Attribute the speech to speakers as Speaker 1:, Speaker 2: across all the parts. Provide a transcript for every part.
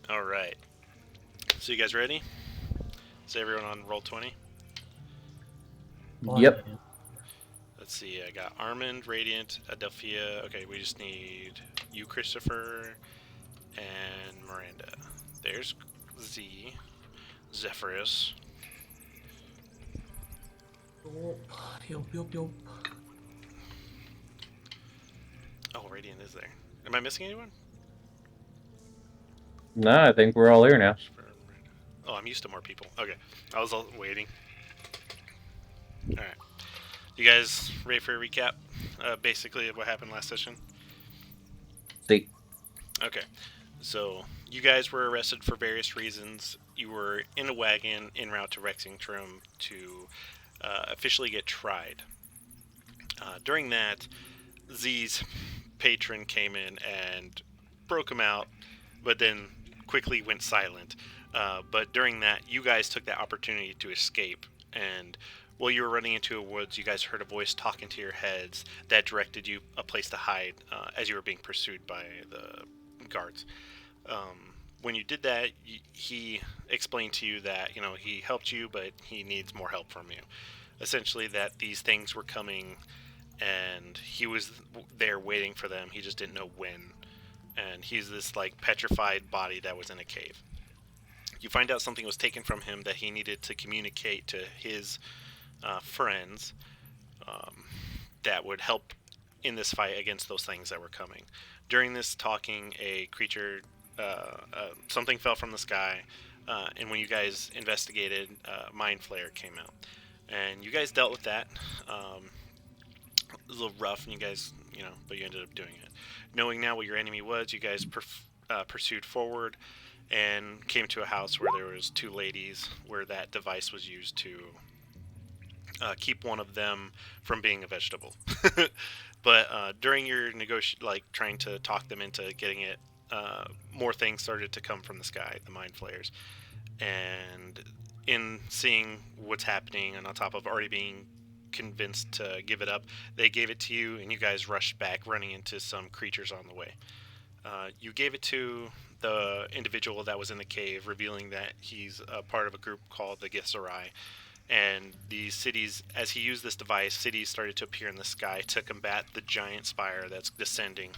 Speaker 1: All right. So you guys ready? Is everyone on roll 20?
Speaker 2: Yep.
Speaker 1: Let's see. I got Armand, Radiant, Adelphia. Okay, we just need you, Christopher, and Miranda. There's Z, Zephyrus.
Speaker 2: Yup.
Speaker 1: Oh, Radiant is there. Am I missing anyone?
Speaker 2: No, I think we're all here now.
Speaker 1: Oh, I'm used to more people. Okay, I was all waiting. All right. You guys ready for a recap? Basically, what happened last session.
Speaker 2: See.
Speaker 1: Okay. So you guys were arrested for various reasons. You were in a wagon en route to Rexingtrum to officially get tried. During that, Z's patron came in and broke him out, but then quickly went silent. But during that, you guys took that opportunity to escape. And while you were running into a woods, you guys heard a voice talking to your heads that directed you a place to hide as you were being pursued by the guards. When you did that, he explained to you that he helped you, but he needs more help from you. Essentially, that these things were coming, and he was there waiting for them. He just didn't know when. And he's this like petrified body that was in a cave. You find out something was taken from him that he needed to communicate to his friends um, that would help in this fight against those things that were coming. During this talking, a creature, something fell from the sky, and when you guys investigated, Mind Flayer came out, and you guys dealt with that. It was a little rough, and you guys, but you ended up doing it. Knowing now what your enemy was, you guys pursued forward and came to a house where there was two ladies, where that device was used to keep one of them from being a vegetable. But during your like trying to talk them into getting it, more things started to come from the sky, the mind flayers, and in seeing what's happening, and on top of already being convinced to give it up, they gave it to you, and you guys rushed back, running into some creatures on the way. You gave it to the individual that was in the cave, revealing that he's a part of a group called the Githzerai, and these cities, as he used this device, cities started to appear in the sky to combat the giant spire that's descending.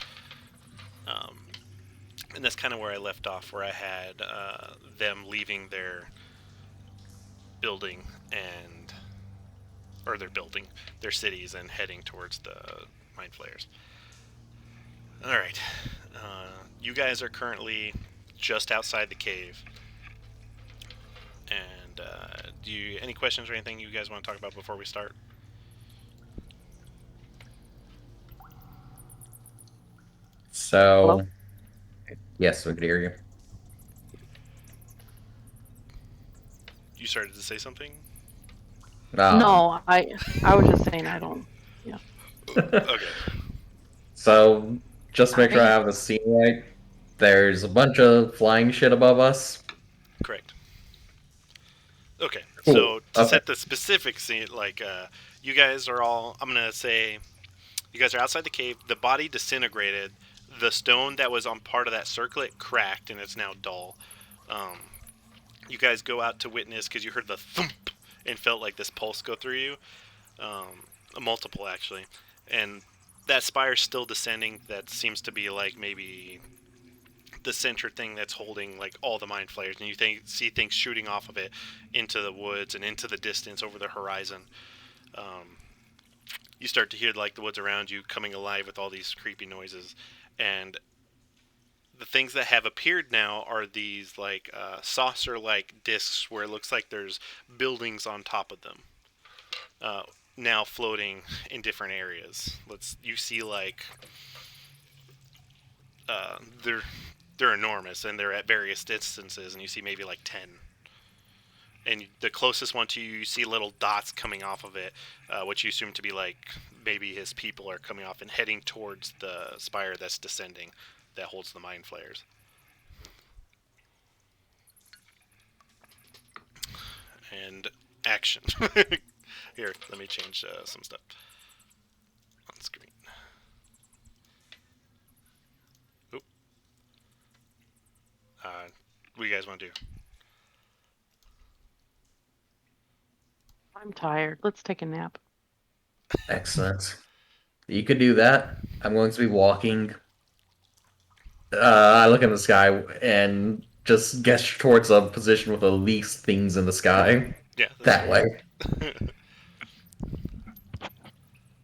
Speaker 1: Um, and that's kind of where I left off, where I had them leaving their building and or their building, their cities, and heading towards the mind flayers. All right, you guys are currently just outside the cave, and do you any questions or anything you guys want to talk about before we start?
Speaker 3: Hello?
Speaker 2: So, yes, we could hear you.
Speaker 1: You started to say something.
Speaker 2: Um,
Speaker 3: No, I was just saying I don't. Yeah.
Speaker 1: Okay.
Speaker 2: so, just make sure I
Speaker 3: I
Speaker 2: have the scene right. There's a bunch of flying shit above us.
Speaker 1: Correct. Okay,
Speaker 2: Cool.
Speaker 1: so to
Speaker 2: Okay.
Speaker 1: set the specific scene, like you guys are all, I'm gonna say, you guys are outside the cave. The body disintegrated. The stone that was on part of that circlet cracked, and it's now dull. Um, you guys go out to witness because you heard the thump and felt like this pulse go through you, a multiple actually, and that spire's still descending. That seems to be like maybe the center thing that's holding like all the mind flayers, and you see things shooting off of it into the woods and into the distance over the horizon. Um, you start to hear like the woods around you coming alive with all these creepy noises, and the things that have appeared now are these like saucer-like discs where it looks like there's buildings on top of them. Uh, Now floating in different areas. You see like uh, they're they're enormous and they're at various distances, and you see maybe like 10. And the closest one to you, you see little dots coming off of it, which you assume to be like maybe his people are coming off and heading towards the spire that's descending, that holds the mind flayers. And action. Here, let me change some stuff on screen. Oop. What do you guys want to do?
Speaker 3: I'm tired. Let's take a nap.
Speaker 2: Excellent. You could do that. I'm going to be walking. I look in the sky and just gesture towards a position with the least things in the sky.
Speaker 1: Yeah.
Speaker 2: That way.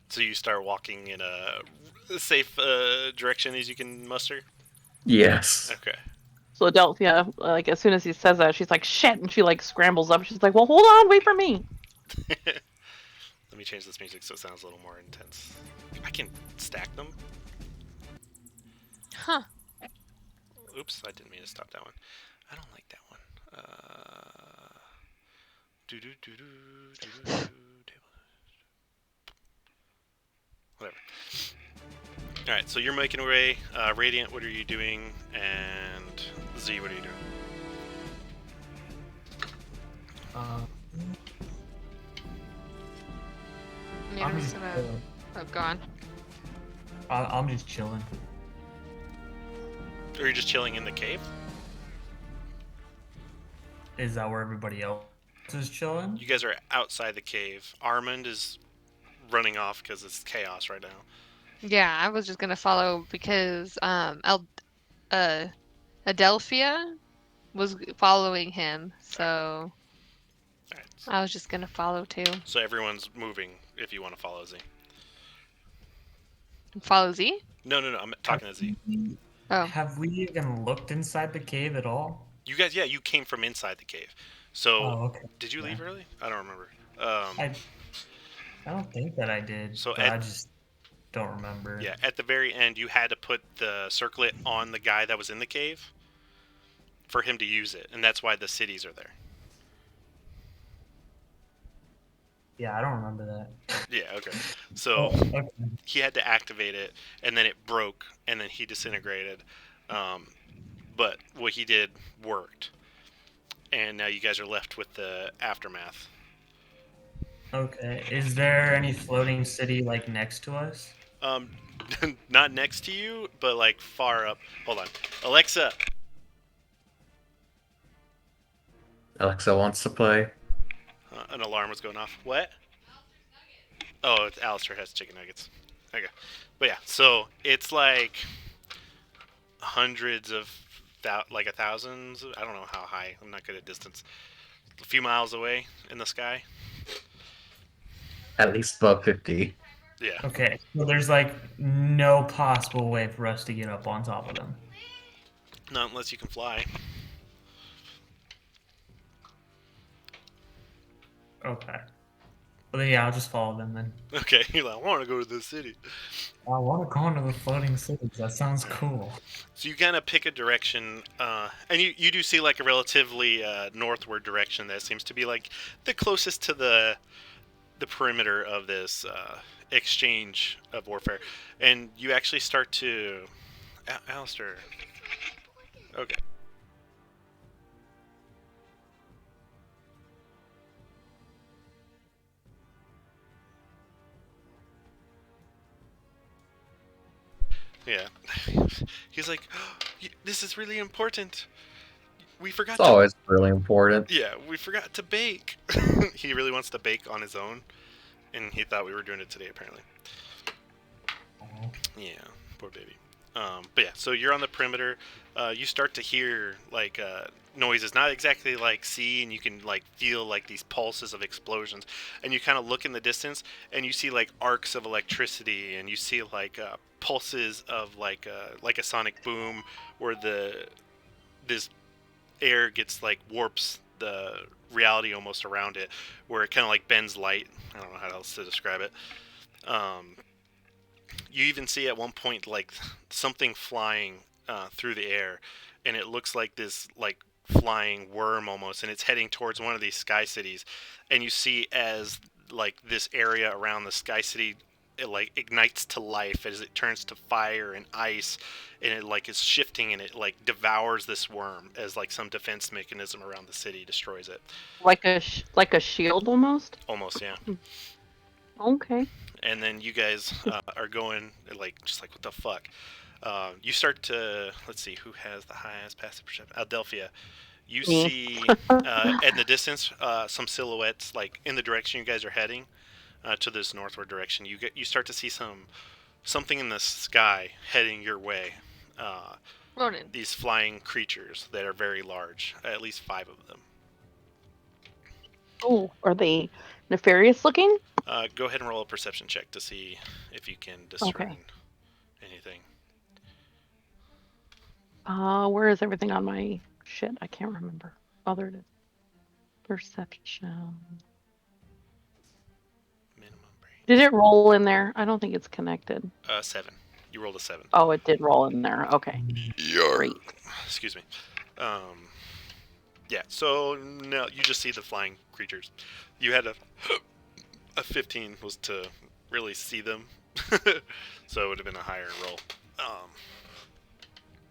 Speaker 1: So you start walking in a safe direction as you can muster?
Speaker 2: Yes.
Speaker 1: Okay.
Speaker 3: Philadelphia, like as soon as he says that, she's like, shit, and she like scrambles up. She's like, well, hold on, wait for me.
Speaker 1: Let me change this music so it sounds a little more intense. I can stack them.
Speaker 4: Huh.
Speaker 1: Oops, I didn't mean to stop that one. I don't like that one. Whatever. Alright, so you're making your way. Radiant, what are you doing? And Z, what are you doing?
Speaker 4: Yeah,
Speaker 5: I'm
Speaker 4: I'm
Speaker 5: just,
Speaker 4: just gonna. Oh, gone.
Speaker 5: I'm just chilling.
Speaker 1: Or you're just chilling in the cave?
Speaker 5: Is that where everybody else is chilling?
Speaker 1: You guys are outside the cave. Armand is running off because it's chaos right now.
Speaker 4: Yeah, I was just gonna follow because Adelphia was following him, so
Speaker 1: Alright,
Speaker 4: I was just gonna follow too.
Speaker 1: so everyone's moving if you want to follow Z.
Speaker 4: Follow Z?
Speaker 1: No, I'm talking to Z.
Speaker 4: Oh,
Speaker 5: Have we even looked inside the cave at all?
Speaker 1: You guys, yeah, you came from inside the cave. So,
Speaker 5: Oh, okay.
Speaker 1: did you leave
Speaker 5: Yeah.
Speaker 1: early? I don't remember.
Speaker 5: I don't think that I did.
Speaker 1: So
Speaker 5: but I just don't remember.
Speaker 1: Yeah, at the very end, you had to put the circlet on the guy that was in the cave for him to use it, and that's why the cities are there.
Speaker 5: Yeah, I don't remember that.
Speaker 1: Yeah, okay. So
Speaker 5: Okay.
Speaker 1: he had to activate it, and then it broke, and then he disintegrated. But what he did worked, and now you guys are left with the aftermath.
Speaker 5: Okay. Is there any floating city like next to us?
Speaker 1: Not next to you, but like far up. Hold on, Alexa.
Speaker 2: Alexa wants to play.
Speaker 1: An alarm was going off. What? Oh, it's Alistair has chicken nuggets. Okay, but yeah, so it's like hundreds of like thousands. I don't know how high. I'm not good at distance. A few miles away in the sky.
Speaker 2: At least above 50.
Speaker 1: Yeah.
Speaker 5: Okay. So there's like no possible way for us to get up on top of them.
Speaker 1: Not unless you can fly.
Speaker 5: Okay. Well, then, yeah, I'll just follow them then.
Speaker 1: Okay, you're like, I want to go to the city.
Speaker 5: I want to go into the floating cities. That sounds cool.
Speaker 1: So you kind of pick a direction, and you do see like a relatively northward direction that seems to be like the closest to the perimeter of this exchange of warfare, and you actually start to, Alistair. Okay. Yeah. He's like, oh, this is really important. We forgot
Speaker 2: It's always really important.
Speaker 1: Yeah, we forgot to bake. He really wants to bake on his own, and he thought we were doing it today, apparently.
Speaker 5: Aw.
Speaker 1: Yeah, poor baby. But yeah, so you're on the perimeter. You start to hear like noises, not exactly like see, and you can like feel like these pulses of explosions, and you kind of look in the distance, and you see like arcs of electricity, and you see like pulses of like a sonic boom, where this air gets like warps the reality almost around it, where it kind of like bends light. I don't know how else to describe it. You even see at one point like something flying through the air, and it looks like this like flying worm almost, and it's heading towards one of these sky cities. And you see as like this area around the sky city, it like ignites to life as it turns to fire and ice, and it like is shifting, and it like devours this worm as like some defense mechanism around the city destroys it.
Speaker 3: Like a shield almost.
Speaker 1: Almost, yeah.
Speaker 3: Okay.
Speaker 1: And then you guys are going like just like what the fuck. You start to, let's see, who has the highest passive perception? Adelphia. You
Speaker 3: Me.
Speaker 1: see in the distance some silhouettes, like in the direction you guys are heading, to this northward direction. You start to see something in the sky heading your way.
Speaker 4: Ronan.
Speaker 1: These flying creatures that are very large, at least 5 of them.
Speaker 3: Oh, are they nefarious looking?
Speaker 1: Go ahead and roll a perception check to see if you can discern
Speaker 3: Okay.
Speaker 1: anything.
Speaker 3: Where is everything on my shit? I can't remember. Oh, there it is. Perception.
Speaker 1: Minimum brain.
Speaker 3: Did it roll in there? I don't think it's connected.
Speaker 1: 7. You rolled a 7.
Speaker 3: Oh, it did roll in there. Okay. Great.
Speaker 1: Excuse me. Yeah, so no, you just see the flying creatures. You had a 15 was to really see them, so it would have been a higher roll.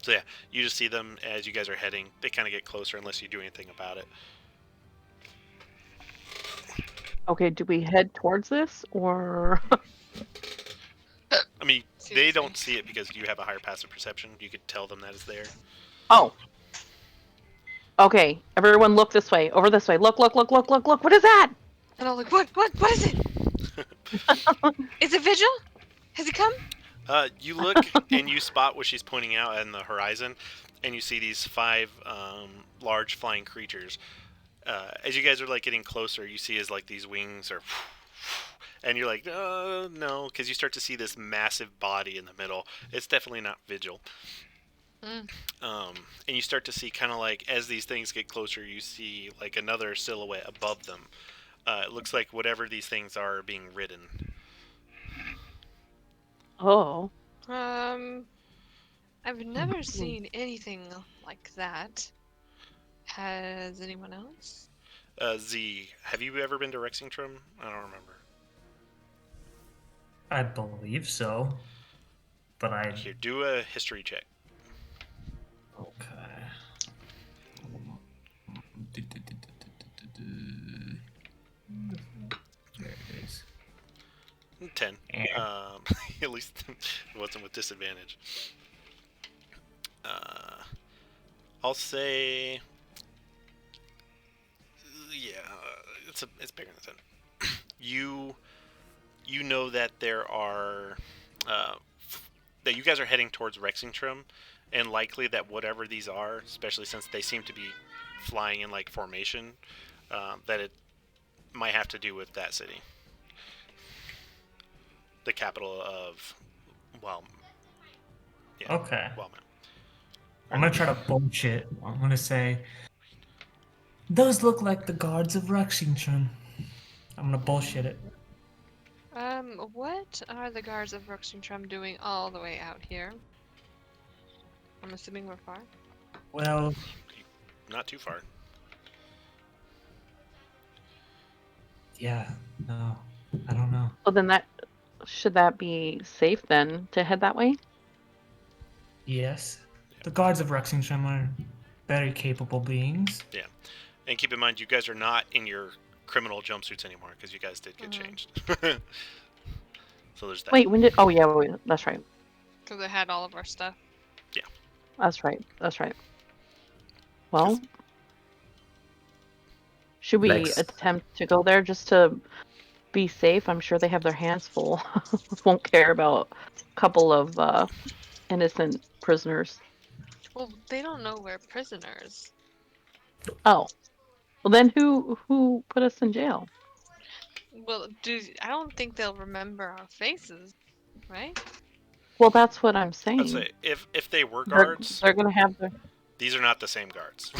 Speaker 1: So yeah, you just see them as you guys are heading. They kind of get closer unless you do anything about it.
Speaker 3: Okay, do we head towards this or?
Speaker 1: I mean,
Speaker 4: See
Speaker 1: they
Speaker 4: what
Speaker 1: don't
Speaker 4: I'm
Speaker 1: see it because you have a higher passive perception. You could tell them that it's there.
Speaker 3: Oh. Okay, everyone look this way. Over this way. Look, look, look, look, look, look. What is that?
Speaker 4: And I'm like, what is it? Is it Vigil? Has he come?
Speaker 1: You look and you spot what she's pointing out on the horizon, and you see these 5 large flying creatures. As you guys are like getting closer, you see as like these wings are, and you're like, no, because you start to see this massive body in the middle. It's definitely not Vigil.
Speaker 4: Mm.
Speaker 1: And you start to see kind of like as these things get closer, you see like another silhouette above them. It looks like whatever these things are being ridden.
Speaker 3: Oh.
Speaker 4: I've never seen anything like that. Has anyone else?
Speaker 1: Z, have you ever been to Rexingtrum? I don't remember.
Speaker 5: I believe so. But I.
Speaker 1: Here, do a history check.
Speaker 5: Okay. There it is.
Speaker 1: 10.
Speaker 5: Yeah.
Speaker 1: At least it wasn't with disadvantage. I'll say, yeah, it's bigger than 10. You know that there are that you guys are heading towards Rexingtrum, and likely that whatever these are, especially since they seem to be flying in like formation, that it might have to do with that city. The capital of, well, yeah.
Speaker 5: Okay.
Speaker 1: Well, man.
Speaker 5: I'm gonna try to bullshit. I'm gonna say those look like the guards of Rexington. I'm gonna bullshit it.
Speaker 4: What are the guards of Ruxingtrum doing all the way out here? I'm assuming we're far.
Speaker 5: Well,
Speaker 1: Not too far.
Speaker 5: yeah, no, I don't know.
Speaker 3: Well, then should that be safe then to head that way?
Speaker 5: Yes, the guards of Rexington are very capable beings.
Speaker 1: And keep in mind, you guys are not in your criminal jumpsuits anymore because you guys did get changed. So there's that.
Speaker 3: Wait, when did? Oh yeah, wait, that's right.
Speaker 4: Because it had all of our stuff.
Speaker 3: That's right. That's right. Well, should we
Speaker 2: Next.
Speaker 3: attempt to go there just to be safe? I'm sure they have their hands full. Won't care about a couple of innocent prisoners.
Speaker 4: Well, they don't know we're prisoners.
Speaker 3: Oh, well then who put us in jail?
Speaker 4: Well, I don't think they'll remember our faces, right?
Speaker 3: Well, that's what I'm
Speaker 1: I'd
Speaker 3: saying.
Speaker 1: say if they were
Speaker 3: They're-
Speaker 1: guards,
Speaker 3: they're gonna have their.
Speaker 1: these are not the same guards.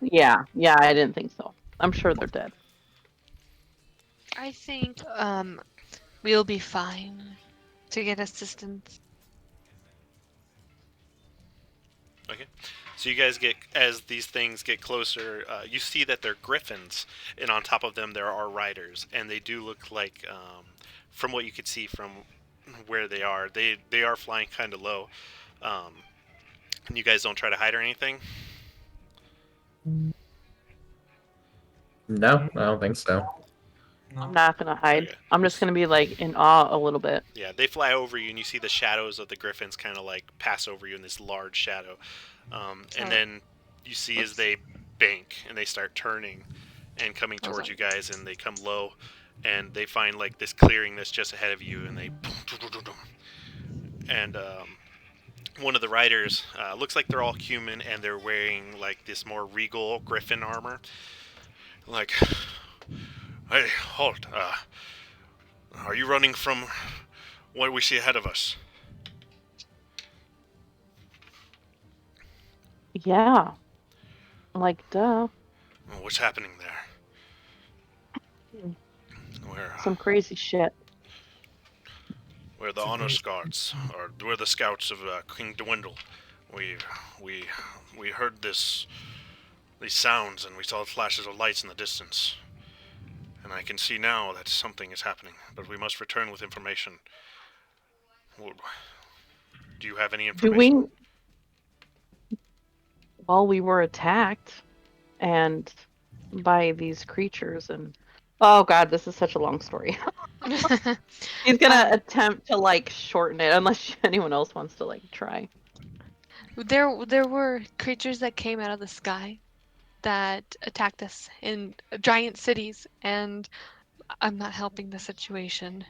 Speaker 3: Yeah, I didn't think so. I'm sure they're dead.
Speaker 4: I think we'll be fine to get assistance.
Speaker 1: Okay. So you guys as these things get closer, you see that they're griffins, and on top of them there are riders, and they do look like, from what you could see from where they are flying kind of low. And you guys don't try to hide or anything?
Speaker 2: No, I don't think so.
Speaker 3: I'm not gonna hide.
Speaker 1: Okay.
Speaker 3: I'm just gonna be like in awe a little bit.
Speaker 1: Yeah, they fly over you, and you see the shadows of the griffins kind of like pass over you in this large shadow. And
Speaker 4: Oh.
Speaker 1: then you see as they bank and they start turning and coming
Speaker 4: Oh,
Speaker 1: towards
Speaker 4: so-
Speaker 1: you guys, and they come low, and they find like this clearing that's just ahead of you, and they and one of the riders looks like they're all human, and they're wearing like this more regal griffin armor. Like, hey, halt! Are you running from what we see ahead of us?
Speaker 3: Yeah. Like, duh.
Speaker 1: What's happening there?
Speaker 3: Some crazy shit.
Speaker 1: We're the honor scouts, or we're the scouts of King Dwindle. We heard these sounds, and we saw flashes of lights in the distance. And I can see now that something is happening, but we must return with information. Do you have any
Speaker 3: Do
Speaker 1: information?
Speaker 3: Well, we were attacked and by these creatures and oh god, this is such a long story. He's gonna attempt to like shorten it unless anyone else wants to like try.
Speaker 4: There were creatures that came out of the sky that attacked us in giant cities, and I'm not helping the situation.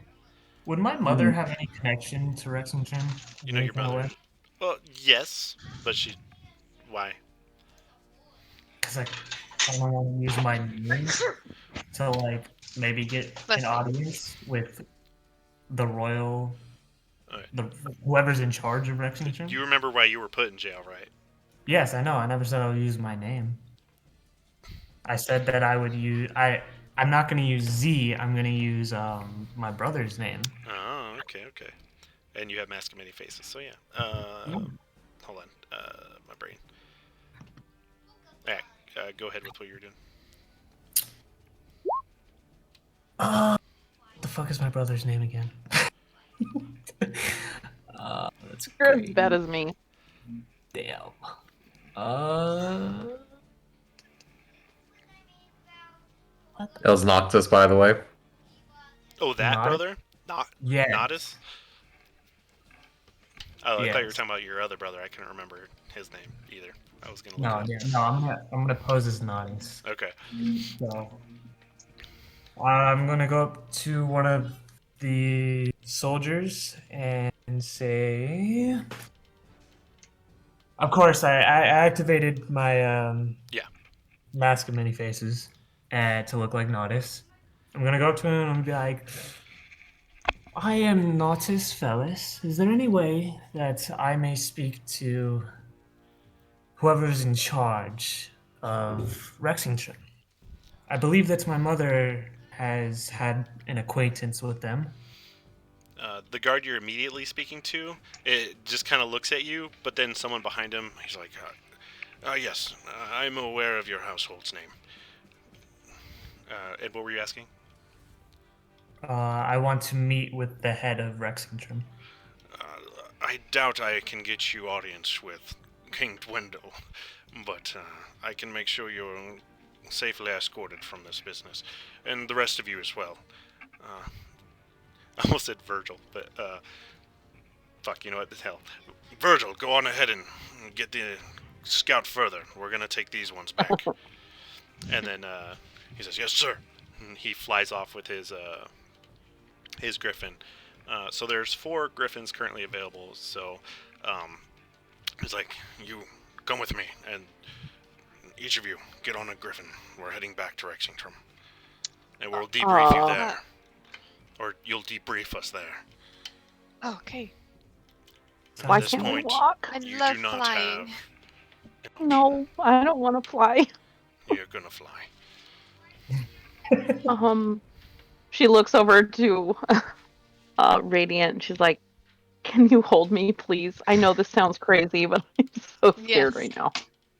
Speaker 5: Would my mother have any connection to Rexington?
Speaker 1: You know your mother. Well, yes, but she. Why?
Speaker 5: Because I don't want to use my name to like maybe get
Speaker 4: That's
Speaker 5: an
Speaker 4: fine.
Speaker 5: audience with the royal,
Speaker 1: Alright.
Speaker 5: whoever's in charge of Rexington.
Speaker 1: You remember why you were put in jail, right?
Speaker 5: Yes, I know. I never said I would use my name. I said that I would use. I'm not going to use Z. I'm going to use my brother's name.
Speaker 1: Oh, okay. And you have Mask of Many Faces, so yeah. Hold on. My brain. Alright, go ahead with what you're doing.
Speaker 5: What the fuck is my brother's name again? That's
Speaker 3: You're as
Speaker 5: great.
Speaker 3: bad as me.
Speaker 5: Damn.
Speaker 2: That was Noctis, by the way.
Speaker 1: Oh, that
Speaker 5: Nod?
Speaker 1: brother? Not
Speaker 5: Yeah.
Speaker 1: Nodus? Oh, I thought you were
Speaker 5: Yes.
Speaker 1: talking about your other brother. I couldn't remember his name either. I was gonna look
Speaker 5: No,
Speaker 1: it up.
Speaker 5: yeah, no. I'm gonna pose as Nodus.
Speaker 1: Okay.
Speaker 5: So I'm gonna go up to one of the soldiers and say, of course, I activated my
Speaker 1: Yeah.
Speaker 5: Mask of Many Faces to look like Nodus. I'm gonna go up to him and be like, I am Nodus Fellis. Is there any way that I may speak to whoever's in charge of Rexington? I believe that my mother has had an acquaintance with them.
Speaker 1: The guard you're immediately speaking to, it just kind of looks at you, but then someone behind him, he's like, yes, I'm aware of your household's name. And what were you asking?
Speaker 5: I want to meet with the head of Rexington.
Speaker 1: I doubt I can get you audience with King Dwindle, but I can make sure you're safely escorted from this business, and the rest of you as well. I almost said Virgil, but fuck, you know what the hell. Virgil, go on ahead and get the scout further. We're gonna take these ones back. And then he says, yes, sir. And he flies off with his griffin. So there's 4 griffins currently available, so he's like, you come with me, and each of you get on a griffin. We're heading back to Rexington. And we'll debrief you there. Or you'll debrief us there.
Speaker 4: Okay.
Speaker 3: Why
Speaker 1: At this
Speaker 3: can't we
Speaker 1: point,
Speaker 3: walk?
Speaker 4: I
Speaker 1: you
Speaker 4: love
Speaker 1: do not
Speaker 4: flying.
Speaker 1: have...
Speaker 3: No, I don't want to fly.
Speaker 1: You're gonna fly.
Speaker 3: She looks over to Radiant and she's like, can you hold me, please? I know this sounds crazy, but I'm so scared
Speaker 4: Yes.
Speaker 3: right now.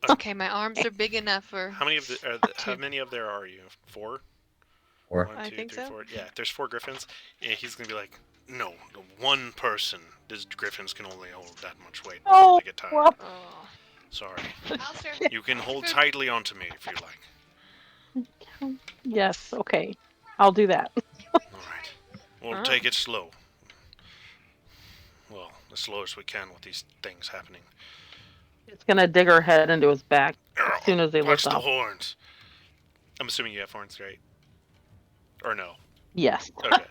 Speaker 4: Okay, my arms are big enough for.
Speaker 1: How many how many of there are you? 4?
Speaker 2: Or
Speaker 1: 1,
Speaker 4: I
Speaker 1: 2,
Speaker 4: think
Speaker 1: 3,
Speaker 4: so.
Speaker 1: 4. Yeah, there's 4 griffins. Yeah, he's gonna be like, no, one person. These griffins can only hold that much weight before
Speaker 3: Oh,
Speaker 1: they get tired.
Speaker 3: well,
Speaker 4: Oh.
Speaker 1: Sorry.
Speaker 4: Alistair,
Speaker 1: You can hold tightly onto me if you like.
Speaker 3: yes, okay. I'll do that.
Speaker 1: All right. We'll
Speaker 4: Oh.
Speaker 1: take it slow. Well, as slow as we can with these things happening.
Speaker 3: It's gonna dig her head into his back as soon as they
Speaker 1: Watch
Speaker 3: lift
Speaker 1: the
Speaker 3: up.
Speaker 1: horns. I'm assuming you have horns, right? Or no?
Speaker 3: Yes,
Speaker 1: Okay.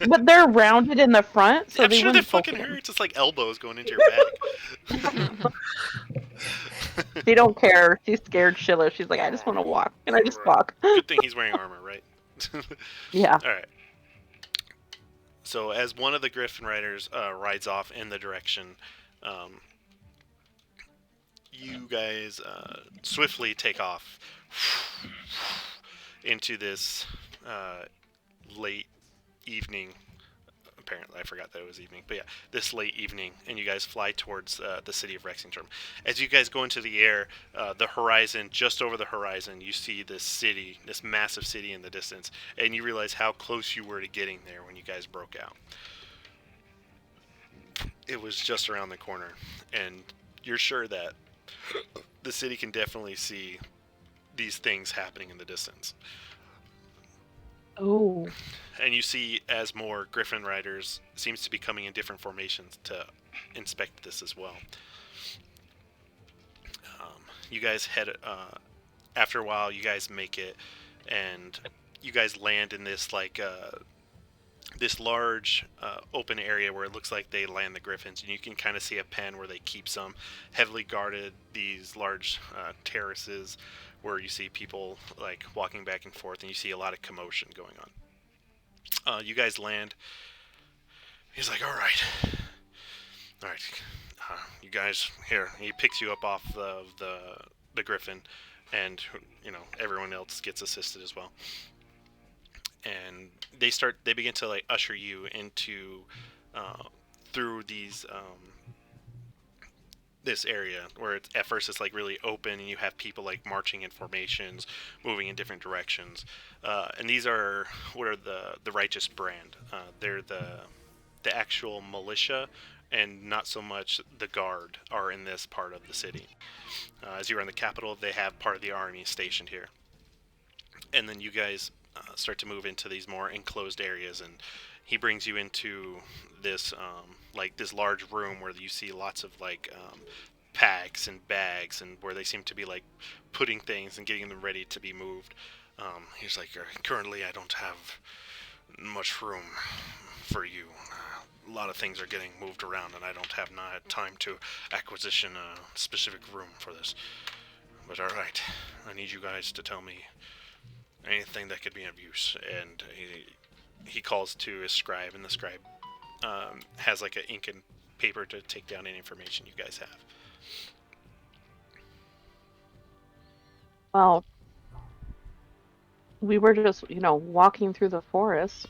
Speaker 3: but they're rounded in the front, so
Speaker 1: I'm
Speaker 3: they
Speaker 1: sure they
Speaker 3: wouldn't poke
Speaker 1: fucking
Speaker 3: him.
Speaker 1: hurt. It's like elbows going into your back.
Speaker 3: She don't care. She's scared shitless. She's like, I just want to walk. Can I just walk?
Speaker 1: Good thing he's wearing armor, right?
Speaker 3: Yeah.
Speaker 1: All right. So as one of the Griffin Riders rides off in the direction, you guys swiftly take off into this late evening. Apparently, I forgot that it was evening, but yeah, this late evening, and you guys fly towards the city of Rexington. As you guys go into the air, the horizon, just over the horizon, you see this city, this massive city in the distance, and you realize how close you were to getting there when you guys broke out. It was just around the corner, and you're sure that the city can definitely see these things happening in the distance.
Speaker 3: Oh.
Speaker 1: And you see as more Griffin Riders seems to be coming in different formations to inspect this as well. You guys head, after a while, you guys make it, and you guys land in this this large open area where it looks like they land the Griffins, and you can kind of see a pen where they keep some heavily guarded, these large terraces where you see people like walking back and forth, and you see a lot of commotion going on. You guys land. He's like, all right, you guys here. He picks you up off the Griffin, and everyone else gets assisted as well. And they begin to like usher you into through these this area where it's at first it's like really open, and you have people like marching in formations, moving in different directions, and these are what are the Righteous Brand. They're the actual militia, and not so much the guard are in this part of the city. As you are in the capital, they have part of the army stationed here, and then you guys start to move into these more enclosed areas, and he brings you into this this large room where you see lots of packs and bags, and where they seem to be like putting things and getting them ready to be moved. He's like, currently I don't have much room for you. A lot of things are getting moved around, and I don't have time to acquisition a specific room for this. But all right, I need you guys to tell me anything that could be of use. And he calls to his scribe, and the scribe has like an ink and paper to take down any information you guys have.
Speaker 3: Well, we were just, walking through the forest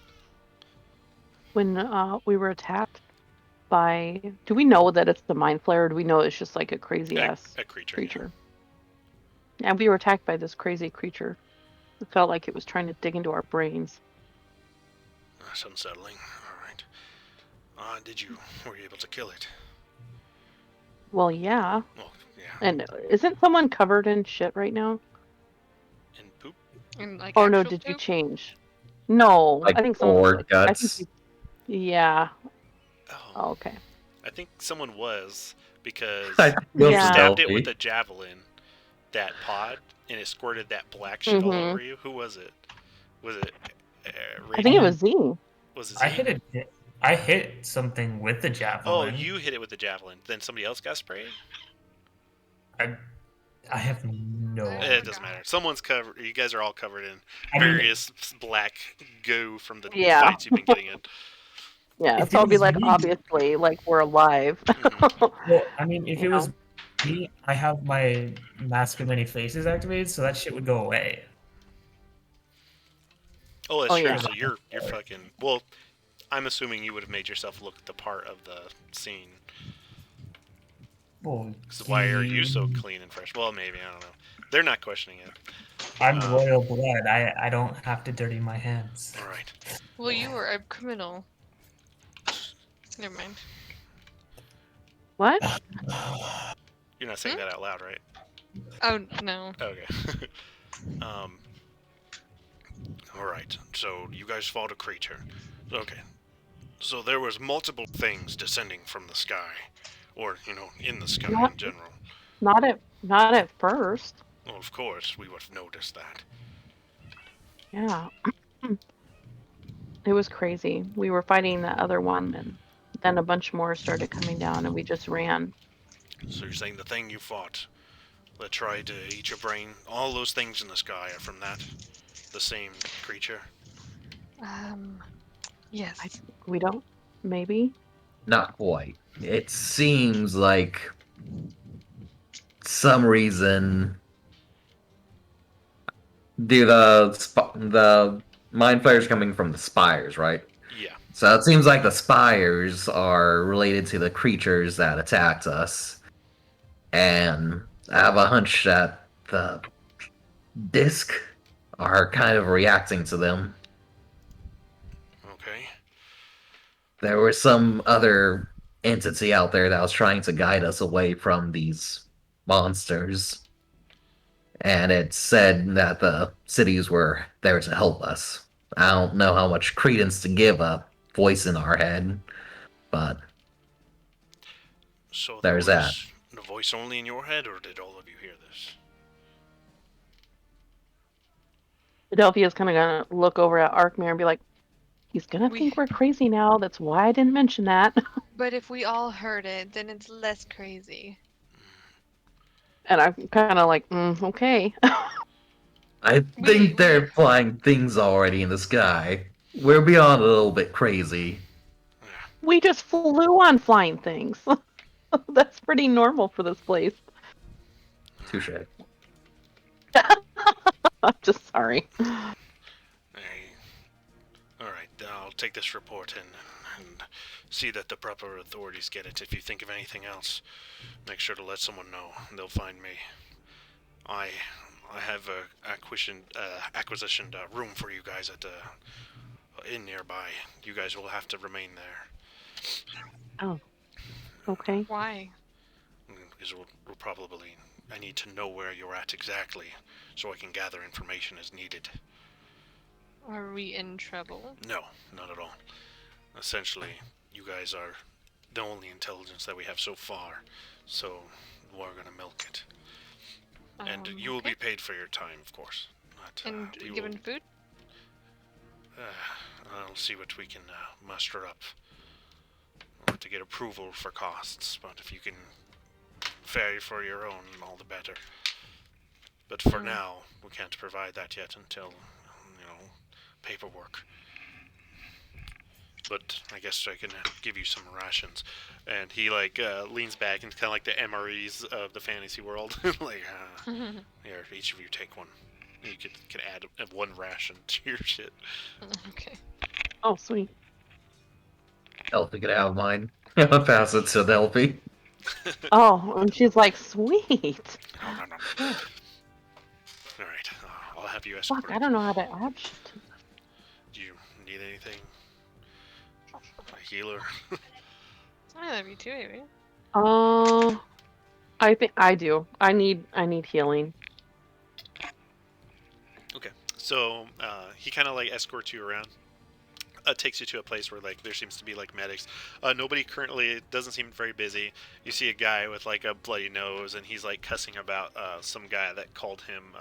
Speaker 3: when we were attacked by. Do we know that it's the Mind Flayer, or do we know it's just like a crazy ass
Speaker 1: a creature?
Speaker 3: creature? Yeah, we were attacked by this crazy creature. It felt like it was trying to dig into our brains.
Speaker 1: That's unsettling. All right. Were you able to kill it?
Speaker 3: Well, yeah.
Speaker 1: Well, yeah.
Speaker 3: And isn't someone covered in shit right now?
Speaker 1: In poop?
Speaker 4: And, like,
Speaker 3: Oh no,
Speaker 4: actual
Speaker 3: did you
Speaker 4: poop?
Speaker 3: change? No,
Speaker 2: Like
Speaker 3: I think someone.
Speaker 2: gore
Speaker 3: I
Speaker 2: guts.
Speaker 3: think yeah.
Speaker 1: Oh,
Speaker 3: Oh, okay.
Speaker 1: I think someone was, because
Speaker 2: I feel
Speaker 3: Yeah.
Speaker 1: stabbed it
Speaker 2: stealthy.
Speaker 1: with a javelin, that pod, and it squirted that black shit all
Speaker 3: Mhm.
Speaker 1: over you. Who was it? Was it?
Speaker 3: I think it
Speaker 1: Radiant?
Speaker 3: was Z.
Speaker 1: Was it?
Speaker 5: I
Speaker 1: Z?
Speaker 5: hit something with the
Speaker 1: Oh,
Speaker 5: javelin.
Speaker 1: you hit it with the javelin. Then somebody else got sprayed.
Speaker 5: I have no.
Speaker 1: It doesn't matter. Someone's covered. You guys are all covered in
Speaker 5: I mean,
Speaker 1: various black goo from the
Speaker 3: Yeah.
Speaker 1: fights you've been getting in.
Speaker 3: Yeah,
Speaker 5: If
Speaker 3: so
Speaker 5: it
Speaker 3: I'll be
Speaker 5: was
Speaker 3: like,
Speaker 5: me-
Speaker 3: obviously, like we're alive.
Speaker 1: Mhm.
Speaker 5: well, I mean, if
Speaker 3: You
Speaker 5: it was
Speaker 3: know.
Speaker 5: me, I have my Mask of Many Faces activated, so that shit would go away.
Speaker 1: Oh, that's
Speaker 3: Oh,
Speaker 1: true.
Speaker 3: yeah.
Speaker 1: So you're fucking. Well, I'm assuming you would have made yourself look the part of the scene.
Speaker 5: Well,
Speaker 1: 'Cause why are you so clean and fresh? Well, maybe, I don't know. They're not questioning it.
Speaker 5: I'm royal blood. I don't have to dirty my hands.
Speaker 1: All right.
Speaker 4: Well, you were a criminal. Never mind.
Speaker 3: What?
Speaker 1: You're not saying that out loud, right?
Speaker 4: Oh no.
Speaker 1: Okay. Alright, so you guys fought a creature. Okay. So there was multiple things descending from the sky. Or, in the sky
Speaker 3: Not
Speaker 1: in general.
Speaker 3: not at first.
Speaker 1: Well, of course, we would have noticed that.
Speaker 3: Yeah. It was crazy. We were fighting the other one, and then a bunch more started coming down, and we just ran.
Speaker 1: So you're saying the thing you fought that tried to eat your brain, all those things in the sky are from that? The same creature?
Speaker 4: Yes.
Speaker 3: We don't. Maybe.
Speaker 2: Not quite. It seems like some reason the mind flares coming from the spires, right?
Speaker 1: Yeah.
Speaker 2: So it seems like the spires are related to the creatures that attacked us, and I have a hunch that the disc are kind of reacting to them.
Speaker 1: Okay.
Speaker 2: There was some other entity out there that was trying to guide us away from these monsters. And it said that the cities were there to help us. I don't know how much credence to give a voice in our head, but
Speaker 1: So
Speaker 2: There's
Speaker 1: there
Speaker 2: that.
Speaker 1: was the voice only in your head, or did all of you hear this?
Speaker 3: Adelphia's kind of gonna look over at Arkmir and be like, "He's gonna
Speaker 4: We-
Speaker 3: think we're crazy now. That's why I didn't mention that."
Speaker 4: But if we all heard it, then it's less crazy.
Speaker 3: And I'm kind of like, "Okay."
Speaker 2: I
Speaker 4: We-
Speaker 2: think they're flying things already in the sky. We're beyond a little bit crazy.
Speaker 3: We just flew on flying things. That's pretty normal for this place.
Speaker 2: Touche.
Speaker 3: I'm just sorry.
Speaker 1: Hey. Alright, I'll take this report in and see that the proper authorities get it. If you think of anything else, make sure to let someone know. They'll find me. I have a acquisitioned room for you guys at the inn nearby. You guys will have to remain there.
Speaker 3: Okay.
Speaker 4: Why?
Speaker 1: Because we'll probably... I need to know where you're at exactly, so I can gather information as needed.
Speaker 4: Are we in trouble?
Speaker 1: No, not at all. Essentially, you guys are the only intelligence that we have so far, so we're gonna milk it. And you will
Speaker 4: Okay.
Speaker 1: be paid for your time, of course. But,
Speaker 4: And
Speaker 1: you
Speaker 4: given food?
Speaker 1: I'll see what we can muster up. I'll have to get approval for costs, but if you can ferry for your own, all the better. But for now, we can't provide that yet until, paperwork. But I guess I can give you some rations. And he leans back and kind of like the MREs of the fantasy world. Here, each of you take one. You can add one ration to your shit.
Speaker 4: Okay.
Speaker 3: Oh, sweet.
Speaker 2: Delphi can have mine. I'm gonna pass it to Delphi.
Speaker 3: Oh, and she's like, "Sweet."
Speaker 1: No. All right, I'll have you escort.
Speaker 3: Fuck, I don't know how to add shit to this.
Speaker 1: Do you need anything? A healer?
Speaker 4: I love you too, Avery.
Speaker 3: I think I do. I need healing.
Speaker 1: Okay. So he kind of escorts you around. Takes you to a place where there seems to be medics. Nobody currently. It doesn't seem very busy. You see a guy with a bloody nose, and he's cussing about some guy that called him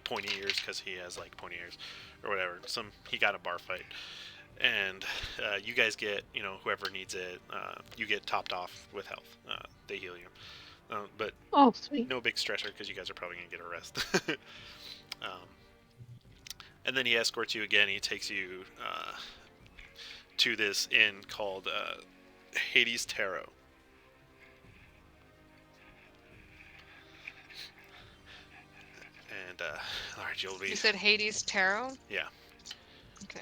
Speaker 1: pointy ears because he has pointy ears or whatever. He got a bar fight, and you guys get whoever needs it. You get topped off with health. They heal you, but
Speaker 3: Oh, sweet.
Speaker 1: no big stressor because you guys are probably gonna get arrested. And then he escorts you again. He takes you to this inn called Hades Tarot. And all right, you'll be.
Speaker 4: You said Hades Tarot?
Speaker 1: Yeah.
Speaker 4: Okay.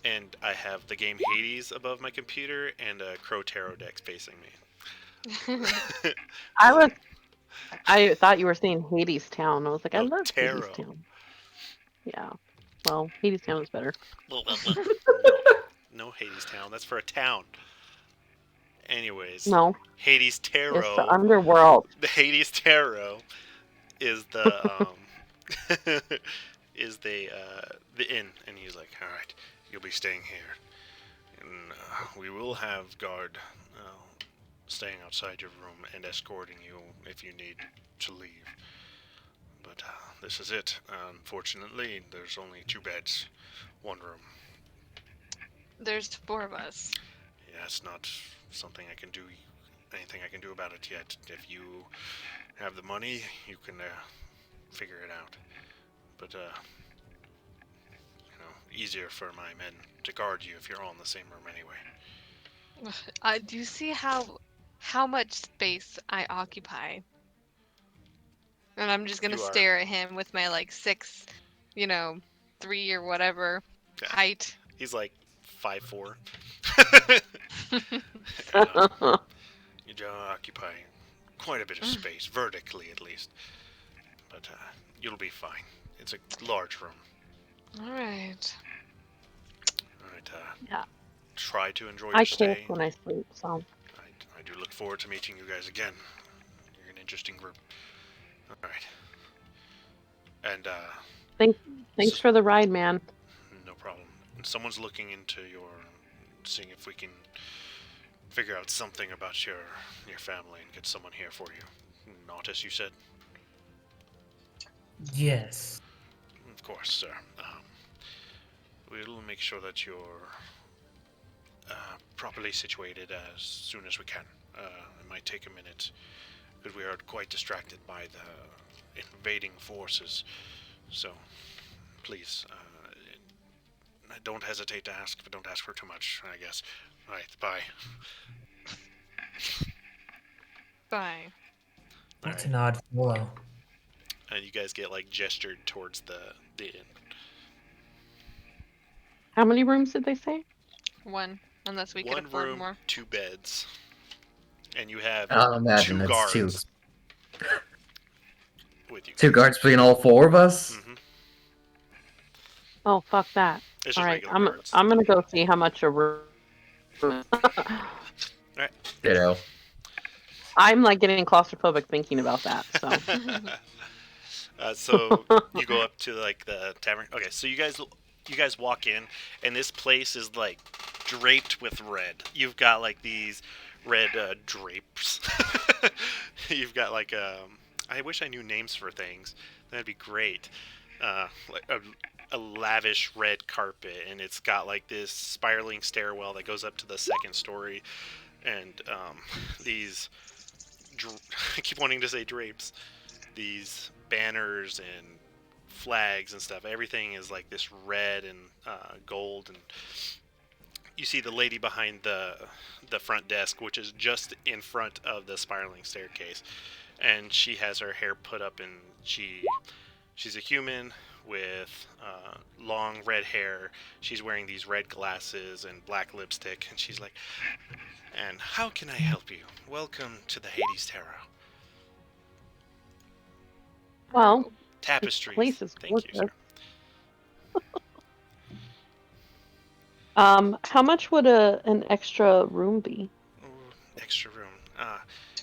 Speaker 1: And I have the game Hades above my computer and a Crow Tarot deck facing me.
Speaker 3: I thought you were saying Hades Town. I was like, I
Speaker 1: Oh,
Speaker 3: love
Speaker 1: Tarot.
Speaker 3: Hades Town. Yeah. Well, Hades Town is better.
Speaker 1: No Hades Town. That's for a town. Anyways,
Speaker 3: No,
Speaker 1: Hades
Speaker 3: it's
Speaker 1: Tarot.
Speaker 3: the underworld.
Speaker 1: The Hades Tarot is the is the inn, and he's like, all right, you'll be staying here, and we will have guard staying outside your room and escorting you if you need to leave. But this is it. Unfortunately, there's only 2 beds, 1 room.
Speaker 4: There's 4 of us.
Speaker 1: Yeah, it's not something I can do. Anything I can do about it yet. If you have the money, you can figure it out. But easier for my men to guard you if you're all in the same room anyway.
Speaker 4: Do you see how much space I occupy? And I'm just gonna
Speaker 1: You are-
Speaker 4: stare at him with my like 6, 3 or whatever
Speaker 1: Yeah.
Speaker 4: height.
Speaker 1: He's like 5'4". You do occupy quite a bit of space, vertically at least. But you'll be fine. It's a large room.
Speaker 4: All right.
Speaker 1: Alright,
Speaker 3: Yeah.
Speaker 1: try to enjoy your
Speaker 3: I
Speaker 1: stay.
Speaker 3: kiss when I sleep, so.
Speaker 1: I do look forward to meeting you guys again. You're an interesting group. Alright. And,
Speaker 3: Thanks for the ride, man.
Speaker 1: no problem. And someone's looking into seeing if we can figure out something about your family and get someone here for you. Nautis, you said?
Speaker 5: Yes.
Speaker 1: Of course, sir. We'll make sure that you're properly situated as soon as we can. It might take a minute, because we are quite distracted by the invading forces. So, please, don't hesitate to ask, but don't ask for too much, I guess. Alright, bye.
Speaker 4: Bye.
Speaker 5: That's
Speaker 1: Alright.
Speaker 5: an odd fellow.
Speaker 1: And you guys get, gestured towards the inn.
Speaker 3: How many rooms did they say?
Speaker 4: 1, unless we could
Speaker 1: 1
Speaker 4: afford
Speaker 1: room,
Speaker 4: more.
Speaker 1: 2 beds. And you have
Speaker 2: I'll imagine
Speaker 1: 2
Speaker 2: it's
Speaker 1: guards with you.
Speaker 2: 2 guards between all 4 of us.
Speaker 1: Mm-hmm.
Speaker 3: Oh, fuck that.
Speaker 1: It's just
Speaker 3: All right,
Speaker 1: regular guards.
Speaker 3: I'm gonna go see how much a room.
Speaker 2: Ditto.
Speaker 3: I'm getting claustrophobic thinking about that. So
Speaker 1: So you go up to the tavern. Okay, so you guys walk in, and this place is draped with red. You've got these red drapes. You've got I wish I knew names for things. That'd be great. A lavish red carpet, and it's got this spiraling stairwell that goes up to the 2nd story, and these I keep wanting to say drapes. These banners and flags and stuff. Everything is this red and gold, and you see the lady behind the front desk, which is just in front of the spiraling staircase, and she has her hair put up, and she's a human with long red hair. She's wearing these red glasses and black lipstick, and she's like, "And how can I help you? Welcome to the Hades Tarot.
Speaker 3: well,
Speaker 1: Tapestries."
Speaker 3: place is
Speaker 1: Thank you, sir.
Speaker 3: how much would an extra room be?
Speaker 1: Ooh, extra room.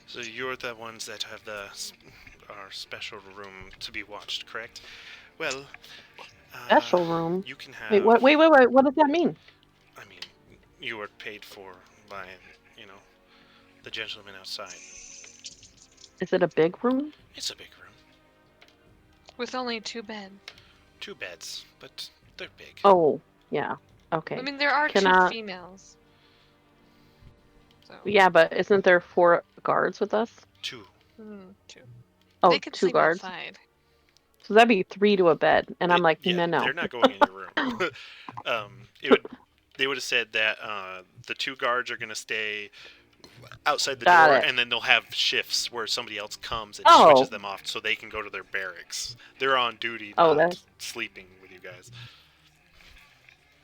Speaker 1: So you're the ones that have our special room to be watched, correct? Well,
Speaker 3: Special room?
Speaker 1: You can have.
Speaker 3: Wait, what? Wait. What does that mean?
Speaker 1: I mean, you are paid for by, the gentleman outside.
Speaker 3: Is it a big room?
Speaker 1: It's a big room.
Speaker 4: With only 2 beds.
Speaker 1: 2 beds, but they're big.
Speaker 3: Oh, yeah. Okay.
Speaker 4: I mean, there are
Speaker 3: Can
Speaker 4: 2
Speaker 3: I-
Speaker 4: females. So.
Speaker 3: Yeah, but isn't there 4 guards with us?
Speaker 1: 2.
Speaker 4: 2.
Speaker 3: Oh,
Speaker 4: They could
Speaker 3: 2
Speaker 4: sleep
Speaker 3: guards.
Speaker 4: outside.
Speaker 3: So that'd be 3 to a bed, and I'm like,
Speaker 1: Yeah,
Speaker 3: no.
Speaker 1: They're not going in your room. They would have said that the 2 guards are going to stay outside the
Speaker 3: Got
Speaker 1: door,
Speaker 3: it.
Speaker 1: and then they'll have shifts where somebody else comes and
Speaker 3: Oh.
Speaker 1: switches them off so they can go to their barracks. They're on duty,
Speaker 3: Oh,
Speaker 1: not
Speaker 3: that's-
Speaker 1: sleeping with you guys.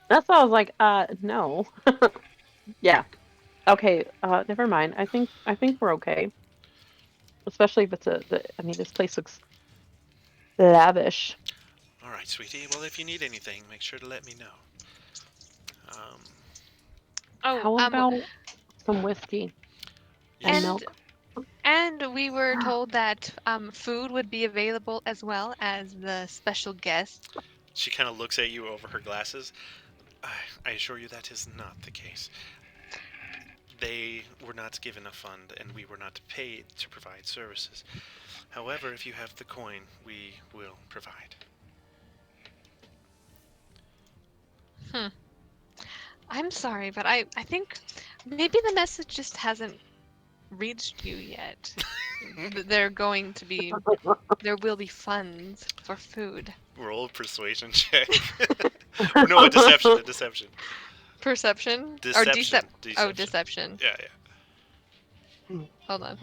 Speaker 3: That's why I was like, no. Yeah. Okay. Never mind. I think we're okay. Especially if it's this place looks lavish.
Speaker 1: All right, sweetie. Well, if you need anything, make sure to let me know.
Speaker 4: Oh,
Speaker 3: How about some whiskey and
Speaker 1: Yes.
Speaker 3: milk?
Speaker 4: And we were told that food would be available as well as the special guest.
Speaker 1: She kind of looks at you over her glasses. I assure you that is not the case. They were not given a fund, and we were not paid to provide services. However, if you have the coin, we will provide.
Speaker 4: I'm sorry, but I think maybe the message just hasn't reached you yet. They're going to be, there will be funds for food.
Speaker 1: Roll a persuasion check. No, a deception.
Speaker 4: Perception? Or
Speaker 1: Deception.
Speaker 4: Oh, deception.
Speaker 1: Yeah.
Speaker 4: Hold on.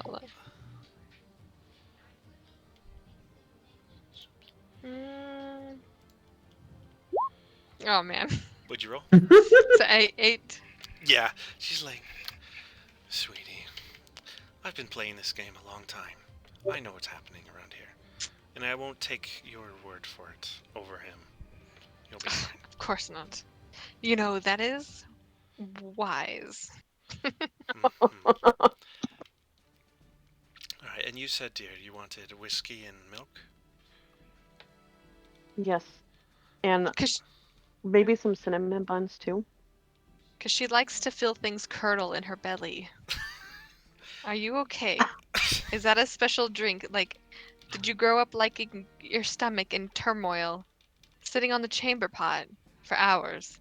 Speaker 4: Oh man.
Speaker 1: What'd you roll?
Speaker 4: So 8.
Speaker 1: Yeah. She's like, sweetie, I've been playing this game a long time. I know what's happening around here. And I won't take your word for it over him. You'll be fine.
Speaker 4: Of course not. You know, that is wise.
Speaker 1: Alright, and you said, dear, you wanted whiskey and milk?
Speaker 3: Yes. And
Speaker 4: Cause
Speaker 3: maybe some cinnamon buns too.
Speaker 4: she likes to feel things curdle in her belly. Are you okay? Is that a special drink? Like, did you grow up liking your stomach in turmoil, sitting on the chamber pot for hours?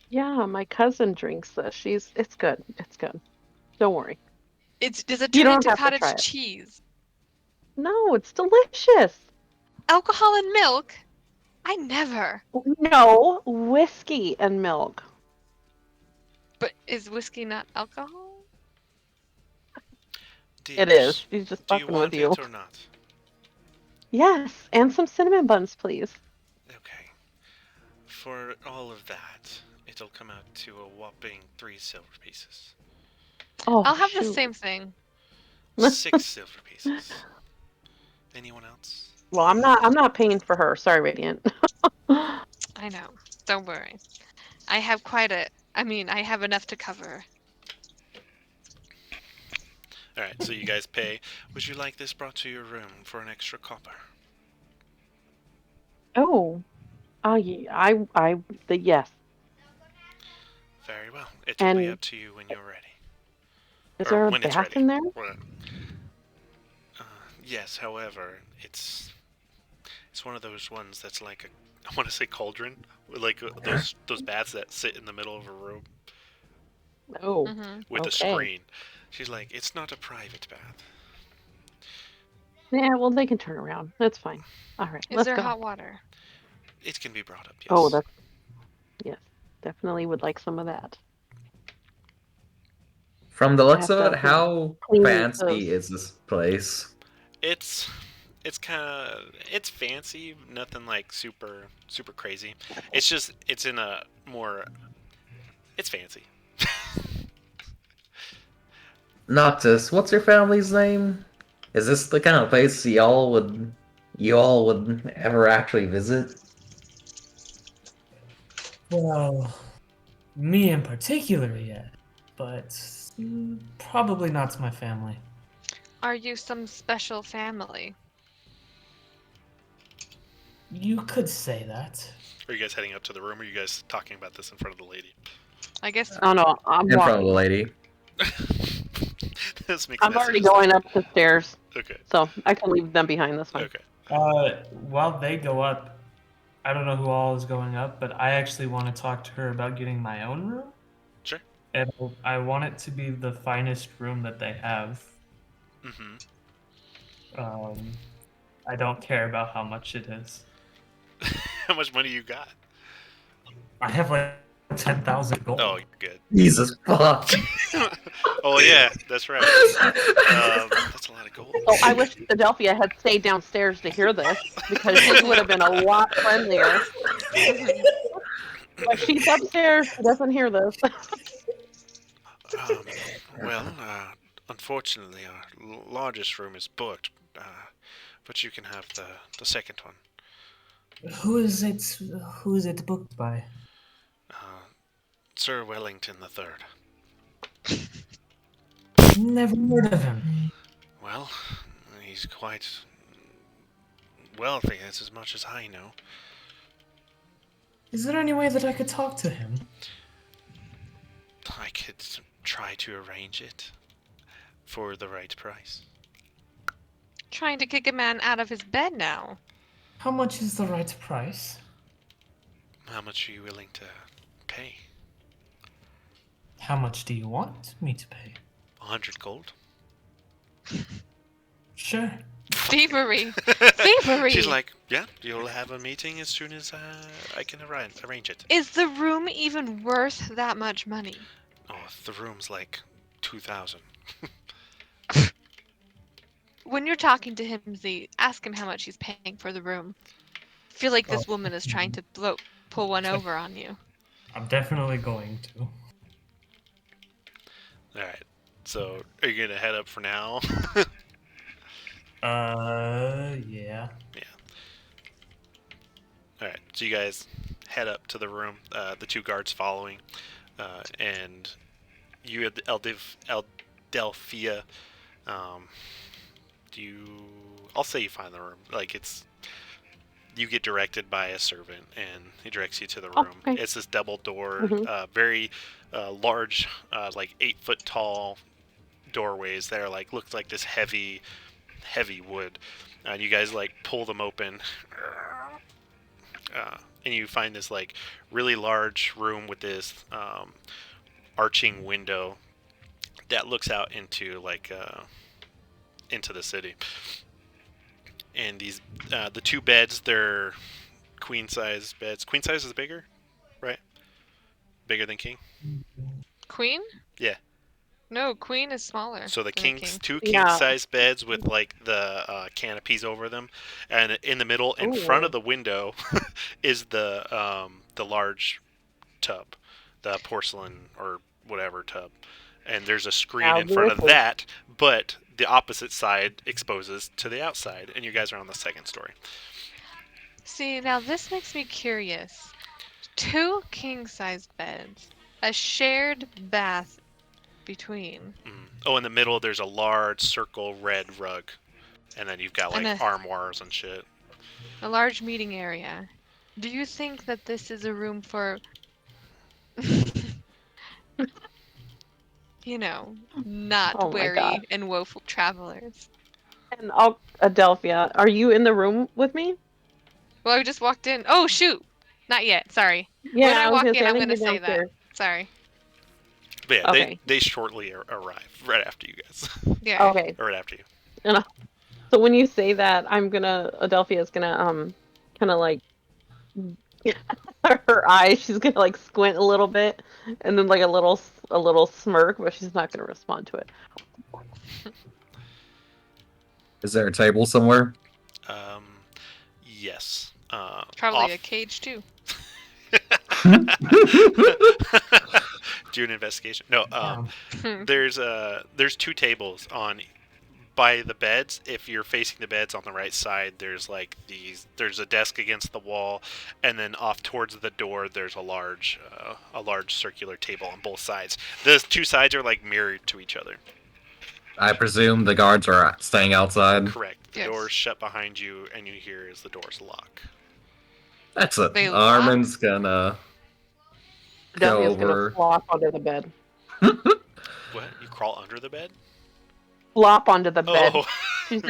Speaker 3: Yeah, my cousin drinks this. It's good. It's good. Don't worry.
Speaker 4: Does it
Speaker 3: You
Speaker 4: turn
Speaker 3: don't
Speaker 4: into
Speaker 3: have to try
Speaker 4: cottage
Speaker 3: it.
Speaker 4: cheese?
Speaker 3: No, it's delicious.
Speaker 4: Alcohol and milk? I never.
Speaker 3: No, whiskey and milk.
Speaker 4: But is whiskey not alcohol?
Speaker 3: It is. She's just
Speaker 1: Do you
Speaker 3: fucking
Speaker 1: want
Speaker 3: with you.
Speaker 1: it or not?
Speaker 3: Yes, and some cinnamon buns, please.
Speaker 1: Okay. For all of that, it'll come out to a whopping 3 silver pieces.
Speaker 3: Oh,
Speaker 4: I'll have the
Speaker 3: shoot.
Speaker 4: same thing.
Speaker 1: 6 silver pieces. Anyone else?
Speaker 3: Well, I'm not paying for her. Sorry, Radiant.
Speaker 4: I know. Don't worry. I have I have enough to cover.
Speaker 1: Alright, so you guys pay. Would you like this brought to your room for an extra copper?
Speaker 3: Oh, yes.
Speaker 1: Very well. It'll be
Speaker 3: And-
Speaker 1: up to you when you're ready.
Speaker 3: Is
Speaker 1: Or
Speaker 3: there a
Speaker 1: when it's
Speaker 3: bath
Speaker 1: ready.
Speaker 3: in there?
Speaker 1: Well, yes, however, it's one of those ones that's like I want to say cauldron, like those baths that sit in the middle of a room
Speaker 3: Oh,
Speaker 4: Hmm
Speaker 1: with a
Speaker 3: Okay.
Speaker 1: screen. She's like, it's not a private bath.
Speaker 3: yeah. Well, they can turn around. That's fine. All right,
Speaker 4: Is
Speaker 3: let's
Speaker 4: there
Speaker 3: go.
Speaker 4: hot water?
Speaker 1: It can be brought up, yes.
Speaker 3: Oh, that's yes. Definitely would like some of that.
Speaker 2: From the looks
Speaker 3: have
Speaker 2: of
Speaker 3: to
Speaker 2: it, how
Speaker 3: clean
Speaker 2: fancy
Speaker 3: those.
Speaker 2: is this place?
Speaker 1: It's it's fancy, nothing like super crazy. It's just it's in a more it's fancy.
Speaker 2: Noctis, what's your family's name? Is this the kind of place you all would ever actually visit?
Speaker 5: Well, me in particular, yeah, but probably not to my family.
Speaker 4: Are you some special family?
Speaker 5: You could say that.
Speaker 1: Are you guys heading up to the room, or are you guys talking about this in front of the lady?
Speaker 4: I guess
Speaker 3: Oh no, I'm
Speaker 2: In front of the
Speaker 3: walking.
Speaker 2: lady.
Speaker 1: This makes
Speaker 3: I'm already
Speaker 1: messages.
Speaker 3: going up the stairs,
Speaker 1: Okay.
Speaker 3: so I can leave them behind this one.
Speaker 1: Okay.
Speaker 5: While they go up, I don't know who all is going up, but I actually want to talk to her about getting my own room.
Speaker 1: Sure.
Speaker 5: And I want it to be the finest room that they have.
Speaker 1: Mm-hmm.
Speaker 5: I don't care about how much it is.
Speaker 1: How much money you got?
Speaker 5: I have like 10,000 gold.
Speaker 1: Oh, you're good.
Speaker 2: Jesus fuck.
Speaker 1: Oh yeah, that's right. That's a lot of gold.
Speaker 3: Oh, I wish Philadelphia had stayed downstairs to hear this because she would have been a lot friendlier. But she's upstairs. She doesn't hear this.
Speaker 1: Well, unfortunately, our largest room is booked, but you can have the second one.
Speaker 5: Who is it? Who is it booked by?
Speaker 1: Sir Wellington III.
Speaker 5: Never heard of him.
Speaker 1: Well, he's quite wealthy, that's as much as I know.
Speaker 5: Is there any way that I could talk to him?
Speaker 1: I could try to arrange it for the right price.
Speaker 4: Trying to kick a man out of his bed now.
Speaker 5: How much is the right price?
Speaker 1: How much are you willing to pay?
Speaker 5: How much do you want me to pay?
Speaker 1: 100 gold?
Speaker 5: Sure.
Speaker 4: Thievery. Thievery.
Speaker 1: She's like, yeah, you'll have a meeting as soon as I can arrange it.
Speaker 4: Is the room even worth that much money?
Speaker 1: Oh, the room's like 2,000.
Speaker 4: When you're talking to him, Z, ask him how much he's paying for the room. I feel like this woman is trying to pull one over on you.
Speaker 5: I'm definitely going to.
Speaker 1: Alright, so are you gonna head up for now?
Speaker 5: Yeah.
Speaker 1: Alright, so you guys head up to the room, the two guards following, and you at Eldelphia, I'll say you find the room. Like, you get directed by a servant, and he directs you to the room.
Speaker 3: Okay.
Speaker 1: It's this double door,
Speaker 3: Mhm.
Speaker 1: very large, like 8-foot tall doorways that are like, looks like this heavy wood. And you guys like pull them open, and you find this like really large room with this arching window that looks out into like into the city. And these the two beds, they're queen size beds. Queen size is bigger, right? Bigger than king.
Speaker 4: Queen?
Speaker 1: Yeah.
Speaker 4: No, queen is smaller.
Speaker 1: So the
Speaker 4: than a
Speaker 1: king's
Speaker 4: king.
Speaker 1: two
Speaker 3: Yeah.
Speaker 1: king size beds with like the canopies over them, and in the middle, in front
Speaker 3: Ooh.
Speaker 1: of the window, is the large tub, the porcelain or whatever tub, and there's a screen
Speaker 3: Now,
Speaker 1: in front of
Speaker 3: beautiful.
Speaker 1: that, but the opposite side exposes to the outside, and you guys are on the second story.
Speaker 4: See, now this makes me curious. 2 king-sized beds, a shared bath between,
Speaker 1: Oh, in the middle, there's a large circle red rug, and then you've got like
Speaker 4: And a-
Speaker 1: armoires and shit.
Speaker 4: a large meeting area. Do you think that this is a room for, you know, not
Speaker 3: Oh my
Speaker 4: wary
Speaker 3: gosh.
Speaker 4: and woeful travelers?
Speaker 3: And Adelphia, are you in the room with me?
Speaker 4: Well, I just walked in. Oh, shoot! Not yet, sorry.
Speaker 3: Yeah,
Speaker 4: When I
Speaker 3: was
Speaker 4: walk
Speaker 3: gonna
Speaker 4: in,
Speaker 3: say, I
Speaker 4: I'm
Speaker 3: think
Speaker 4: gonna
Speaker 3: you're
Speaker 4: say that.
Speaker 3: downstairs.
Speaker 4: Sorry.
Speaker 1: But yeah,
Speaker 3: Okay.
Speaker 1: they shortly arrive right after you guys,
Speaker 4: Yeah.
Speaker 3: Okay.
Speaker 1: or right after you.
Speaker 3: So when you say that, Adelphia's gonna kind of like her eyes. She's gonna like squint a little bit, and then like a little smirk, but she's not gonna respond to it.
Speaker 2: Is there a table somewhere?
Speaker 1: Yes.
Speaker 4: Probably a cage, too.
Speaker 1: Do an investigation. No.
Speaker 5: Yeah.
Speaker 1: There's 2 tables by the beds. If you're facing the beds on the right side, there's like there's a desk against the wall, and then off towards the door there's a large circular table on both sides. The 2 sides are like mirrored to each other.
Speaker 2: I presume the guards are staying outside.
Speaker 1: Correct. The
Speaker 4: Yes.
Speaker 1: door's shut behind you, and you hear as the doors lock.
Speaker 2: That's it.
Speaker 4: They
Speaker 2: Armin's gonna go
Speaker 3: Adelphia's gonna
Speaker 2: over.
Speaker 3: flop under the bed.
Speaker 1: What? You crawl under the bed?
Speaker 3: Flop onto the bed.
Speaker 1: Oh.
Speaker 3: She's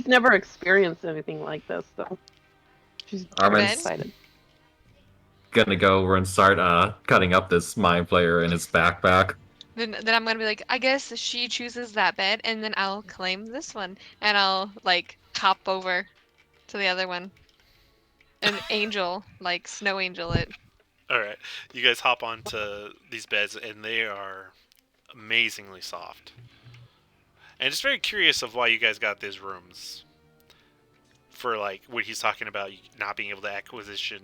Speaker 3: never experienced anything like this, so she's
Speaker 2: Armin's
Speaker 3: excited.
Speaker 2: gonna go over and start cutting up this mind player in his backpack.
Speaker 4: Then I'm gonna be like, I guess she chooses that bed, and then I'll claim this one, and I'll like hop over to the other one. An angel, like snow angel it.
Speaker 1: All right, you guys hop onto these beds, and they are amazingly soft. And just very curious of why you guys got these rooms. For like what he's talking about, not being able to acquisition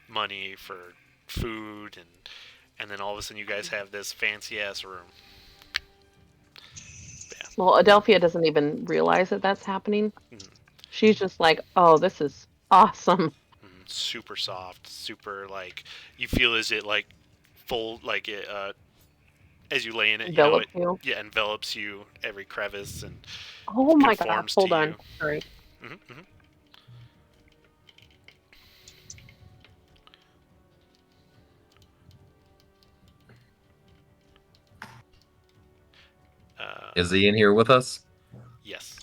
Speaker 1: money for food, and then all of a sudden you guys have this fancy ass room.
Speaker 3: Well, Adelphia doesn't even realize that that's happening.
Speaker 1: Mhm.
Speaker 3: She's just like, "Oh, this is awesome."
Speaker 1: Super soft, super like you feel as it like full like it as you lay in it, you know,
Speaker 3: Envelop
Speaker 1: it
Speaker 3: you.
Speaker 1: yeah envelops you every crevice and
Speaker 3: Oh my god!
Speaker 1: conforms
Speaker 3: Hold
Speaker 1: to
Speaker 3: on.
Speaker 1: you.
Speaker 3: Sorry.
Speaker 1: Mhm, mhm.
Speaker 2: Is he in here with us?
Speaker 1: Yes.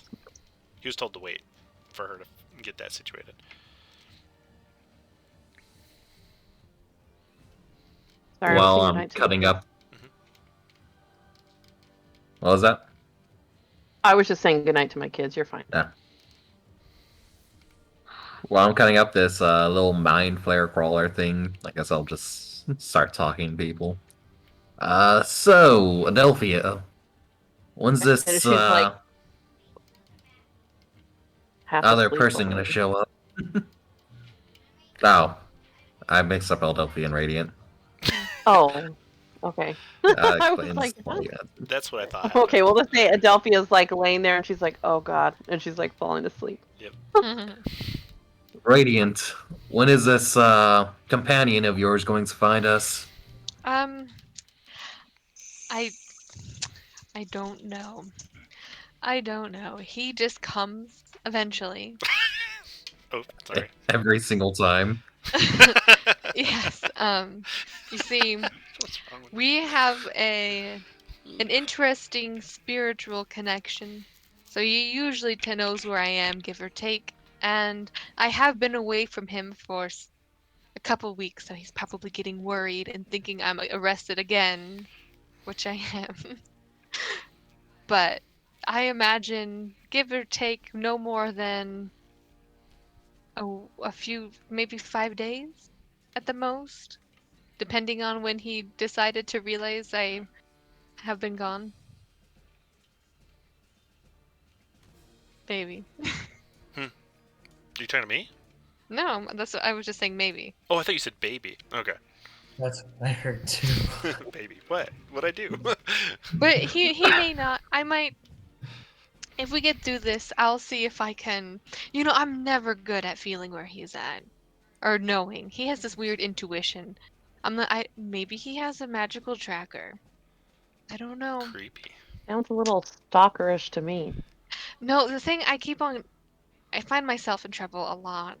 Speaker 1: He was told to wait for her to get that situated.
Speaker 3: Sorry,
Speaker 2: While
Speaker 3: saying
Speaker 2: I'm
Speaker 3: goodnight to the
Speaker 2: cutting
Speaker 3: kids.
Speaker 2: up. What was that?
Speaker 3: I was just saying goodnight to my kids. You're fine.
Speaker 2: While I'm cutting up this little mind flare crawler thing, I guess I'll just start talking to people. So, Adelphia, when's
Speaker 3: And
Speaker 2: this
Speaker 3: she's like half
Speaker 2: other
Speaker 3: asleep
Speaker 2: person gonna
Speaker 3: already.
Speaker 2: show up? Oh, I mixed up Adelphia and Radiant.
Speaker 3: Oh, okay.
Speaker 2: That
Speaker 3: I was
Speaker 2: explains
Speaker 3: like,
Speaker 2: why you had-
Speaker 1: That's what I thought happened.
Speaker 3: okay, well, let's say Adelphia's like laying there and she's like, oh god, and she's like falling asleep.
Speaker 2: Radiant, when is this companion of yours going to find us?
Speaker 4: I I don't know. I don't know. He just comes eventually.
Speaker 1: Oh, sorry.
Speaker 2: Every single time.
Speaker 4: Yes. You see,
Speaker 1: What's wrong with
Speaker 4: we have an interesting spiritual connection. So he usually knows where I am, give or take. And I have been away from him for a couple weeks, so he's probably getting worried and thinking I'm arrested again, which I am. But I imagine, give or take, no more than a few, maybe 5 days at the most, depending on when he decided to realize I have been gone. Maybe.
Speaker 1: You talking to me?
Speaker 4: No, that's what I was just saying. Maybe.
Speaker 1: Oh, I thought you said baby. Okay.
Speaker 5: That's what I heard too.
Speaker 1: Baby. What? What'd I do?
Speaker 4: But he may not. I might. If we get through this, I'll see if I can. I'm never good at feeling where he's at or knowing. He has this weird intuition. Maybe he has a magical tracker. I don't know.
Speaker 1: Creepy.
Speaker 3: Sounds a little stalkerish to me.
Speaker 4: No, the thing I find myself in trouble a lot.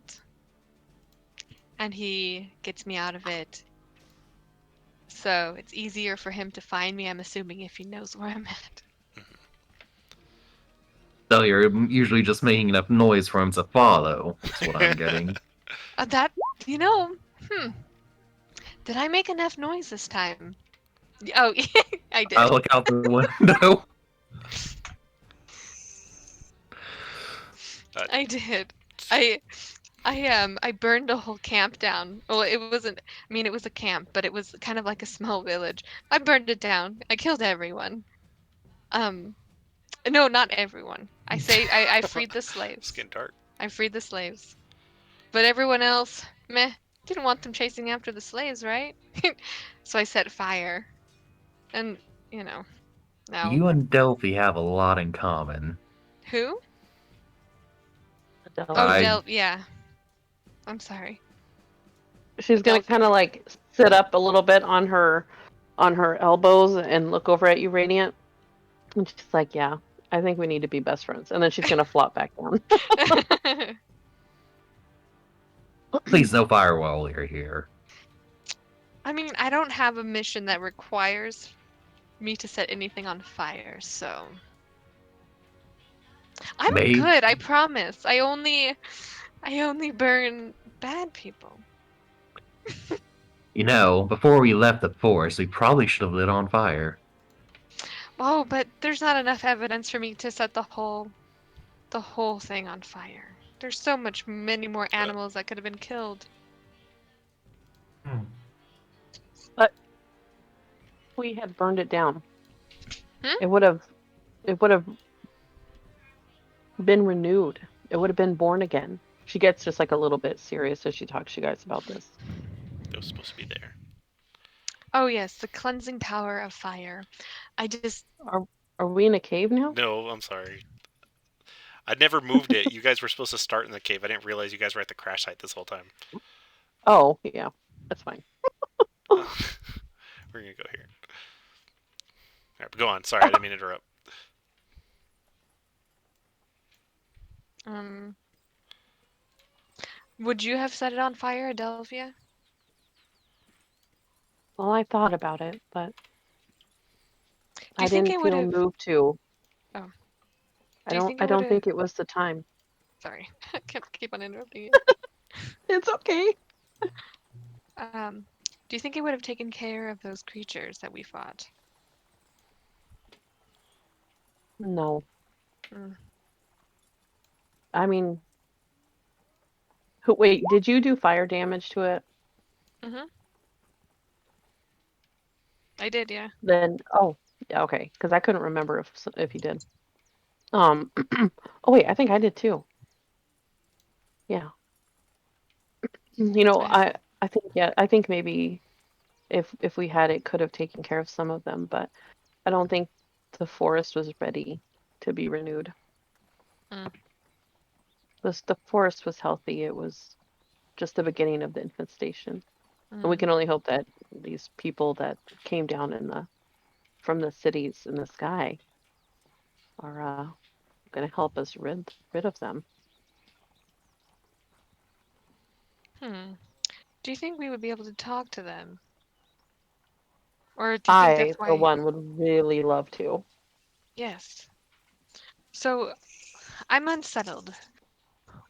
Speaker 4: And he gets me out of it. So it's easier for him to find me, I'm assuming, if he knows where I'm at.
Speaker 2: So you're usually just making enough noise for him to follow. That's what I'm getting.
Speaker 4: That, you know, Did I make enough noise this time? Oh, I did.
Speaker 2: I look out the window.
Speaker 4: I did. I burned a whole camp down. Well, it wasn't. I mean, it was a camp, but it was kind of like a small village. I burned it down. I killed everyone. No, not everyone. I freed the
Speaker 1: It's
Speaker 4: slaves.
Speaker 1: getting dark.
Speaker 4: I freed the slaves. But everyone else, meh, didn't want them chasing after the slaves, right? So I set fire. And, now.
Speaker 2: You and Delphi have a lot in common.
Speaker 4: Who?
Speaker 3: Adelphia.
Speaker 4: Oh,
Speaker 2: I-
Speaker 4: yeah. I'm sorry.
Speaker 3: She's gonna
Speaker 4: Adelphia.
Speaker 3: kind of like sit up a little bit on her elbows and look over at you, Radiant. And she's like, "Yeah, I think we need to be best friends." And then she's gonna flop back down.
Speaker 2: Please, no fire while we're here.
Speaker 4: I mean, I don't have a mission that requires me to set anything on fire, so I'm
Speaker 2: Maybe-
Speaker 4: good, I promise. I only burn bad people.
Speaker 2: You know, before we left the forest, we probably should have lit on fire.
Speaker 4: Oh, but there's not enough evidence for me to set the whole thing on fire. There's so many more animals that could have been killed.
Speaker 3: We had burned it down.
Speaker 4: Hmm?
Speaker 3: It would have been renewed. It would have been born again. She gets just like a little bit serious as she talks to you guys about this.
Speaker 1: It was supposed to be there.
Speaker 4: Oh yes, the cleansing power of fire.
Speaker 3: Are we in a cave now?
Speaker 1: No, I'm sorry. I never moved it. You guys were supposed to start in the cave. I didn't realize you guys were at the crash site this whole time.
Speaker 3: Oh, yeah. That's fine.
Speaker 1: We're gonna go here. Alright, but go on. Sorry, I didn't mean to interrupt.
Speaker 4: Would you have set it on fire, Adelphia?
Speaker 3: Well, I thought about it, but
Speaker 4: Do
Speaker 3: I
Speaker 4: you think
Speaker 3: didn't
Speaker 4: I would
Speaker 3: feel
Speaker 4: have?
Speaker 3: moved to.
Speaker 4: Do you think
Speaker 3: I
Speaker 4: it
Speaker 3: don't
Speaker 4: would've-
Speaker 3: think it was the time.
Speaker 4: Sorry, I can't keep on interrupting you.
Speaker 3: It's okay.
Speaker 4: Do you think it would have taken care of those creatures that we fought?
Speaker 3: No.
Speaker 4: Mm.
Speaker 3: I mean, wait, did you do fire damage to it?
Speaker 4: I did, yeah.
Speaker 3: Then, oh, yeah, okay, because I couldn't remember if you did. Oh wait, I think I did too. Yeah. You know,
Speaker 4: Okay.
Speaker 3: I think yeah, I think maybe if we had it could have taken care of some of them, but I don't think the forest was ready to be renewed.
Speaker 4: Mm.
Speaker 3: The forest was healthy. It was just the beginning of the infestation. And we
Speaker 4: Mm.
Speaker 3: can only hope that these people that came down from the cities in the sky are going to help us rid of them.
Speaker 4: Do you think we would be able to talk to them? Or do you think that's
Speaker 3: I, for
Speaker 4: why?
Speaker 3: one, would really love to.
Speaker 4: Yes. So, I'm unsettled.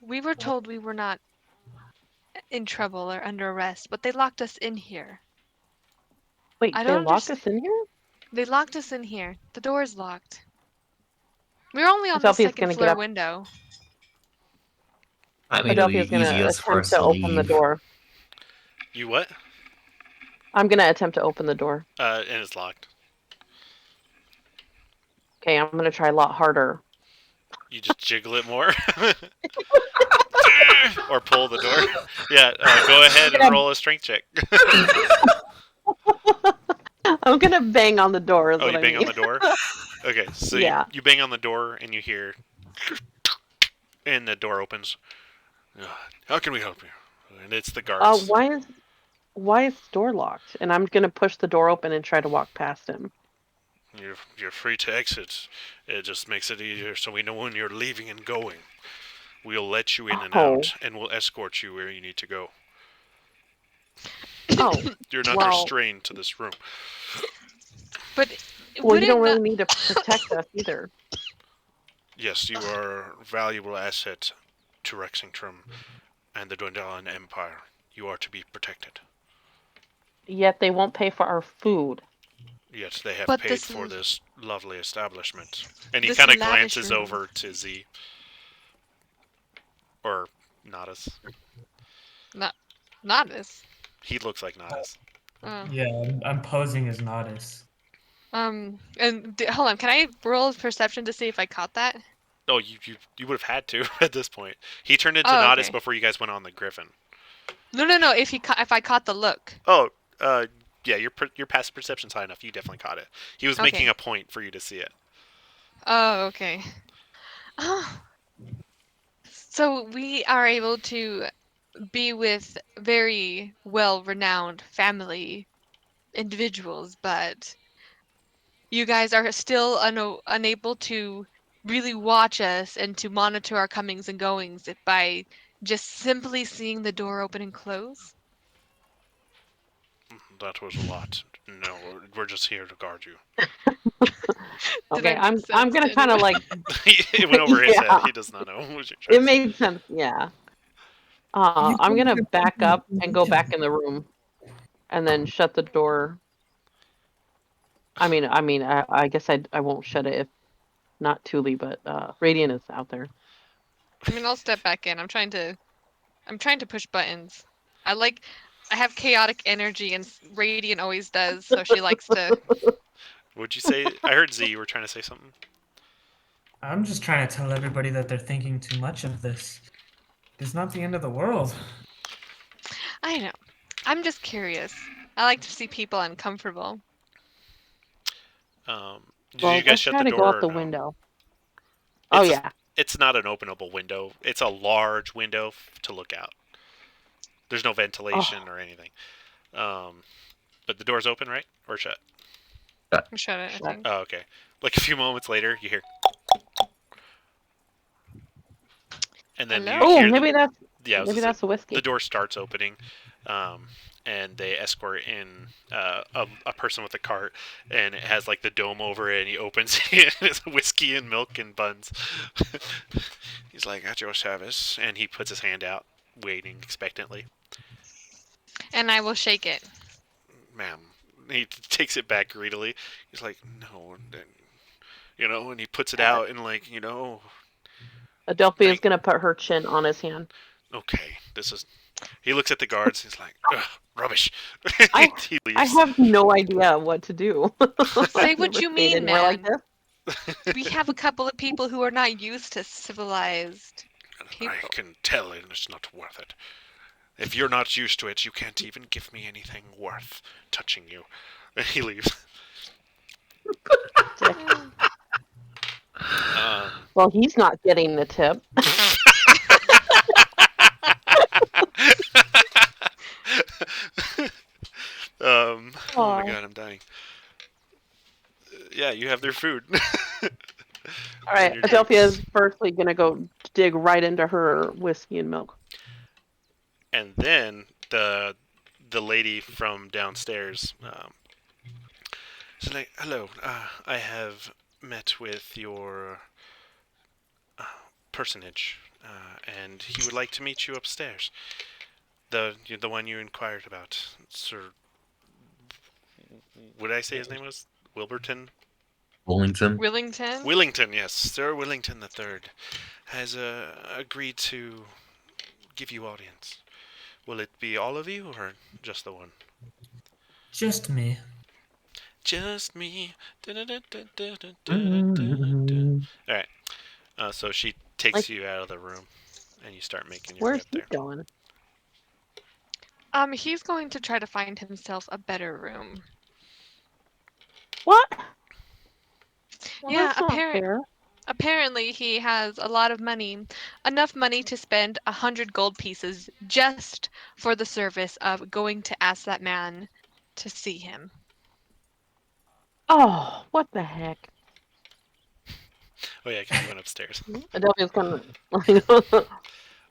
Speaker 4: We were told we were not in trouble or under arrest, but they locked us in here.
Speaker 3: Wait,
Speaker 4: I
Speaker 3: they
Speaker 4: don't
Speaker 3: locked
Speaker 4: understand.
Speaker 3: us in here?
Speaker 4: They locked us in here. The door's locked. We're only on the
Speaker 3: Adelphia's
Speaker 4: second
Speaker 3: going to get
Speaker 4: floor
Speaker 3: up.
Speaker 4: window.
Speaker 2: I mean, it'll
Speaker 3: Adelphia's
Speaker 2: be
Speaker 3: going to
Speaker 2: easiest for
Speaker 3: attempt
Speaker 2: us
Speaker 3: to
Speaker 2: to
Speaker 3: open the
Speaker 2: leave.
Speaker 3: door.
Speaker 1: You what?
Speaker 3: I'm going to attempt to open the door.
Speaker 1: And it's locked.
Speaker 3: Okay, I'm going to try a lot harder.
Speaker 1: You just jiggle it more. Or pull the door. Yeah, go ahead and roll a strength check.
Speaker 3: I'm going to bang on the door is
Speaker 1: Oh,
Speaker 3: what
Speaker 1: you
Speaker 3: I
Speaker 1: bang
Speaker 3: mean.
Speaker 1: on the door? Okay, so
Speaker 3: Yeah.
Speaker 1: you bang on the door and you hear... And the door opens. How can we help you? And it's the guards.
Speaker 3: Why is the door locked? And I'm going to push the door open and try to walk past him.
Speaker 1: You're free to exit. It just makes it easier so we know when you're leaving and going. We'll let you in and out, and we'll escort you where you need to go.
Speaker 3: Oh,
Speaker 1: You're not
Speaker 3: well,
Speaker 1: restrained to this room.
Speaker 4: But
Speaker 3: well,
Speaker 4: would
Speaker 3: you
Speaker 4: it
Speaker 3: don't really
Speaker 4: not-
Speaker 3: need to protect us either.
Speaker 1: Yes, you are a valuable asset to Rexingtrum and the Dwendalian Empire. You are to be protected.
Speaker 3: Yet they won't pay for our food.
Speaker 1: Yet they have
Speaker 4: But
Speaker 1: paid
Speaker 4: this
Speaker 1: for
Speaker 4: l-
Speaker 1: this lovely establishment. And he
Speaker 4: this
Speaker 1: kind of
Speaker 4: lavish
Speaker 1: glances
Speaker 4: room.
Speaker 1: over to Z. Or Nadas.
Speaker 4: Not this.
Speaker 1: He looks like Nadas.
Speaker 5: Yeah, I'm posing as Nodis.
Speaker 4: And hold on, can I roll perception to see if I caught that?
Speaker 1: Oh, you would have had to at this point. He turned into
Speaker 4: Oh,
Speaker 1: Nadas
Speaker 4: okay.
Speaker 1: before you guys went on the Griffin.
Speaker 4: No. If I caught the look.
Speaker 1: Oh, yeah, your passive perception's high enough. You definitely caught it. He was
Speaker 4: Okay.
Speaker 1: making a point for you to see it.
Speaker 4: Oh, okay. So we are able to be with very well-renowned family individuals, but you guys are still unable to really watch us and to monitor our comings and goings by just simply seeing the door open and close?
Speaker 1: That was a lot. No, we're just here to guard you.
Speaker 4: Did I
Speaker 3: Okay,
Speaker 4: make
Speaker 3: I'm
Speaker 4: sense
Speaker 3: gonna
Speaker 4: to
Speaker 3: kind of
Speaker 4: anyone?
Speaker 3: like
Speaker 1: It went over his
Speaker 3: Yeah.
Speaker 1: head. He does not know what you're trying
Speaker 3: it
Speaker 1: to say.
Speaker 3: made sense. Yeah. I'm gonna back up and go back in the room, and then shut the door. I guess I won't shut it if not Thule, but Radiant is out there.
Speaker 4: I mean, I'll step back in. I'm trying to push buttons. I have chaotic energy, and Radiant always does, so she likes to.
Speaker 1: What'd you say? I heard Z, you were trying to say something?
Speaker 5: I'm just trying to tell everybody that they're thinking too much of this. It's not the end of the world.
Speaker 4: I know. I'm just curious. I like to see people uncomfortable.
Speaker 1: Did
Speaker 3: Well,
Speaker 1: you guys
Speaker 3: let's
Speaker 1: shut
Speaker 3: try
Speaker 1: the
Speaker 3: to
Speaker 1: door
Speaker 3: go out
Speaker 1: or
Speaker 3: the
Speaker 1: no?
Speaker 3: window.
Speaker 1: It's
Speaker 3: Yeah.
Speaker 1: It's not an openable window. It's a large window to look out. There's no ventilation or anything. But the door's open, right? Or shut?
Speaker 4: Shut it, I
Speaker 3: Shut.
Speaker 4: think.
Speaker 1: Oh, okay. Like a few moments later, you hear... And then
Speaker 4: Hello?
Speaker 1: you
Speaker 3: Oh,
Speaker 1: hear
Speaker 3: maybe that's
Speaker 1: yeah,
Speaker 3: maybe that's a whiskey.
Speaker 1: the door starts opening, And they escort in a person with a cart, and it has like the dome over it, and he opens it, and it's whiskey and milk and buns. He's like, at your service, and he puts his hand out, waiting expectantly.
Speaker 4: And I will shake it.
Speaker 1: Ma'am. He takes it back greedily. He's like, no, and he puts it out, and like,
Speaker 3: Adelphia's gonna put her chin on his hand.
Speaker 1: okay, this is. He looks at the guards. He's like, ugh, rubbish. He leaves.
Speaker 3: I have no idea what to do.
Speaker 4: Say what you mean,
Speaker 3: We're like
Speaker 4: man.
Speaker 3: this.
Speaker 4: We have a couple of people who are not used to civilized people.
Speaker 1: I can tell, and it's not worth it. If you're not used to it, you can't even give me anything worth touching you. And he leaves.
Speaker 3: Dick.
Speaker 1: Um,
Speaker 3: Well, he's not getting the tip.
Speaker 1: oh
Speaker 3: Aw.
Speaker 1: my god, I'm dying. Yeah, you have their food.
Speaker 3: All right,
Speaker 1: Your
Speaker 3: Adelphia's
Speaker 1: drinks.
Speaker 3: firstly gonna go dig right into her whiskey and milk.
Speaker 1: And then the lady from downstairs she's like, hello, I have met with your personage, and he would like to meet you upstairs. The one you inquired about, Sir. What did I say his name was? Wilburton?
Speaker 2: Wellington.
Speaker 4: Willington?
Speaker 1: Willington, yes. Sir Willington III has agreed to give you audience. Will it be all of you or just the one?
Speaker 5: Just me.
Speaker 1: Just me.
Speaker 2: Mm.
Speaker 1: Alright. So she takes
Speaker 3: Like-
Speaker 1: you out of the room and you start making your way
Speaker 3: Where's
Speaker 1: up
Speaker 3: he
Speaker 1: there.
Speaker 3: going?
Speaker 4: He's going to try to find himself a better room.
Speaker 3: What? Well,
Speaker 4: Yeah,
Speaker 3: that's not
Speaker 4: apparent-
Speaker 3: fair.
Speaker 4: Apparently, he has a lot of money, enough money to spend 100 gold pieces just for the service of going to ask that man to see him.
Speaker 3: Oh, what the heck?
Speaker 1: Oh yeah, because you went upstairs.
Speaker 3: Adelphia's gonna.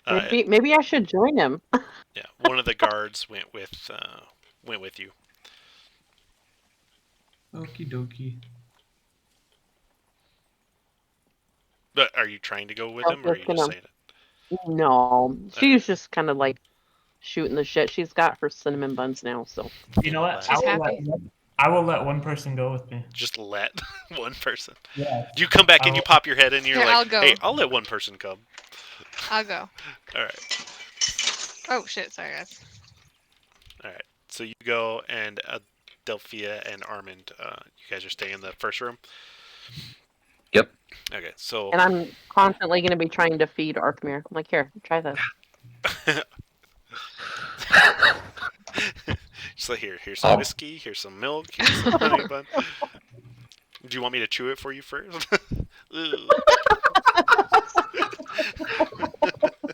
Speaker 1: Uh,
Speaker 3: maybe I should join him.
Speaker 1: yeah, one of the guards went with you.
Speaker 5: Okie dokie.
Speaker 1: But are you trying to go with him, or are you just saying it?
Speaker 3: No, she's just kind of like shooting the shit. She's got her cinnamon buns now, so
Speaker 5: You know what?
Speaker 4: She's happy.
Speaker 5: I will let one person go with me.
Speaker 1: Just let one person.
Speaker 5: Yeah.
Speaker 1: You come back and
Speaker 5: I'll-
Speaker 1: you pop your head and you're
Speaker 4: Here,
Speaker 1: like,
Speaker 4: I'll go.
Speaker 1: hey, I'll let one person come.
Speaker 4: I'll go.
Speaker 1: All right.
Speaker 4: Oh, shit. Sorry, guys.
Speaker 1: All right. So you go, and Delphia and Armand, you guys are staying in the first room?
Speaker 2: Yep.
Speaker 1: Okay, so...
Speaker 3: and I'm constantly gonna be trying to feed Arkmir. I'm like, here, try this.
Speaker 1: So here's some
Speaker 2: Oh.
Speaker 1: whiskey, here's some milk, here's some honey bun. Do you want me to chew it for you first? Ew.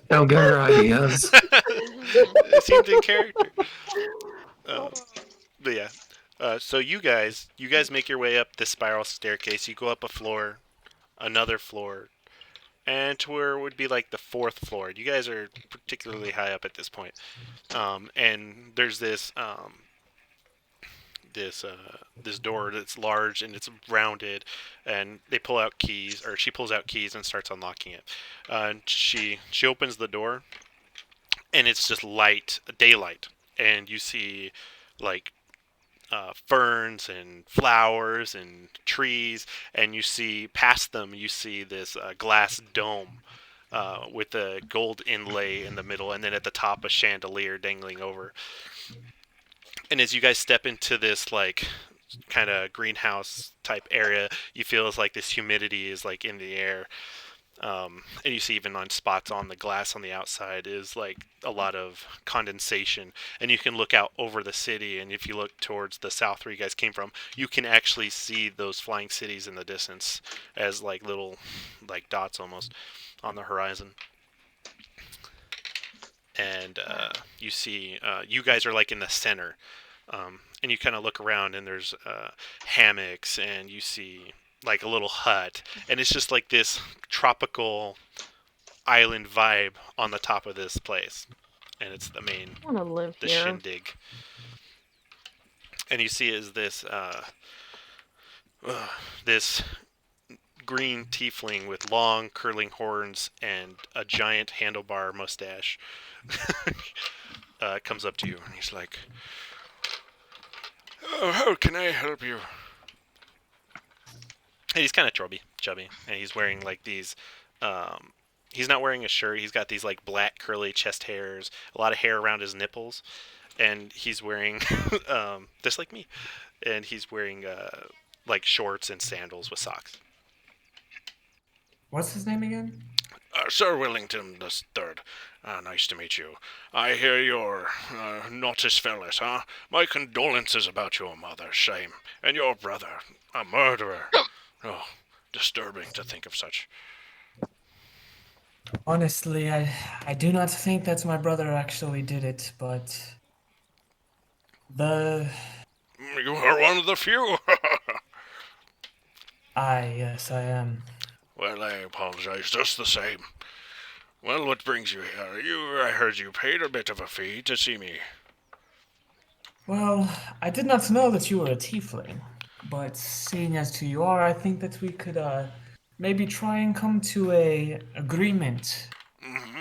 Speaker 2: Don't get her ideas.
Speaker 1: It seemed in character. But yeah, so you guys make your way up this spiral staircase. You go up a floor, another floor, and to where it would be like the fourth floor. You guys are particularly high up at this point. And there's this door that's large and it's rounded, and they pull out keys, or she pulls out keys and starts unlocking it. And she opens the door, and it's just daylight, and you see like ferns and flowers and trees, and you see past them this glass dome with a gold inlay in the middle, and then at the top a chandelier dangling over. And as you guys step into this like kind of greenhouse type area, you feel it's like this humidity is like in the air. And you see even on spots on the glass on the outside is like a lot of condensation, and you can look out over the city, and if you look towards the south where you guys came from, you can actually see those flying cities in the distance as like little like dots almost on the horizon. And you see you guys are like in the center, and you kind of look around, and there's hammocks, and you see like a little hut, and it's just like this tropical island vibe on the top of this place. and it's the
Speaker 3: I want to live
Speaker 1: the
Speaker 3: here.
Speaker 1: shindig. And you see is this green tiefling with long curling horns and a giant handlebar mustache comes up to you, and he's like, "Oh, how can I help you?" And he's kind of chubby, and he's wearing like these. He's not wearing a shirt. He's got these like black curly chest hairs, a lot of hair around his nipples, and he's wearing just like me, and he's wearing like shorts and sandals with socks.
Speaker 5: What's his name again?
Speaker 1: Sir Wellington the Third. Nice to meet you. I hear you're Nautis Fellis, huh? My condolences about your mother, shame, and your brother, a murderer. Oh, disturbing to think of such.
Speaker 5: Honestly, I do not think that my brother actually did it, but
Speaker 1: You are one of the few.
Speaker 5: yes, I am.
Speaker 1: Well, I apologize just the same. Well, what brings you here? I heard you paid a bit of a fee to see me.
Speaker 5: Well, I did not know that you were a tiefling, but seeing as to you are, I think that we could maybe try and come to a agreement.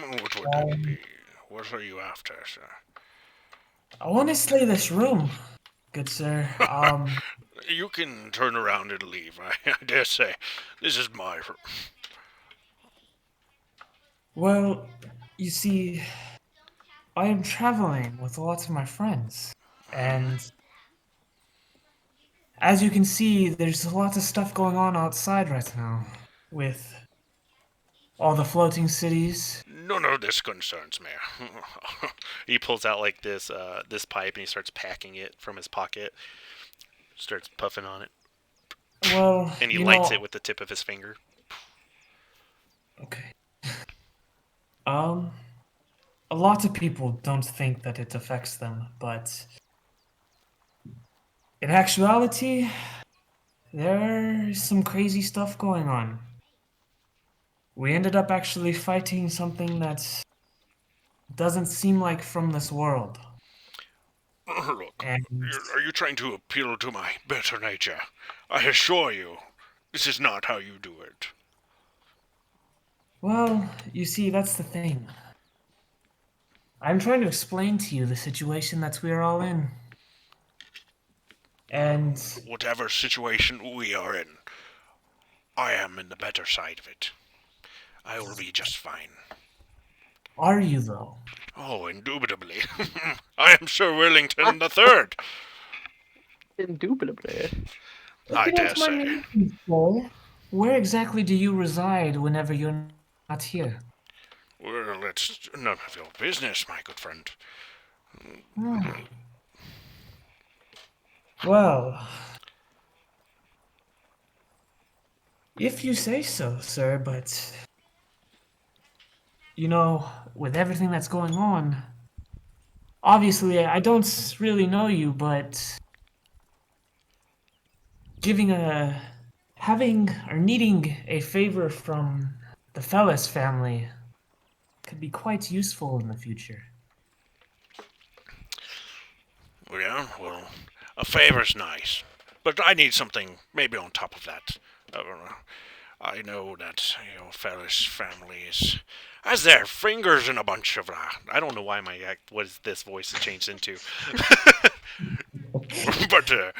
Speaker 1: What would that be? What are you after, sir?
Speaker 5: Honestly, this room, good sir.
Speaker 1: You can turn around and leave, I dare say. This is my room.
Speaker 5: Well, you see, I am traveling with lots of my friends, and as you can see, there's a lot of stuff going on outside right now, with all the floating cities.
Speaker 1: None of this concerns me. He pulls out like this pipe and he starts packing it from his pocket. Starts puffing on it.
Speaker 5: Well,
Speaker 1: And he
Speaker 5: you
Speaker 1: lights
Speaker 5: know,
Speaker 1: it with the tip of his finger.
Speaker 5: Okay. A lot of people don't think that it affects them, but in actuality, there's some crazy stuff going on. We ended up actually fighting something that doesn't seem like from this world.
Speaker 1: Look,
Speaker 5: And
Speaker 1: are you trying to appeal to my better nature? I assure you, this is not how you do it.
Speaker 5: well, you see, that's the thing. I'm trying to explain to you the situation that we're all in. And
Speaker 1: Whatever situation we are in, I am in the better side of it. I will be just fine.
Speaker 5: are you though?
Speaker 1: Oh, indubitably. I am Sir Wellington the Third.
Speaker 3: Indubitably.
Speaker 1: I dare
Speaker 5: That's my
Speaker 1: say.
Speaker 5: name, sir. Where exactly do you reside whenever you're not here?
Speaker 1: Well, it's none of your business, my good friend.
Speaker 5: Well, if you say so, sir, but you know, with everything that's going on, obviously I don't really know you, but having or needing a favor from the Fellis family could be quite useful in the future.
Speaker 1: Yeah, well, a favor's nice. But I need something maybe on top of that. I know that your Fellis family has their fingers in a bunch of I don't know why what is this voice has changed into. But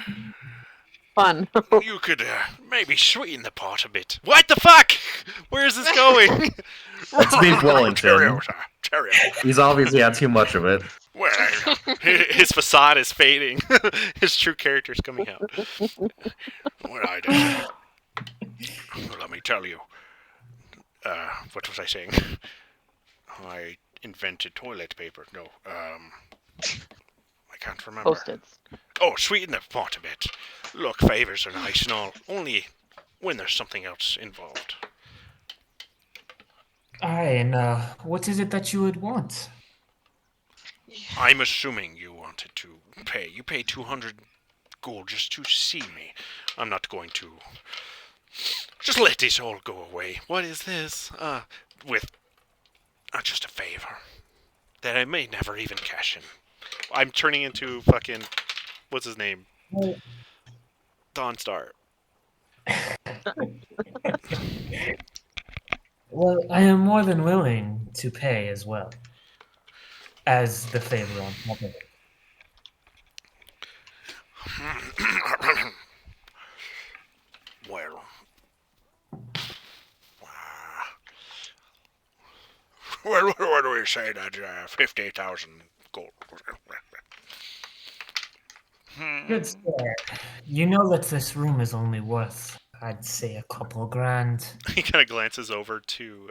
Speaker 3: Fun.
Speaker 1: you could maybe sweeten the pot a bit. What the fuck? Where is this going?
Speaker 2: Let's beat Wellington.
Speaker 1: Cheerio.
Speaker 2: He's obviously had too much of it.
Speaker 1: Well, his facade is fading. His true character's coming out. Well, let me tell you. What was I saying? I invented toilet paper. No, I can't remember.
Speaker 3: Post-its.
Speaker 1: Oh, sweeten the pot a bit. Look, favors are nice and all, only when there's something else involved.
Speaker 5: Aye, and what is it that you would want?
Speaker 1: I'm assuming you wanted to pay. You pay 200 gold just to see me. I'm not going to just let this all go away. What is this? With just a favor. that I may never even cash in. I'm turning into fucking what's his name?
Speaker 5: Well,
Speaker 1: Dawnstar.
Speaker 5: well, I am more than willing to pay as well as the favor on top of it.
Speaker 1: Well, what do we say that 50,000 gold?
Speaker 5: Good sir. You know that this room is only worth, I'd say, a couple grand.
Speaker 1: He kind of glances over to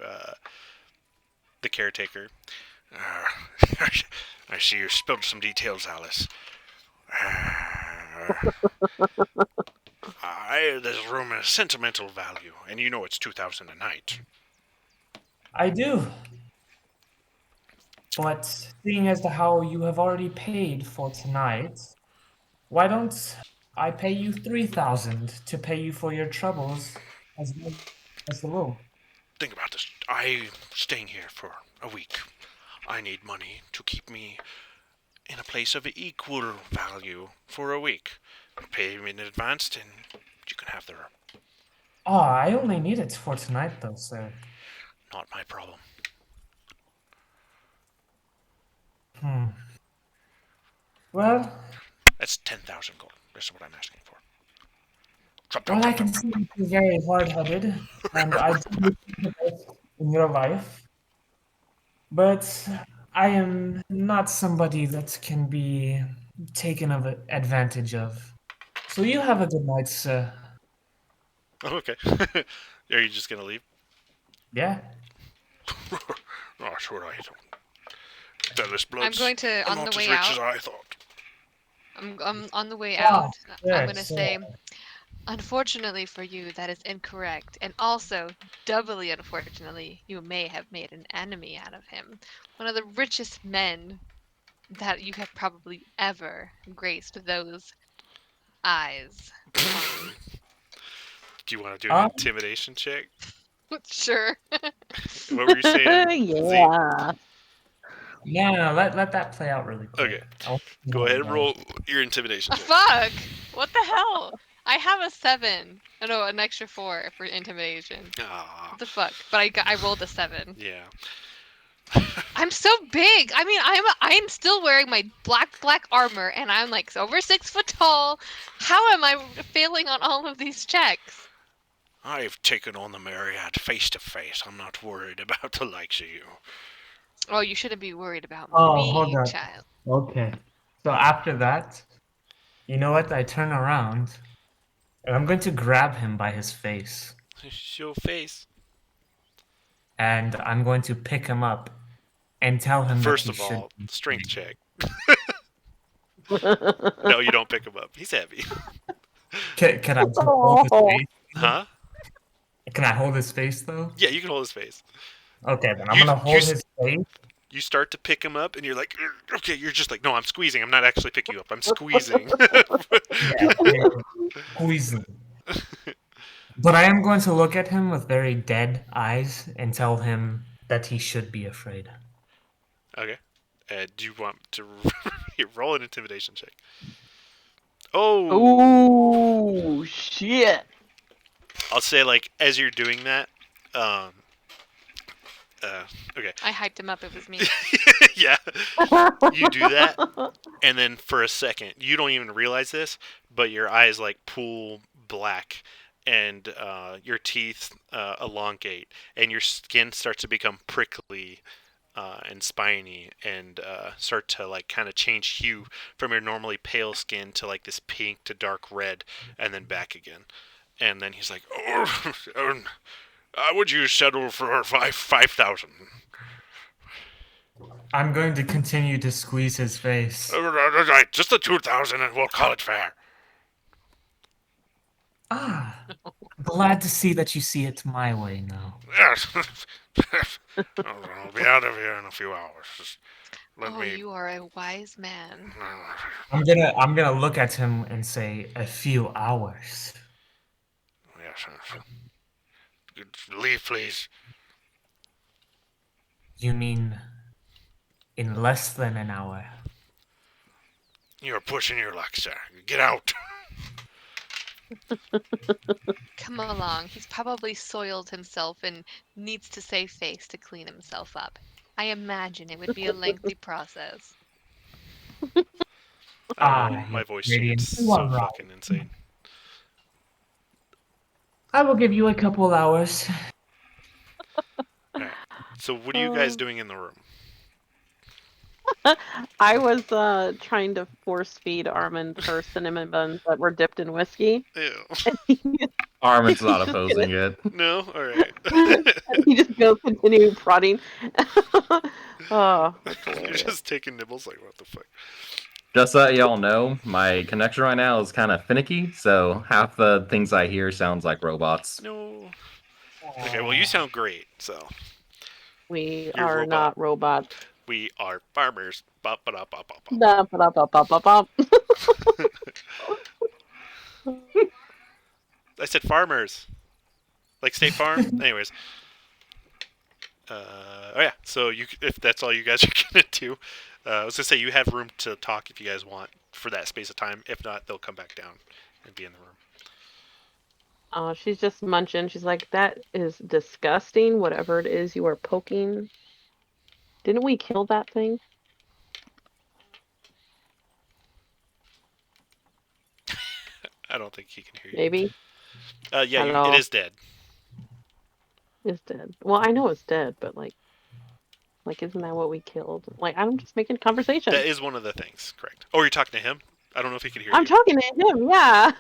Speaker 1: the caretaker. I see you spilled some details, Alice. This room has sentimental value, and you know it's 2,000 a night.
Speaker 5: I do. But seeing as to how you have already paid for tonight, why don't I pay you 3,000 to pay you for your troubles as well as the room?
Speaker 1: Think about this. I'm staying here for a week. I need money to keep me in a place of equal value for a week. Pay me in advance, and you can have the room.
Speaker 5: Oh, I only need it for tonight, though, sir.
Speaker 1: Not my problem.
Speaker 5: Well,
Speaker 1: That's 10,000 gold. That's what I'm asking for.
Speaker 5: I can see you're very hard-headed, and I do wish you the best in your life. But I am not somebody that can be taken advantage of. So you have a good night, sir.
Speaker 1: Oh, okay. Are you just gonna leave?
Speaker 5: Yeah.
Speaker 1: Oh, sure, I don't. Dennis
Speaker 4: I'm
Speaker 1: Blood's
Speaker 4: going to, on
Speaker 1: not
Speaker 4: the
Speaker 1: as
Speaker 4: way
Speaker 1: rich as
Speaker 4: out.
Speaker 1: I thought.
Speaker 4: I'm on the way
Speaker 5: Oh,
Speaker 4: out. I'm
Speaker 5: yes,
Speaker 4: gonna say, unfortunately for you, that is incorrect, and also doubly unfortunately, you may have made an enemy out of him. One of the richest men that you have probably ever graced those eyes.
Speaker 1: Do you want to do an
Speaker 5: Um,
Speaker 1: intimidation check?
Speaker 4: Sure.
Speaker 1: What were you saying? Z?
Speaker 3: Yeah.
Speaker 5: Yeah, let that play out really quick.
Speaker 1: Okay.
Speaker 5: I'll-
Speaker 1: Go ahead and roll your intimidation check.
Speaker 4: Fuck! What the hell? I have a 7. Oh, no, an extra 4 for intimidation.
Speaker 1: Ah,
Speaker 4: What the fuck? But I rolled a 7.
Speaker 1: yeah.
Speaker 4: I'm so big. I mean, I'm still wearing my black armor, and I'm like over 6 foot tall. How am I failing on all of these checks?
Speaker 1: I've taken on the Marriott face to face. I'm not worried about the likes of you.
Speaker 4: Oh, you shouldn't be worried about
Speaker 5: Oh,
Speaker 4: me,
Speaker 5: hold on.
Speaker 4: child.
Speaker 5: Okay. So after that, you know what? I turn around and I'm going to grab him by his face
Speaker 1: Show face.
Speaker 5: and I'm going to pick him up and tell him
Speaker 1: First
Speaker 5: that
Speaker 1: of
Speaker 5: he should.
Speaker 1: all, strength check. No, you don't pick him up. He's heavy.
Speaker 5: Can I just hold his face?
Speaker 1: Huh?
Speaker 5: Can I hold his face though?
Speaker 1: Yeah, you can hold his face.
Speaker 5: Okay, then I'm
Speaker 1: You-
Speaker 5: gonna
Speaker 1: you
Speaker 5: hold
Speaker 1: s-
Speaker 5: his face.
Speaker 1: You start to pick him up, and you're like, okay, you're just like, no, I'm squeezing. I'm not actually picking you up. I'm squeezing.
Speaker 5: Yeah, poison. But I am going to look at him with very dead eyes and tell him that he should be afraid.
Speaker 1: Okay. Do you want to roll an intimidation check? Oh,
Speaker 3: Ooh, shit.
Speaker 1: I'll say like as you're doing that. Okay.
Speaker 4: I hyped him up. It was me.
Speaker 1: Yeah. You do that, and then for a second, you don't even realize this, but your eyes like pool black, and your teeth elongate, and your skin starts to become prickly and spiny, and start to like kind of change hue from your normally pale skin to like this pink to dark red, and then back again. And then he's like, "Oh, would you settle for 5,000?"
Speaker 5: I'm going to continue to squeeze his face.
Speaker 1: Right, just the 2,000, and we'll call it fair.
Speaker 5: Ah, glad to see that you see it my way now.
Speaker 1: Yes. I'll be out of here in a few hours. Just let
Speaker 4: Oh,
Speaker 1: me.
Speaker 4: you are a wise man.
Speaker 5: I'm gonna look at him and say a few hours.
Speaker 1: Yes. Leave, please.
Speaker 5: You mean in less than an hour.
Speaker 1: You're pushing your luck, sir. Get out.
Speaker 4: Come along. He's probably soiled himself and needs to save face to clean himself up. I imagine it would be a lengthy process.
Speaker 1: I don't know, my voice changed
Speaker 5: Radiant,
Speaker 1: so
Speaker 5: you are right.
Speaker 1: fucking insane.
Speaker 5: I will give you a couple hours.
Speaker 1: Alright. So what are you guys doing in the room?
Speaker 3: I was trying to force feed Armin her cinnamon buns that were dipped in whiskey.
Speaker 1: Ew.
Speaker 2: Armin's not
Speaker 3: Just
Speaker 2: opposing it.
Speaker 1: No? Alright.
Speaker 3: And he just goes continue prodding. Oh, that's
Speaker 1: You're
Speaker 3: hilarious.
Speaker 1: just taking nibbles? Like, what the fuck?
Speaker 2: Just so y'all know, my connection right now is kind of finicky, so half the things I hear sounds like robots.
Speaker 1: No. Okay, well, you sound great, so.
Speaker 3: We
Speaker 1: You're
Speaker 3: are
Speaker 1: robot.
Speaker 3: not robots.
Speaker 1: We are farmers. Bop, ba, da, bop, bop, bop.
Speaker 3: Bop, bop, bop, bop, bop, bop.
Speaker 1: I said farmers. Like State Farm? Anyways. Oh yeah, so if that's all you guys are gonna do, I was gonna say you have room to talk if you guys want for that space of time. If not, they'll come back down and be in the room.
Speaker 3: She's just munching. She's like, that is disgusting. Whatever it is you are poking. Didn't we kill that thing?
Speaker 1: I don't think he can hear you.
Speaker 3: Maybe.
Speaker 1: Yeah,
Speaker 3: Hello?
Speaker 1: it is dead.
Speaker 3: It's dead. Well, I know it's dead, but like, isn't that what we killed? Like, I'm just making conversation.
Speaker 1: That is one of the things, correct? Oh, you're talking to him? I don't know if he can hear
Speaker 3: I'm
Speaker 1: you.
Speaker 3: talking to him, yeah.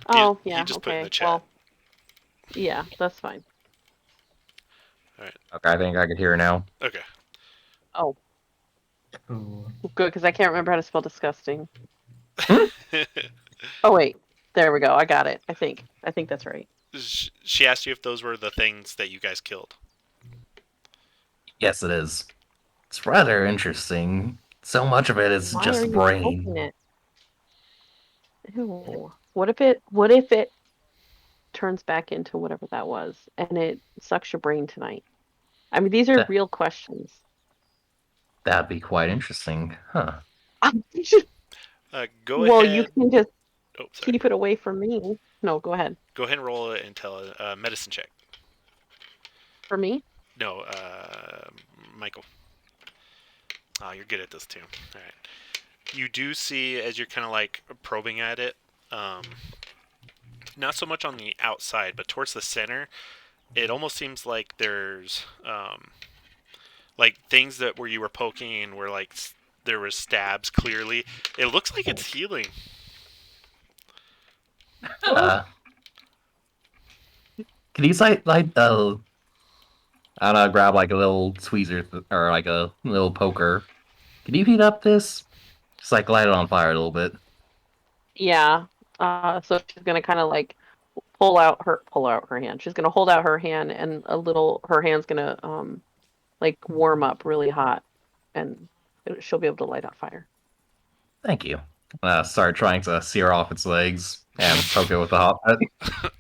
Speaker 3: Oh,
Speaker 1: He
Speaker 3: yeah,
Speaker 1: just put in
Speaker 3: okay.
Speaker 1: the chat.
Speaker 3: Well, yeah, that's fine.
Speaker 2: Okay, I think I can hear now.
Speaker 1: Okay.
Speaker 3: Oh,
Speaker 5: Ooh.
Speaker 3: good, because I can't remember how to spell disgusting. Oh, wait. There we go. I got it, I think. I think that's right.
Speaker 1: She asked you if those were the things that you guys killed.
Speaker 2: Yes, it is. It's rather interesting. So much of it is
Speaker 3: Why are
Speaker 2: just
Speaker 3: you
Speaker 2: brain.
Speaker 3: poking it? Ew. What if it turns back into whatever that was and it sucks your brain tonight? I mean, these are
Speaker 2: That-
Speaker 3: real questions.
Speaker 2: That'd be quite interesting, huh?
Speaker 1: Go
Speaker 3: Well,
Speaker 1: ahead.
Speaker 3: you can just
Speaker 1: Oh, sorry.
Speaker 3: keep it away from me. No, go ahead.
Speaker 1: Go ahead and roll it and tell a medicine check.
Speaker 3: For me?
Speaker 1: No, Michael. Oh, you're good at this too. All right. You do see as you're kind of like probing at it, not so much on the outside, but towards the center. It almost seems like there's like things that where you were poking and where like there was stabs clearly. It looks like it's healing.
Speaker 2: Can you say like I don't know, grab like a little tweezer or like a little poker? Can you heat up this? Just like light it on fire a little bit.
Speaker 3: Yeah. So she's gonna kind of like pull out her hand. She's gonna hold out her hand, and her hand's gonna like warm up really hot, and she'll be able to light on fire.
Speaker 2: Thank you. Start trying to sear off its legs and poke it with the hot pet.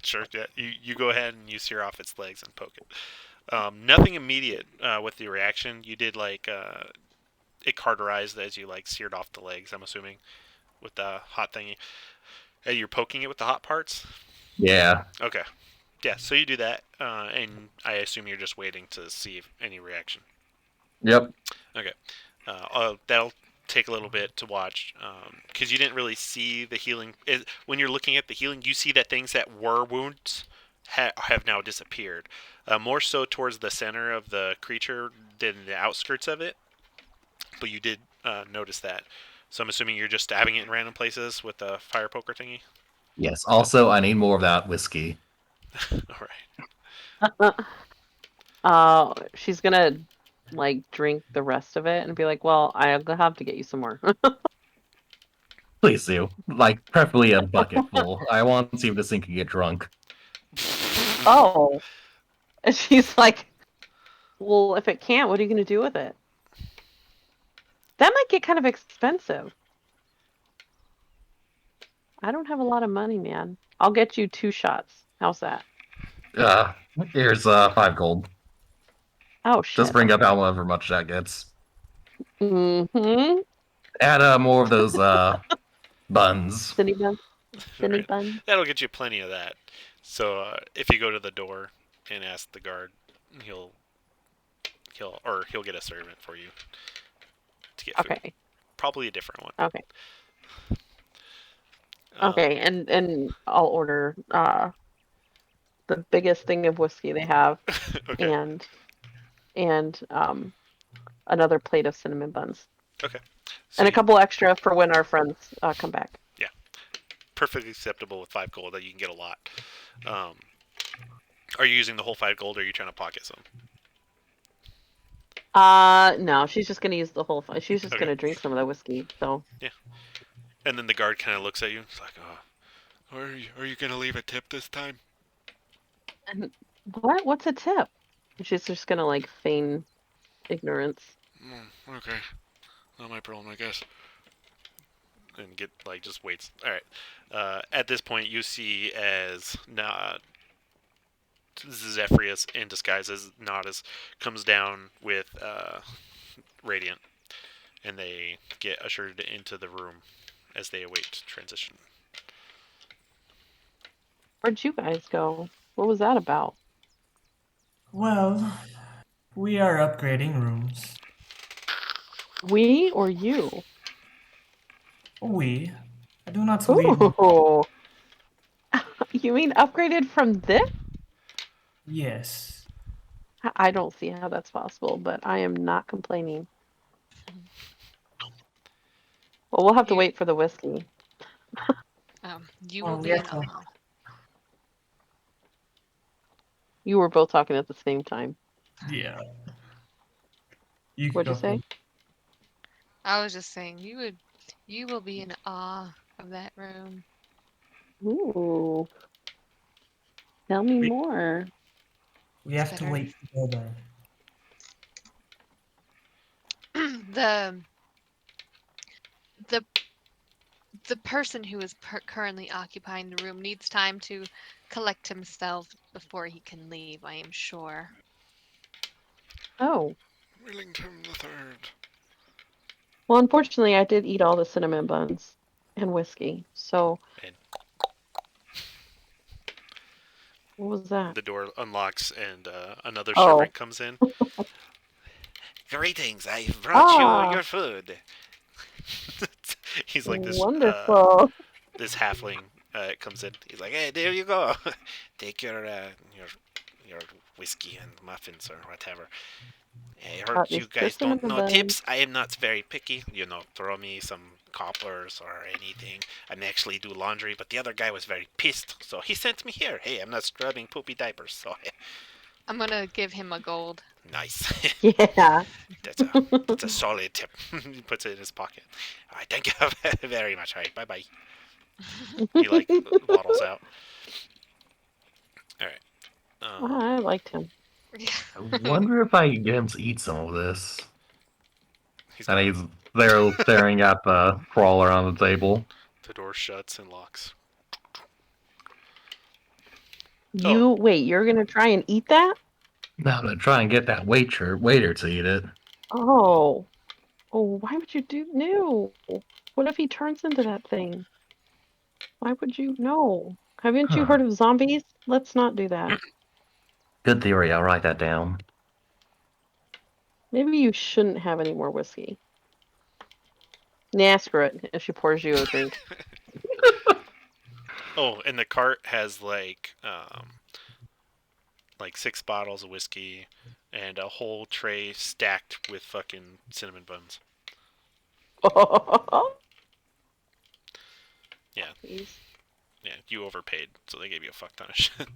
Speaker 1: Sure. Yeah. You go ahead and you sear off its legs and poke it. Nothing immediate with the reaction. You did like it cauterized as you like seared off the legs. I'm assuming with the hot thingy. And you're poking it with the hot parts.
Speaker 2: Yeah.
Speaker 1: Okay. Yeah. So you do that, and I assume you're just waiting to see if any reaction.
Speaker 2: Yep.
Speaker 1: Okay. That'll take a little bit to watch because you didn't really see the healing. When you're looking at the healing, you see that things that were wounds have now disappeared. More so towards the center of the creature than the outskirts of it. But you did notice that. So I'm assuming you're just stabbing it in random places with the fire poker thingy?
Speaker 2: Yes. Also, I need more of that whiskey.
Speaker 1: Alright.
Speaker 3: She's gonna like drink the rest of it and be like, well, I'll have to get you some more.
Speaker 2: Please do. Like, preferably a bucket full. I want to see if this thing can get drunk.
Speaker 3: Oh. And she's like, well, if it can't, what are you gonna do with it? That might get kind of expensive. I don't have a lot of money, man. I'll get you 2 shots. How's that?
Speaker 2: Here's 5 gold.
Speaker 3: Oh shit.
Speaker 2: Just bring up however much that gets.
Speaker 3: Mm-hmm.
Speaker 2: Add more of those buns.
Speaker 3: Cindy bun. Cindy
Speaker 1: Right.
Speaker 3: bun.
Speaker 1: That'll get you plenty of that. So if you go to the door and ask the guard, he'll he'll get a servant for you to get food.
Speaker 3: Okay.
Speaker 1: Probably a different one.
Speaker 3: Okay.
Speaker 1: Um,
Speaker 3: Okay. And I'll order the biggest thing of whiskey they have,
Speaker 1: okay.
Speaker 3: and another plate of cinnamon buns,
Speaker 1: Okay. So
Speaker 3: and a
Speaker 1: you-
Speaker 3: couple extra for when our friends come back.
Speaker 1: perfectly acceptable with 5 gold. That you can get a lot. Are you using the whole 5 gold, or are you trying to pocket some?
Speaker 3: No, she's just gonna use the whole. She's just
Speaker 1: Okay.
Speaker 3: gonna drink some of the whiskey. So
Speaker 1: And then the guard kind of looks at you. It's like, are you gonna leave a tip this time?
Speaker 3: and what? What's a tip? She's just gonna like feign ignorance.
Speaker 1: Okay. Not my problem, I guess. And get just waits. All right. At this point, you see as Zephyrius in disguise as Nodus comes down with Radiant, and they get ushered into the room as they await transition.
Speaker 3: Where'd you guys go? What was that about?
Speaker 5: Well, we are upgrading rooms.
Speaker 3: We or you?
Speaker 5: We. I do not leave.
Speaker 3: Ooh. You mean upgraded from this?
Speaker 5: Yes.
Speaker 3: I don't see how that's possible, but I am not complaining. Well, we'll have to
Speaker 4: You-
Speaker 3: wait for the whiskey.
Speaker 4: You
Speaker 5: Well,
Speaker 4: will
Speaker 5: we
Speaker 4: be in
Speaker 5: have to-
Speaker 4: awe.
Speaker 3: You were both talking at the same time.
Speaker 5: Yeah. You can
Speaker 3: What'd you
Speaker 5: go
Speaker 3: say?
Speaker 5: first.
Speaker 4: I was just saying, you will be in awe of that room.
Speaker 3: Ooh. Tell me
Speaker 5: We-
Speaker 3: more.
Speaker 5: We have to
Speaker 4: better.
Speaker 5: wait to go there.
Speaker 4: the the person who is currently occupying the room needs time to collect himself before he can leave, I am sure.
Speaker 3: Oh.
Speaker 1: Willington the Third.
Speaker 3: Well, unfortunately, I did eat all the cinnamon buns and whiskey. So.
Speaker 1: And-
Speaker 3: What was that?
Speaker 1: The door unlocks and another
Speaker 3: Oh.
Speaker 1: servant comes in. Greetings, I've brought
Speaker 3: Ah.
Speaker 1: you your food. He's like this.
Speaker 3: Wonderful.
Speaker 1: This halfling comes in. He's like, "Hey, there you go. Take your whiskey and muffins or whatever. I heard
Speaker 3: these
Speaker 1: you guys
Speaker 3: cinnamon
Speaker 1: don't know
Speaker 3: buns.
Speaker 1: tips. I am not very picky. Throw me some coppers or anything. I may actually do laundry, but the other guy was very pissed, so he sent me here. Hey, I'm not scrubbing poopy diapers, so
Speaker 4: I'm gonna give him a gold.
Speaker 1: nice.
Speaker 3: Yeah.
Speaker 1: That's a solid tip." He puts it in his pocket. All right, thank you very much. All right, bye bye. He waddles out. All right.
Speaker 3: I liked him.
Speaker 2: I wonder if I can get him to eat some of this.
Speaker 1: He's
Speaker 2: And he's there staring at the crawler on the table.
Speaker 1: The door shuts and locks.
Speaker 3: Wait, you're gonna try and eat that?
Speaker 2: Now I'm gonna try and get that waiter to eat it.
Speaker 3: Oh. Oh, why would you do no? What if he turns into that thing? Why would you no? Haven't you
Speaker 2: Huh.
Speaker 3: heard of zombies? Let's not do that.
Speaker 2: Good theory, I'll write that down.
Speaker 3: Maybe you shouldn't have any more whiskey. Nah, screw it. If she pours you a drink.
Speaker 1: Oh, and the cart has like 6 bottles of whiskey and a whole tray stacked with fucking cinnamon buns. Yeah.
Speaker 3: Please.
Speaker 1: Yeah, you overpaid, so they gave you a fuck ton of shit.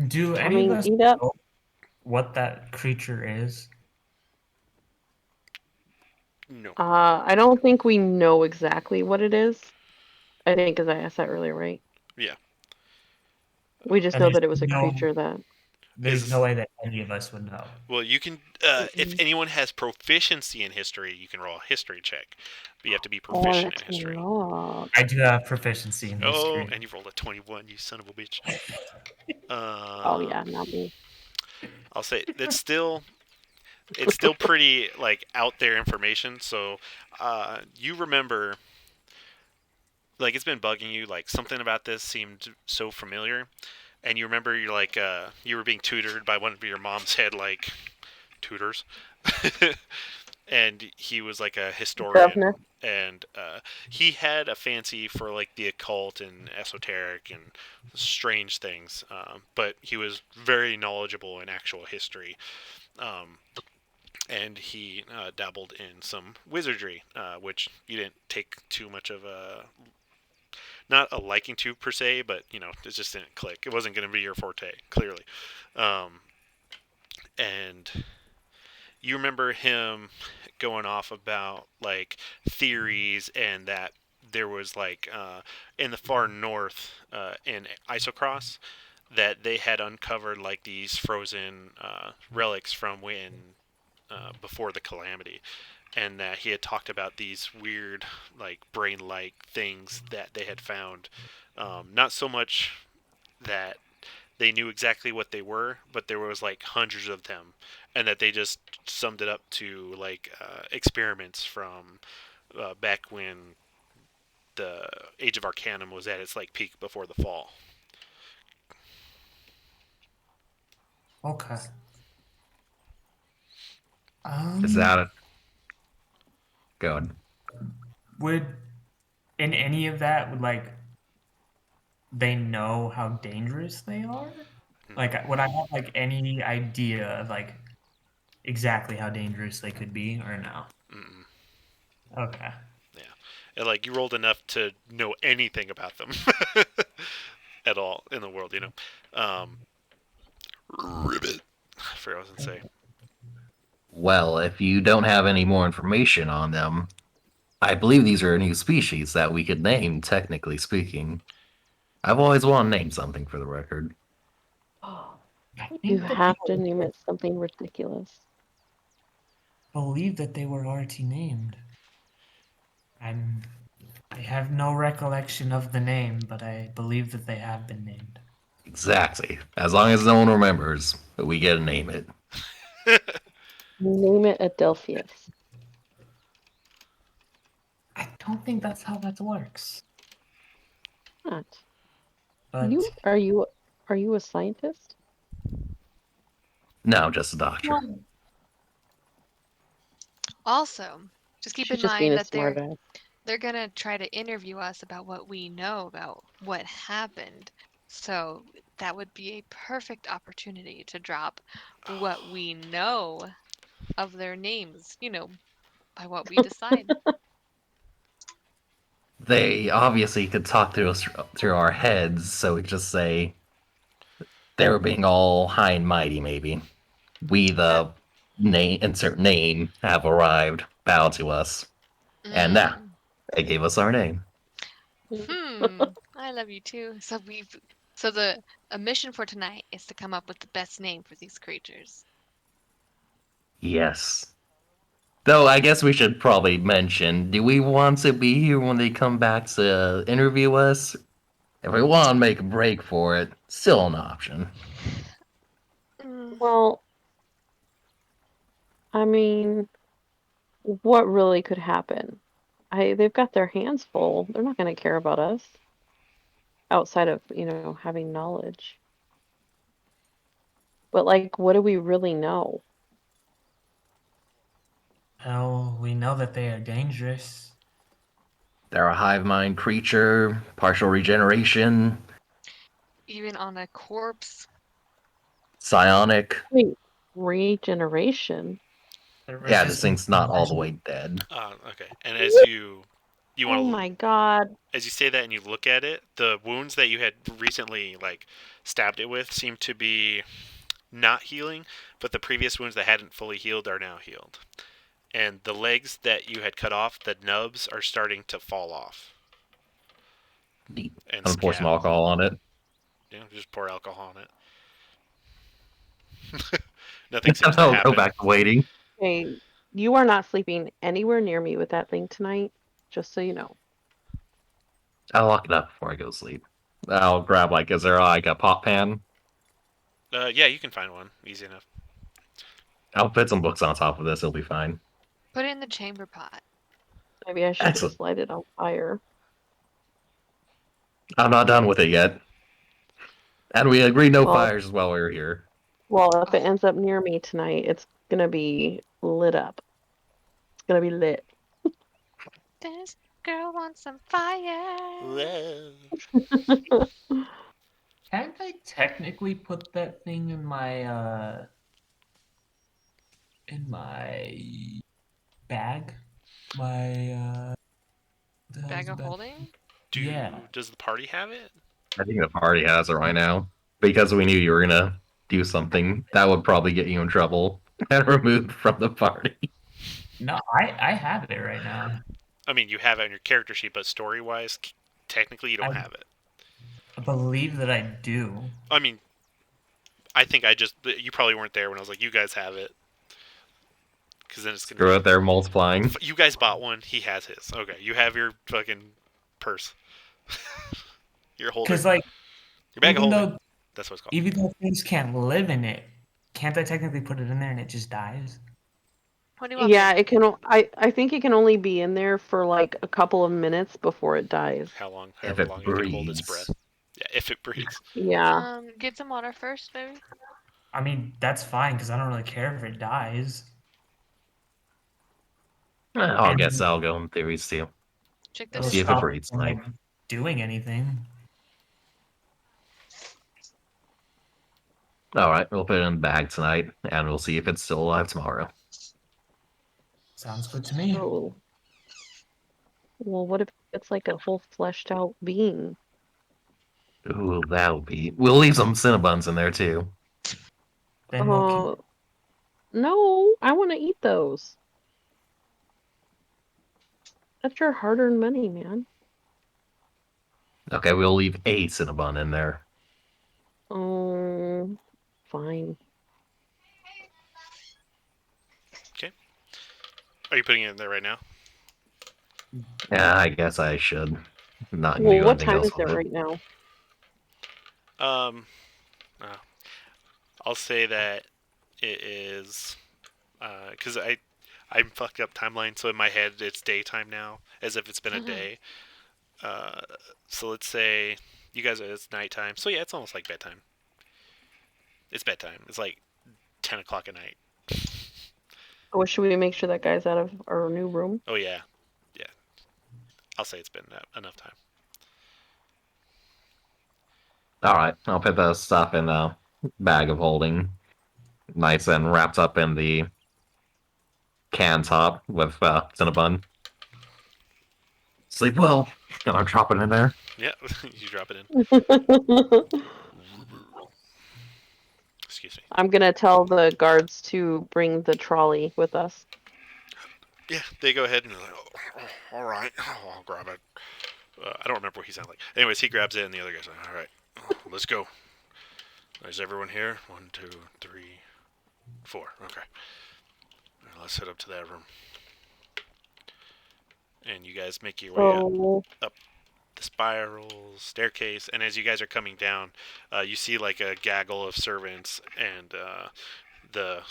Speaker 5: Do
Speaker 3: I
Speaker 5: any
Speaker 3: mean,
Speaker 5: of us
Speaker 3: eat up.
Speaker 5: know what that creature is?
Speaker 1: No.
Speaker 3: I don't think we know exactly what it is. I think, because I asked that earlier, right?
Speaker 1: Yeah.
Speaker 3: We just
Speaker 5: And
Speaker 3: know
Speaker 5: you
Speaker 3: that it was a
Speaker 5: know-
Speaker 3: creature that.
Speaker 5: There's no way that any of us would know.
Speaker 1: Well, you can. If anyone has proficiency in history, you can roll a history check. But you have to be proficient in history.
Speaker 5: I do have proficiency in
Speaker 1: Oh,
Speaker 5: history.
Speaker 1: and you rolled a 21, you son of a bitch.
Speaker 3: Oh yeah, not me.
Speaker 1: I'll say it's still pretty like out there information. So, you remember, like it's been bugging you, like something about this seemed so familiar, and you remember you're like you were being tutored by one of your mom's head like tutors, and he was like a historian.
Speaker 3: Governor.
Speaker 1: And he had a fancy for like the occult and esoteric and strange things, but he was very knowledgeable in actual history, and he dabbled in some wizardry, which you didn't take too much of a not a liking to per se, but you know it just didn't click. It wasn't going to be your forte, clearly. And you remember him going off about like theories and that there was like in the far north in Isocross that they had uncovered like these frozen relics from when before the calamity, and that he had talked about these weird like brain-like things that they had found. Not so much that they knew exactly what they were, but there was like hundreds of them, and that they just summed it up to like experiments from back when the Age of Arcanum was at its like peak before the fall.
Speaker 5: Okay.
Speaker 2: Is that it? Go on.
Speaker 5: Would in any of that would like they know how dangerous they are? Like, would I have like any idea of like exactly how dangerous they could be, or no?
Speaker 1: Mm-mm.
Speaker 5: Okay.
Speaker 1: And like you rolled enough to know anything about them at all in the world, you know. Ribbit. I forgot what I was gonna say.
Speaker 2: Well, if you don't have any more information on them, I believe these are a new species that we could name, technically speaking. I've always wanted to name something for the record.
Speaker 3: Oh,
Speaker 5: I
Speaker 3: you
Speaker 5: think that
Speaker 3: have
Speaker 5: they
Speaker 3: to name it something ridiculous.
Speaker 5: believe that they were already named. I have no recollection of the name, but I believe that they have been named.
Speaker 2: Exactly. As long as no one remembers, we get to name it.
Speaker 3: Name it Adelphius.
Speaker 5: I don't think that's how that works.
Speaker 3: Not.
Speaker 5: But
Speaker 3: Are you a scientist?
Speaker 2: No, just a doctor.
Speaker 4: Also, just keep
Speaker 3: She's
Speaker 4: in
Speaker 3: just being
Speaker 4: mind
Speaker 3: a
Speaker 4: that
Speaker 3: smart ass.
Speaker 4: they're gonna try to interview us about what we know about what happened. So that would be a perfect opportunity to drop what we know of their names, you know, by what we decide.
Speaker 2: They obviously could talk through us through our heads, so we could just say they were being all high and mighty. Maybe we, the insert name, have arrived. Bow to us, and now they gave us our name.
Speaker 4: I love you too. So the a mission for tonight is to come up with the best name for these creatures.
Speaker 2: Yes. Though I guess we should probably mention: do we want to be here when they come back to interview us? If we want to make a break for it, still an option.
Speaker 3: Well, I mean, what really could happen? They've got their hands full. They're not going to care about us outside of, having knowledge. But like, what do we really know?
Speaker 5: well, we know that they are dangerous.
Speaker 2: They're a hive mind creature, partial regeneration,
Speaker 4: Even on a corpse.
Speaker 2: psionic.
Speaker 3: Wait, regeneration?
Speaker 5: They're
Speaker 2: Yeah, this
Speaker 5: resistant
Speaker 2: thing's
Speaker 5: to
Speaker 2: not all the
Speaker 5: poison.
Speaker 2: way dead.
Speaker 1: Okay. And as you want
Speaker 3: Oh
Speaker 1: to
Speaker 3: my god.
Speaker 1: as you say that and you look at it, the wounds that you had recently like stabbed it with seem to be not healing, but the previous wounds that hadn't fully healed are now healed. And the legs that you had cut off, the nubs are starting to fall off
Speaker 2: Neat.
Speaker 1: and
Speaker 2: I'm gonna pour some
Speaker 1: scab.
Speaker 2: alcohol on it.
Speaker 1: Just pour alcohol on it. Nothing seems to
Speaker 2: I'll
Speaker 1: happen.
Speaker 2: go back to waiting.
Speaker 3: Hey, you are not sleeping anywhere near me with that thing tonight, just so you know.
Speaker 2: I'll lock it up before I go to sleep. I'll grab, like, is there like a pot pan?
Speaker 1: Yeah, you can find one. Easy enough.
Speaker 2: I'll put some books on top of this, it'll be fine.
Speaker 4: Put it in the chamber pot.
Speaker 3: Maybe I should
Speaker 2: Excellent.
Speaker 3: just light it on fire.
Speaker 2: I'm not done with it yet. And we agreed no
Speaker 3: Well-
Speaker 2: fires while we were here.
Speaker 3: Well, if it ends up near me tonight, it's gonna be lit up. It's gonna be lit.
Speaker 4: This girl wants some fire.
Speaker 5: Can't I technically put that thing in my bag? My what the hell
Speaker 4: Bag
Speaker 5: is
Speaker 4: of
Speaker 5: the
Speaker 4: holding?
Speaker 5: Yeah.
Speaker 1: Does the party have it?
Speaker 2: I think the party has it right now. Because we knew you were gonna do something that would probably get you in trouble and removed from the party.
Speaker 5: No, I have it right now.
Speaker 1: I mean, you have it on your character sheet, but story-wise, technically you don't
Speaker 5: I-
Speaker 1: have it.
Speaker 5: I believe that I do.
Speaker 1: I mean, I think you probably weren't there when I was like, you guys have it. Because then it's gonna
Speaker 2: Screw it, they're multiplying.
Speaker 1: You guys bought one. He has his. Okay, you have your fucking purse. Your holder.
Speaker 5: Because like
Speaker 1: Your bag of
Speaker 5: even
Speaker 1: holding.
Speaker 5: though
Speaker 1: That's what it's called.
Speaker 5: even though things can't live in it, can't I technically put it in there and it just dies?
Speaker 4: What do you want?
Speaker 3: Yeah,
Speaker 4: babe?
Speaker 3: it can. I think it can only be in there for like a couple of minutes before it dies.
Speaker 1: How long?
Speaker 2: If
Speaker 1: However
Speaker 2: it
Speaker 1: long it can hold its
Speaker 2: breathes.
Speaker 1: breath. Yeah, if it breathes.
Speaker 3: Yeah.
Speaker 4: Get some water first, baby.
Speaker 5: I mean, that's fine because I don't really care if it dies.
Speaker 2: I guess I'll go in theories too.
Speaker 4: Check the
Speaker 5: It'll
Speaker 2: See if it
Speaker 5: stop
Speaker 2: breathes
Speaker 5: from,
Speaker 2: tonight.
Speaker 5: like, doing anything.
Speaker 2: Alright, we'll put it in the bag tonight, and we'll see if it's still alive tomorrow.
Speaker 5: Sounds good to me.
Speaker 3: Oh. Well, what if it's like a whole fleshed out being?
Speaker 2: Ooh, that'll be. We'll leave some Cinnabons in there too.
Speaker 5: Then we'll keep
Speaker 3: Oh, no, I want to eat those. That's your hard-earned money, man.
Speaker 2: Okay, we'll leave a Cinnabon in there.
Speaker 3: Oh, fine.
Speaker 1: Are you putting it in there right now?
Speaker 2: Yeah, I guess I should. Not gonna
Speaker 3: Well,
Speaker 2: do
Speaker 3: what
Speaker 2: anything
Speaker 3: time
Speaker 2: else
Speaker 3: is it
Speaker 2: with it.
Speaker 3: right now?
Speaker 1: I'll say that it is because I'm fucked up timeline, so in my head it's daytime now, as if it's been a
Speaker 4: Mhm.
Speaker 1: day. So let's say you guys it's nighttime. So yeah, it's almost like bedtime. It's bedtime. It's like 10 o'clock at night.
Speaker 3: Oh, should we make sure that guy's out of our new room?
Speaker 1: Oh yeah. I'll say it's been enough time.
Speaker 2: Alright, I'll put the stuff in the bag of holding. Nice and wrapped up in the can top with Cinnabon. Sleep well. And I'm dropping in there.
Speaker 1: Yeah, you drop it in. Excuse me.
Speaker 3: I'm gonna tell the guards to bring the trolley with us.
Speaker 1: Yeah, they go ahead and they're like, oh, all right, I'll grab it. I don't remember what he sounded like. Anyways, he grabs it, and the other guy's like, all right, let's go. Is everyone here? 1, 2, 3, 4. Okay. Let's head up to that room. And you guys make your way up the spiral staircase, and as you guys are coming down, you see like a gaggle of servants and the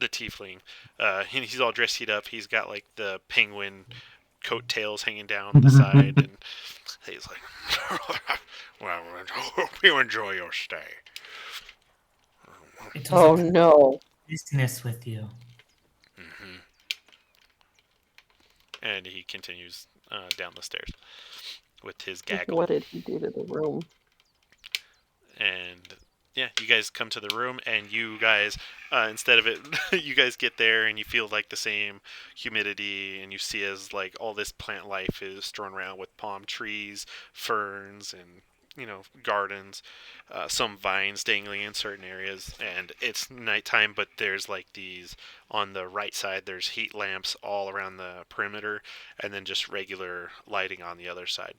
Speaker 1: tiefling. He's all dressed up. He's got like the penguin coattails hanging down the side, and he's like, "Well, hope you enjoy your stay."
Speaker 5: it
Speaker 3: Oh
Speaker 5: doesn't
Speaker 3: no.
Speaker 5: business with you.
Speaker 1: hmm And he continues down the stairs with his gaggle.
Speaker 3: What did he do to the room?
Speaker 1: And yeah, you guys come to the room, and you guys, instead of it, you guys get there, and you feel like the same humidity, and you see as like all this plant life is strewn around with palm trees, ferns, and gardens, some vines dangling in certain areas, and it's nighttime, but there's like these on the right side. There's heat lamps all around the perimeter, and then just regular lighting on the other side.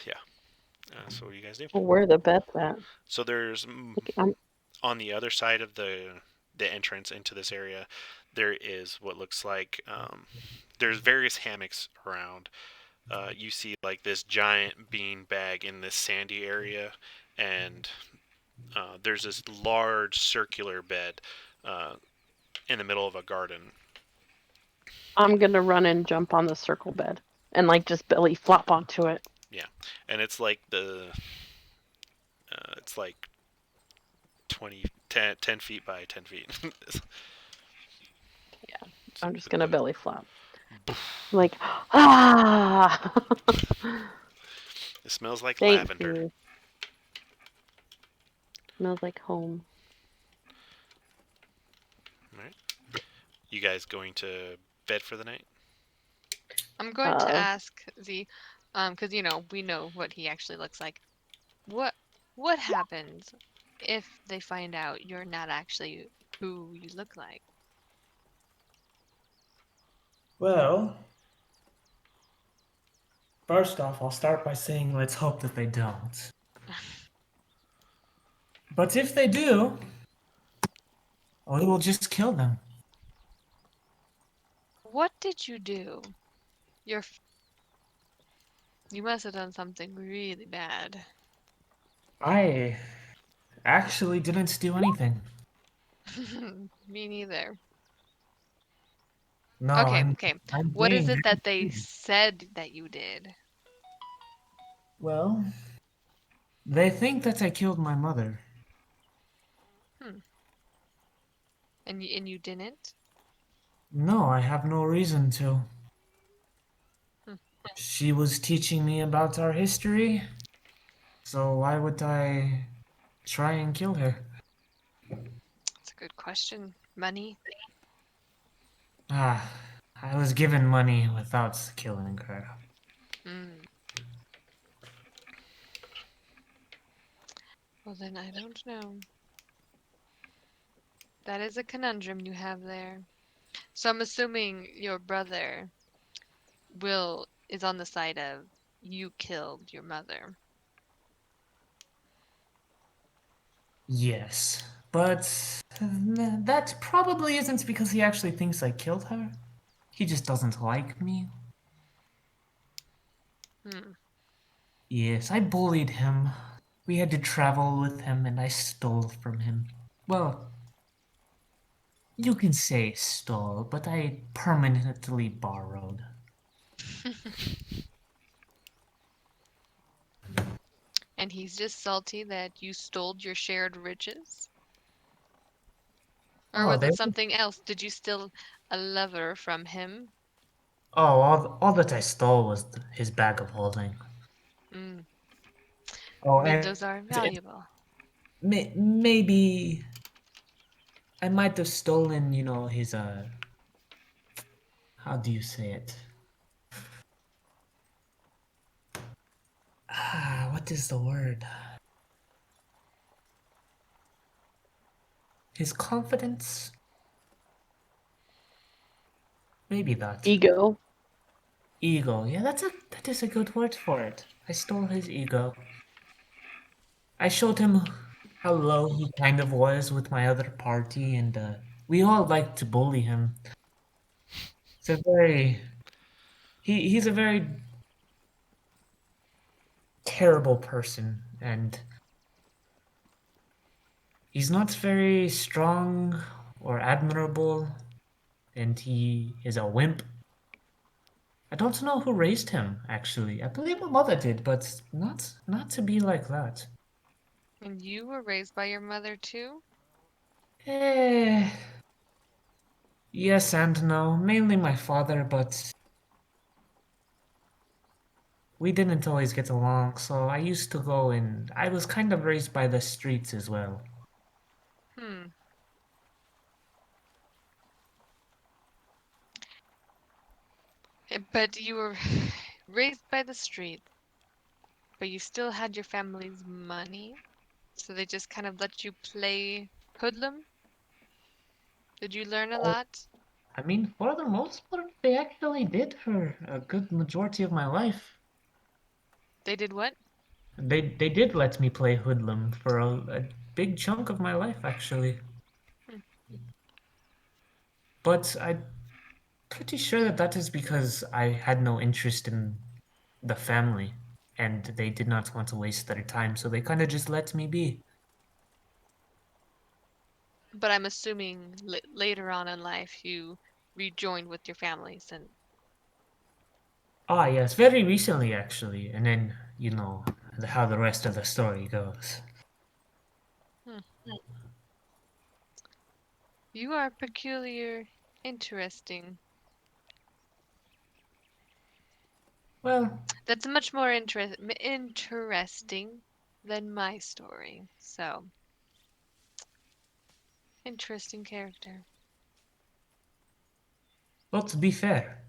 Speaker 1: Yeah. So what do you guys do?
Speaker 3: Well, where are the beds at?
Speaker 1: So there's
Speaker 3: Like, I'm,
Speaker 1: on the other side of the entrance into this area, there is what looks like there's various hammocks around. You see like this giant bean bag in this sandy area, and there's this large circular bed uh, in the middle of a garden.
Speaker 3: I'm gonna run and jump on the circle bed and like just belly flop onto it.
Speaker 1: And it's like it's like 10 feet by 10 feet.
Speaker 3: Yeah, I'm just gonna belly flop. Like, ah!
Speaker 1: It smells like
Speaker 3: Thanks,
Speaker 1: lavender.
Speaker 3: Ruth. Smells like home.
Speaker 1: Alright. You guys going to bed for the night?
Speaker 4: I'm going to
Speaker 3: Uh,
Speaker 4: ask Z, because we know what he actually looks like. What happens if they find out you're not actually who you look like?
Speaker 5: Well, first off, I'll start by saying let's hope that they don't. But if they do, we will just kill them.
Speaker 4: What did you do? You must have done something really bad.
Speaker 5: I actually didn't do anything.
Speaker 4: Me neither.
Speaker 5: No,
Speaker 4: Okay,
Speaker 5: I'm
Speaker 4: okay.
Speaker 5: I'm
Speaker 4: What is
Speaker 5: being
Speaker 4: it that they
Speaker 5: very-
Speaker 4: said that you did?
Speaker 5: Well, they think that I killed my mother.
Speaker 4: And you didn't?
Speaker 5: No, I have no reason to.
Speaker 4: Hmm.
Speaker 5: She was teaching me about our history, so why would I try and kill her?
Speaker 4: That's a good question. Money?
Speaker 5: Ah, I was given money without killing her.
Speaker 4: Hmm. Well, then I don't know. That is a conundrum you have there. So I'm assuming your brother, Will, is on the side of you killed your mother.
Speaker 5: Yes, but that probably isn't because he actually thinks I killed her. He just doesn't like me.
Speaker 4: Hmm.
Speaker 5: Yes, I bullied him. We had to travel with him, and I stole from him. Well, you can say stole, but I permanently borrowed.
Speaker 4: And he's just salty that you stole your shared riches? Or
Speaker 5: Oh,
Speaker 4: was
Speaker 5: they.
Speaker 4: it something else? Did you steal a lever from him?
Speaker 5: Oh, all that I stole was his bag of holding.
Speaker 4: Mm.
Speaker 5: Oh,
Speaker 4: I mean,
Speaker 5: and
Speaker 4: those are
Speaker 5: it,
Speaker 4: valuable.
Speaker 5: maybe I might have stolen, his how do you say it? What is the word? His confidence? Maybe that.
Speaker 3: ego.
Speaker 5: Ego. Yeah, that is a good word for it. I stole his ego. I showed him how low he kind of was with my other party, and we all liked to bully him. It's a very he's a very terrible person, and he's not very strong or admirable, and he is a wimp. I don't know who raised him, actually. I believe my mother did, but not to be like that.
Speaker 4: And you were raised by your mother too?
Speaker 5: Eh, yes and no. Mainly my father, but we didn't always get along, so I used to go and I was kind of raised by the streets as well.
Speaker 4: Hmm. But you were raised by the street, but you still had your family's money? So they just kind of let you play hoodlum? Did you learn a lot?
Speaker 5: I mean, for the most part, they actually did for a good majority of my life.
Speaker 4: They did what?
Speaker 5: They did let me play hoodlum for a big chunk of my life, actually.
Speaker 4: Hmm.
Speaker 5: But I'm pretty sure that that is because I had no interest in the family, and they did not want to waste their time, so they kind of just let me be.
Speaker 4: But I'm assuming later on in life you rejoined with your families and
Speaker 5: Ah, yes, very recently, actually, and then, you know, how the rest of the story goes.
Speaker 4: hmm, you are peculiar, interesting.
Speaker 5: Well,
Speaker 4: That's much more interesting than my story. So, interesting character.
Speaker 5: well, to be fair,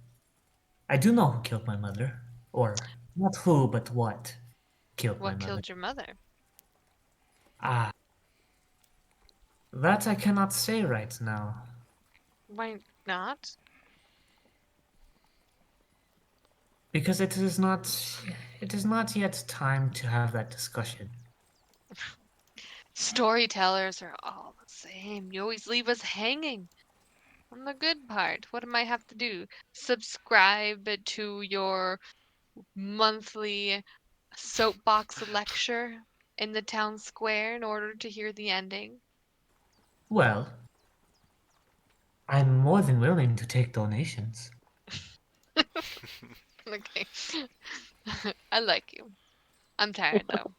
Speaker 5: I do know who killed my mother. Or, not who, but what killed my
Speaker 4: What
Speaker 5: mother.
Speaker 4: killed your mother?
Speaker 5: Ah, that I cannot say right now.
Speaker 4: Why not?
Speaker 5: Because it is not yet time to have that discussion.
Speaker 4: Storytellers are all the same. You always leave us hanging on the good part. What do I have to do? Subscribe to your monthly soapbox lecture in the town square in order to hear the ending?
Speaker 5: Well, I'm more than willing to take donations.
Speaker 4: Okay. I like you. I'm tired though.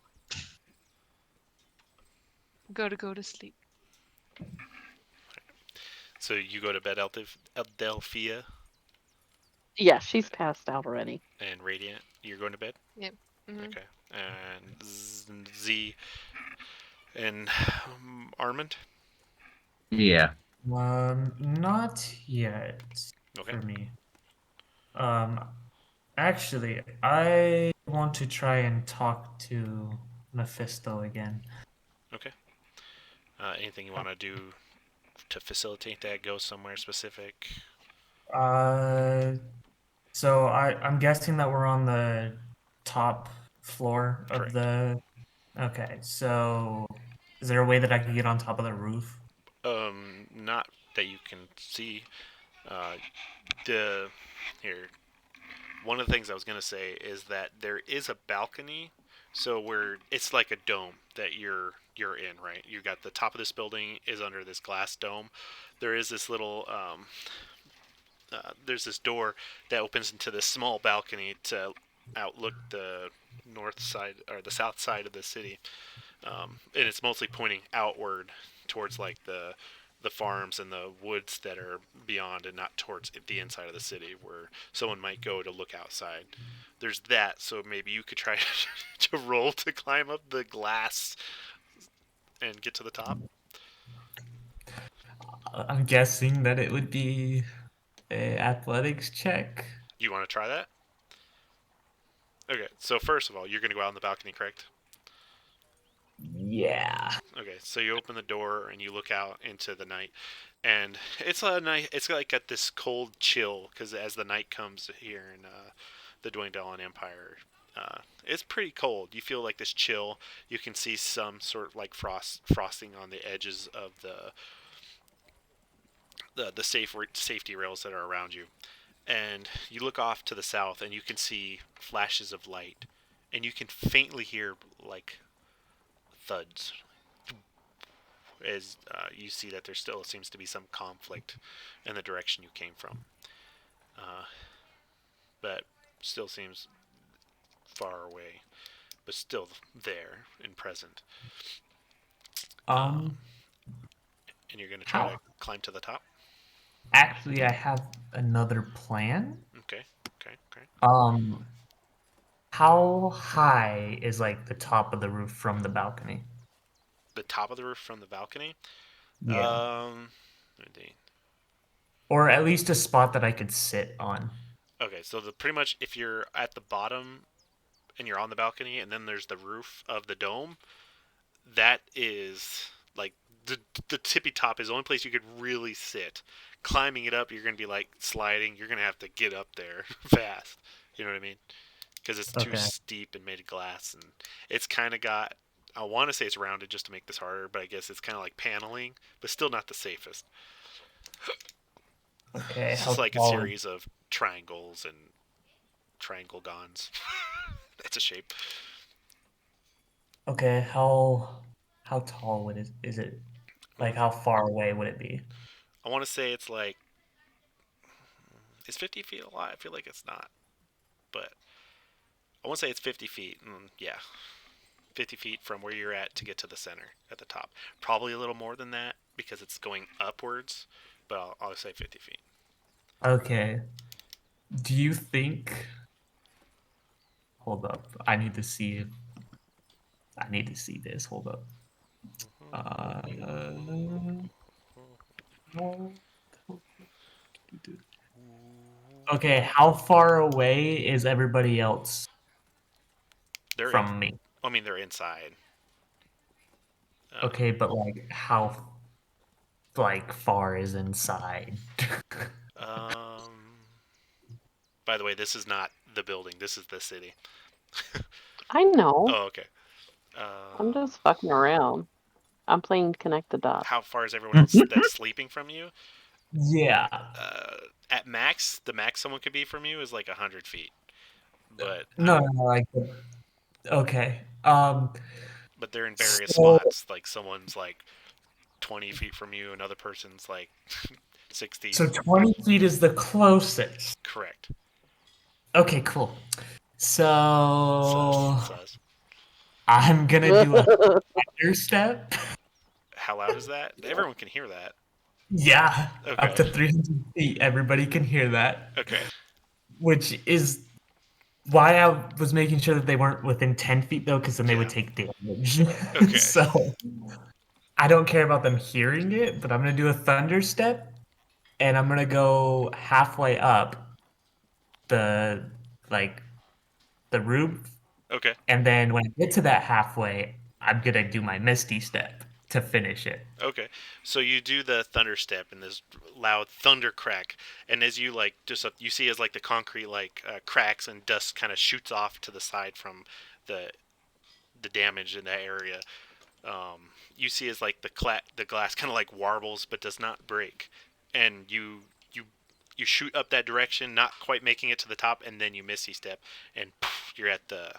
Speaker 4: Go to sleep.
Speaker 1: So you go to bed, Eldelphia
Speaker 3: Yeah, she's passed out already.
Speaker 1: and Radiant. You're going to bed?
Speaker 4: Yep. Hmm.
Speaker 1: Okay. And Z and Armand?
Speaker 2: Yeah.
Speaker 5: Not yet
Speaker 1: Okay.
Speaker 5: for me. Um, actually, I want to try and talk to Mephisto again.
Speaker 1: Okay. Anything you want to do to facilitate that? Go somewhere specific?
Speaker 5: Uh, so I'm guessing that we're on the top floor of
Speaker 1: Correct.
Speaker 5: the. Okay, so is there a way that I can get on top of the roof?
Speaker 1: Not that you can see. Uh, the here. One of the things I was gonna say is that there is a balcony, so where it's like a dome that you're in, right? You got the top of this building is under this glass dome. There is this little there's this door that opens into this small balcony to outlook the north side or the south side of the city, and it's mostly pointing outward towards like the farms and the woods that are beyond, and not towards the inside of the city where someone might go to look outside. There's that, so maybe you could try to roll to climb up the glass and get to the top.
Speaker 5: I'm guessing that it would be a athletics check.
Speaker 1: You want to try that? Okay, so first of all, you're going to go out on the balcony, correct?
Speaker 5: Yeah.
Speaker 1: Okay, so you open the door and you look out into the night, and it's a night. It's like got this cold chill because as the night comes here in the Dwayne Dallin Empire, it's pretty cold. You feel like this chill. You can see some sort of like frosting on the edges of the safety rails that are around you, and you look off to the south and you can see flashes of light, and you can faintly hear like thuds as you see that there still seems to be some conflict in the direction you came from. Uh, but still seems far away, but still there and present.
Speaker 5: Um,
Speaker 1: And you're going to try
Speaker 5: how
Speaker 1: to climb to the top?
Speaker 5: actually I have another plan.
Speaker 1: Okay, okay, okay.
Speaker 5: Um, how high is like the top of the roof from the balcony?
Speaker 1: The top of the roof from the balcony?
Speaker 5: Yeah.
Speaker 1: Indeed.
Speaker 5: Or at least a spot that I could sit on.
Speaker 1: Okay, so pretty much if you're at the bottom and you're on the balcony and then there's the roof of the dome, that is like the tippy top is the only place you could really sit. Climbing it up, you're gonna be like sliding. You're gonna have to get up there fast. You know what I mean? because it's too
Speaker 5: Okay.
Speaker 1: steep and made of glass, and it's kind of got. I want to say it's rounded just to make this harder, but I guess it's kind of like paneling, but still not the safest.
Speaker 5: Okay.
Speaker 1: It's
Speaker 5: How
Speaker 1: just like a
Speaker 5: tall?
Speaker 1: series of triangles and triangle gons. That's a shape.
Speaker 5: Okay. How tall would it is it? Like how far away would it be?
Speaker 1: I want to say it's like. Is 50 feet a lot? I feel like it's not, but I want to say it's 50 feet. Yeah, 50 feet from where you're at to get to the center at the top. Probably a little more than that because it's going upwards, but I'll say 50 feet.
Speaker 5: Okay. Do you think? Hold up. I need to see. I need to see this. Hold up. Okay, how far away is everybody else
Speaker 1: They're in.
Speaker 5: from me?
Speaker 1: I mean, they're inside.
Speaker 5: Okay, but like how like far is inside?
Speaker 1: Um. By the way, this is not the building. This is the city.
Speaker 3: I know.
Speaker 1: Oh, okay.
Speaker 3: I'm just fucking around. I'm playing connect the dots.
Speaker 1: How far is everyone else that's sleeping from you?
Speaker 5: Yeah.
Speaker 1: At max, the max someone could be from you is like 100 feet. But
Speaker 5: No, like okay.
Speaker 1: but they're in various
Speaker 5: So-
Speaker 1: spots. Like someone's like 20 feet from you, another person's like 60.
Speaker 5: So 20 feet is the closest.
Speaker 1: Correct.
Speaker 5: Okay, cool. So
Speaker 1: Sus.
Speaker 5: I'm gonna do a thunder step.
Speaker 1: How loud is that? Everyone can hear that.
Speaker 5: Yeah, up to
Speaker 1: Okay.
Speaker 5: 300 feet. Everybody can hear that.
Speaker 1: Okay.
Speaker 5: Which is why I was making sure that they weren't within 10 feet, though, because then they would
Speaker 1: Yeah.
Speaker 5: take damage.
Speaker 1: Okay.
Speaker 5: So I don't care about them hearing it, but I'm going to do a thunder step, and I'm going to go halfway up the, like, the roof.
Speaker 1: Okay.
Speaker 5: And then when I get to that halfway, I'm going to do my misty step to finish it.
Speaker 1: Okay. So you do the thunder step and this loud thunder crack, and as you like just you see as like the concrete like cracks and dust kind of shoots off to the side from the damage in that area. You see as like the glass kind of like warbles but does not break, and you shoot up that direction, not quite making it to the top, and then you misty step, and poof, you're at the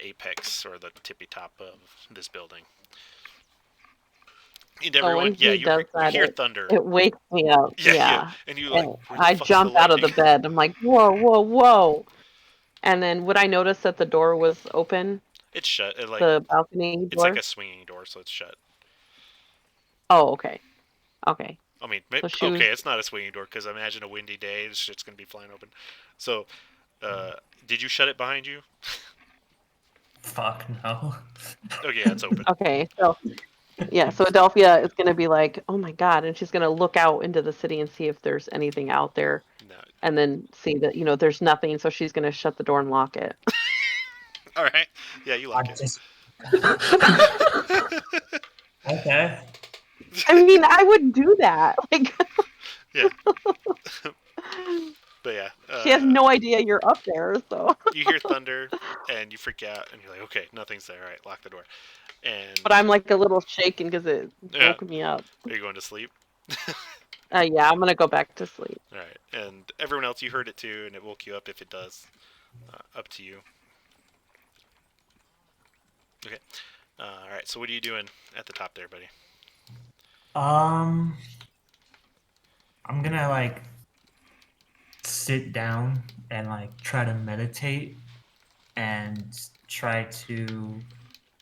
Speaker 1: apex or the tippy top of this building. And everyone,
Speaker 3: when
Speaker 1: yeah,
Speaker 3: he
Speaker 1: you
Speaker 3: does that,
Speaker 1: hear thunder.
Speaker 3: It wakes me up.
Speaker 1: Yeah,
Speaker 3: Yeah.
Speaker 1: and you like,
Speaker 3: And
Speaker 1: where the
Speaker 3: I
Speaker 1: fuck's
Speaker 3: jump out of the
Speaker 1: lightning?
Speaker 3: bed. I'm like, whoa, whoa, whoa. And then would I notice that the door was open?
Speaker 1: It's shut.
Speaker 3: The balcony
Speaker 1: It's
Speaker 3: door?
Speaker 1: like a swinging door, so it's shut.
Speaker 3: Oh, okay. Okay.
Speaker 1: I mean,
Speaker 3: So she was-
Speaker 1: okay, it's not a swinging door because imagine a windy day, this shit's gonna be flying open. So, did you shut it behind you?
Speaker 5: Fuck no.
Speaker 1: Okay, yeah, it's open.
Speaker 3: Okay. So yeah, so Adelphia is gonna be like, oh my god, and she's gonna look out into the city and see if there's anything out there,
Speaker 1: No.
Speaker 3: and then see that there's nothing. So she's gonna shut the door and lock it.
Speaker 1: All right. Yeah, you
Speaker 5: I
Speaker 1: lock it.
Speaker 5: just okay.
Speaker 3: I mean, I would do that. Like,
Speaker 1: Yeah. But yeah,
Speaker 3: she has no idea you're up there. So,
Speaker 1: you hear thunder and you freak out and you're like, okay, nothing's there. All right, lock the door. And
Speaker 3: but I'm like a little shaken because it
Speaker 1: Yeah.
Speaker 3: woke me up.
Speaker 1: are you going to sleep?
Speaker 3: Yeah, I'm gonna go back to sleep.
Speaker 1: All right, and everyone else, you heard it too, and it woke you up if it does. Up to you. Okay. All right. So what are you doing at the top there, buddy?
Speaker 5: I'm gonna like sit down and like try to meditate and try to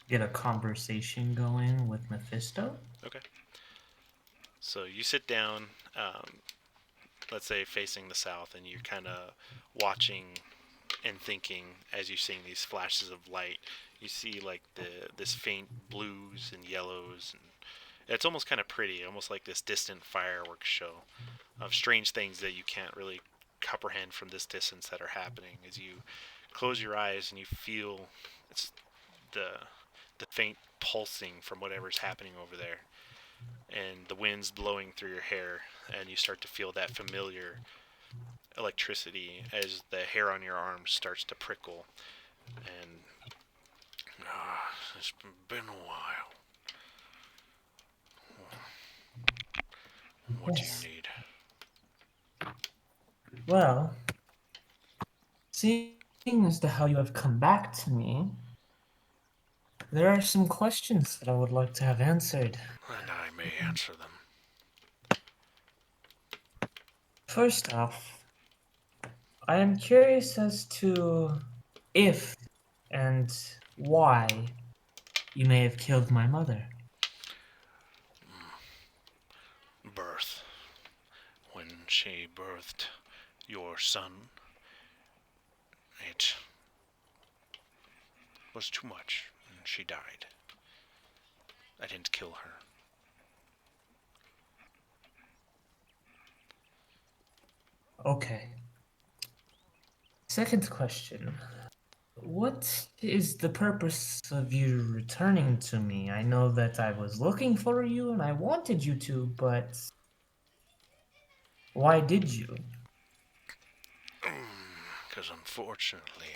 Speaker 5: get a conversation going with Mephisto.
Speaker 1: Okay. So you sit down, let's say facing the south, and you're kind of watching and thinking as you're seeing these flashes of light. You see like this faint blues and yellows, and it's almost kind of pretty, almost like this distant fireworks show of strange things that you can't really comprehend from this distance that are happening. As you close your eyes and you feel it's the faint pulsing from whatever's happening over there, and the wind's blowing through your hair, and you start to feel that familiar electricity as the hair on your arm starts to prickle. And it's been a while. What do
Speaker 5: Yes.
Speaker 1: you need?
Speaker 5: Well, seeing as to how you have come back to me, there are some questions that I would like to have answered.
Speaker 1: And I may answer them.
Speaker 5: First off, I am curious as to if and why you may have killed my mother.
Speaker 1: Birth. When she birthed your son, it was too much, and she died. I didn't kill her.
Speaker 5: Okay. Second question. What is the purpose of you returning to me? I know that I was looking for you and I wanted you to, but why did you?
Speaker 1: Because unfortunately,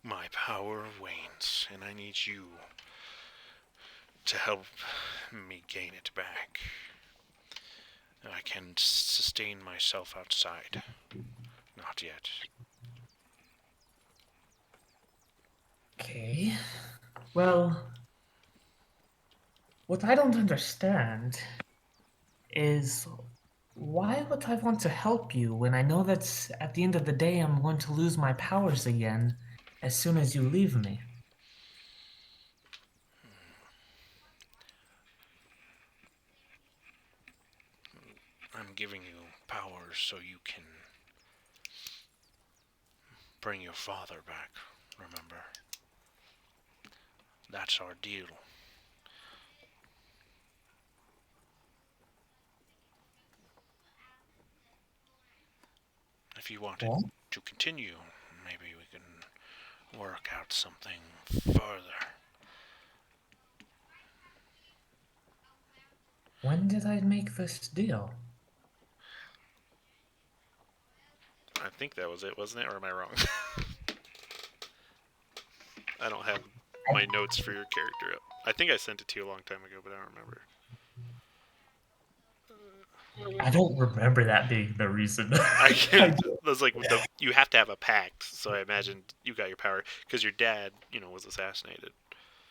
Speaker 1: my power wanes, and I need you to help me gain it back. I can sustain myself outside. Not yet.
Speaker 5: Okay. Well, what I don't understand is why would I want to help you when I know that at the end of the day I'm going to lose my powers again as soon as you leave me?
Speaker 1: I'm giving you powers so you can bring your father back, remember? That's our deal. If you wanted
Speaker 5: What?
Speaker 1: to continue, maybe we can work out something further.
Speaker 5: When did I make this deal?
Speaker 1: I think that was it, wasn't it? Or am I wrong? I don't have my notes for your character up. I think I sent it to you a long time ago, but I don't remember.
Speaker 5: I don't remember that being the reason.
Speaker 1: I can't. That's like you have to have a pact, so I imagined you got your power because your dad, was assassinated.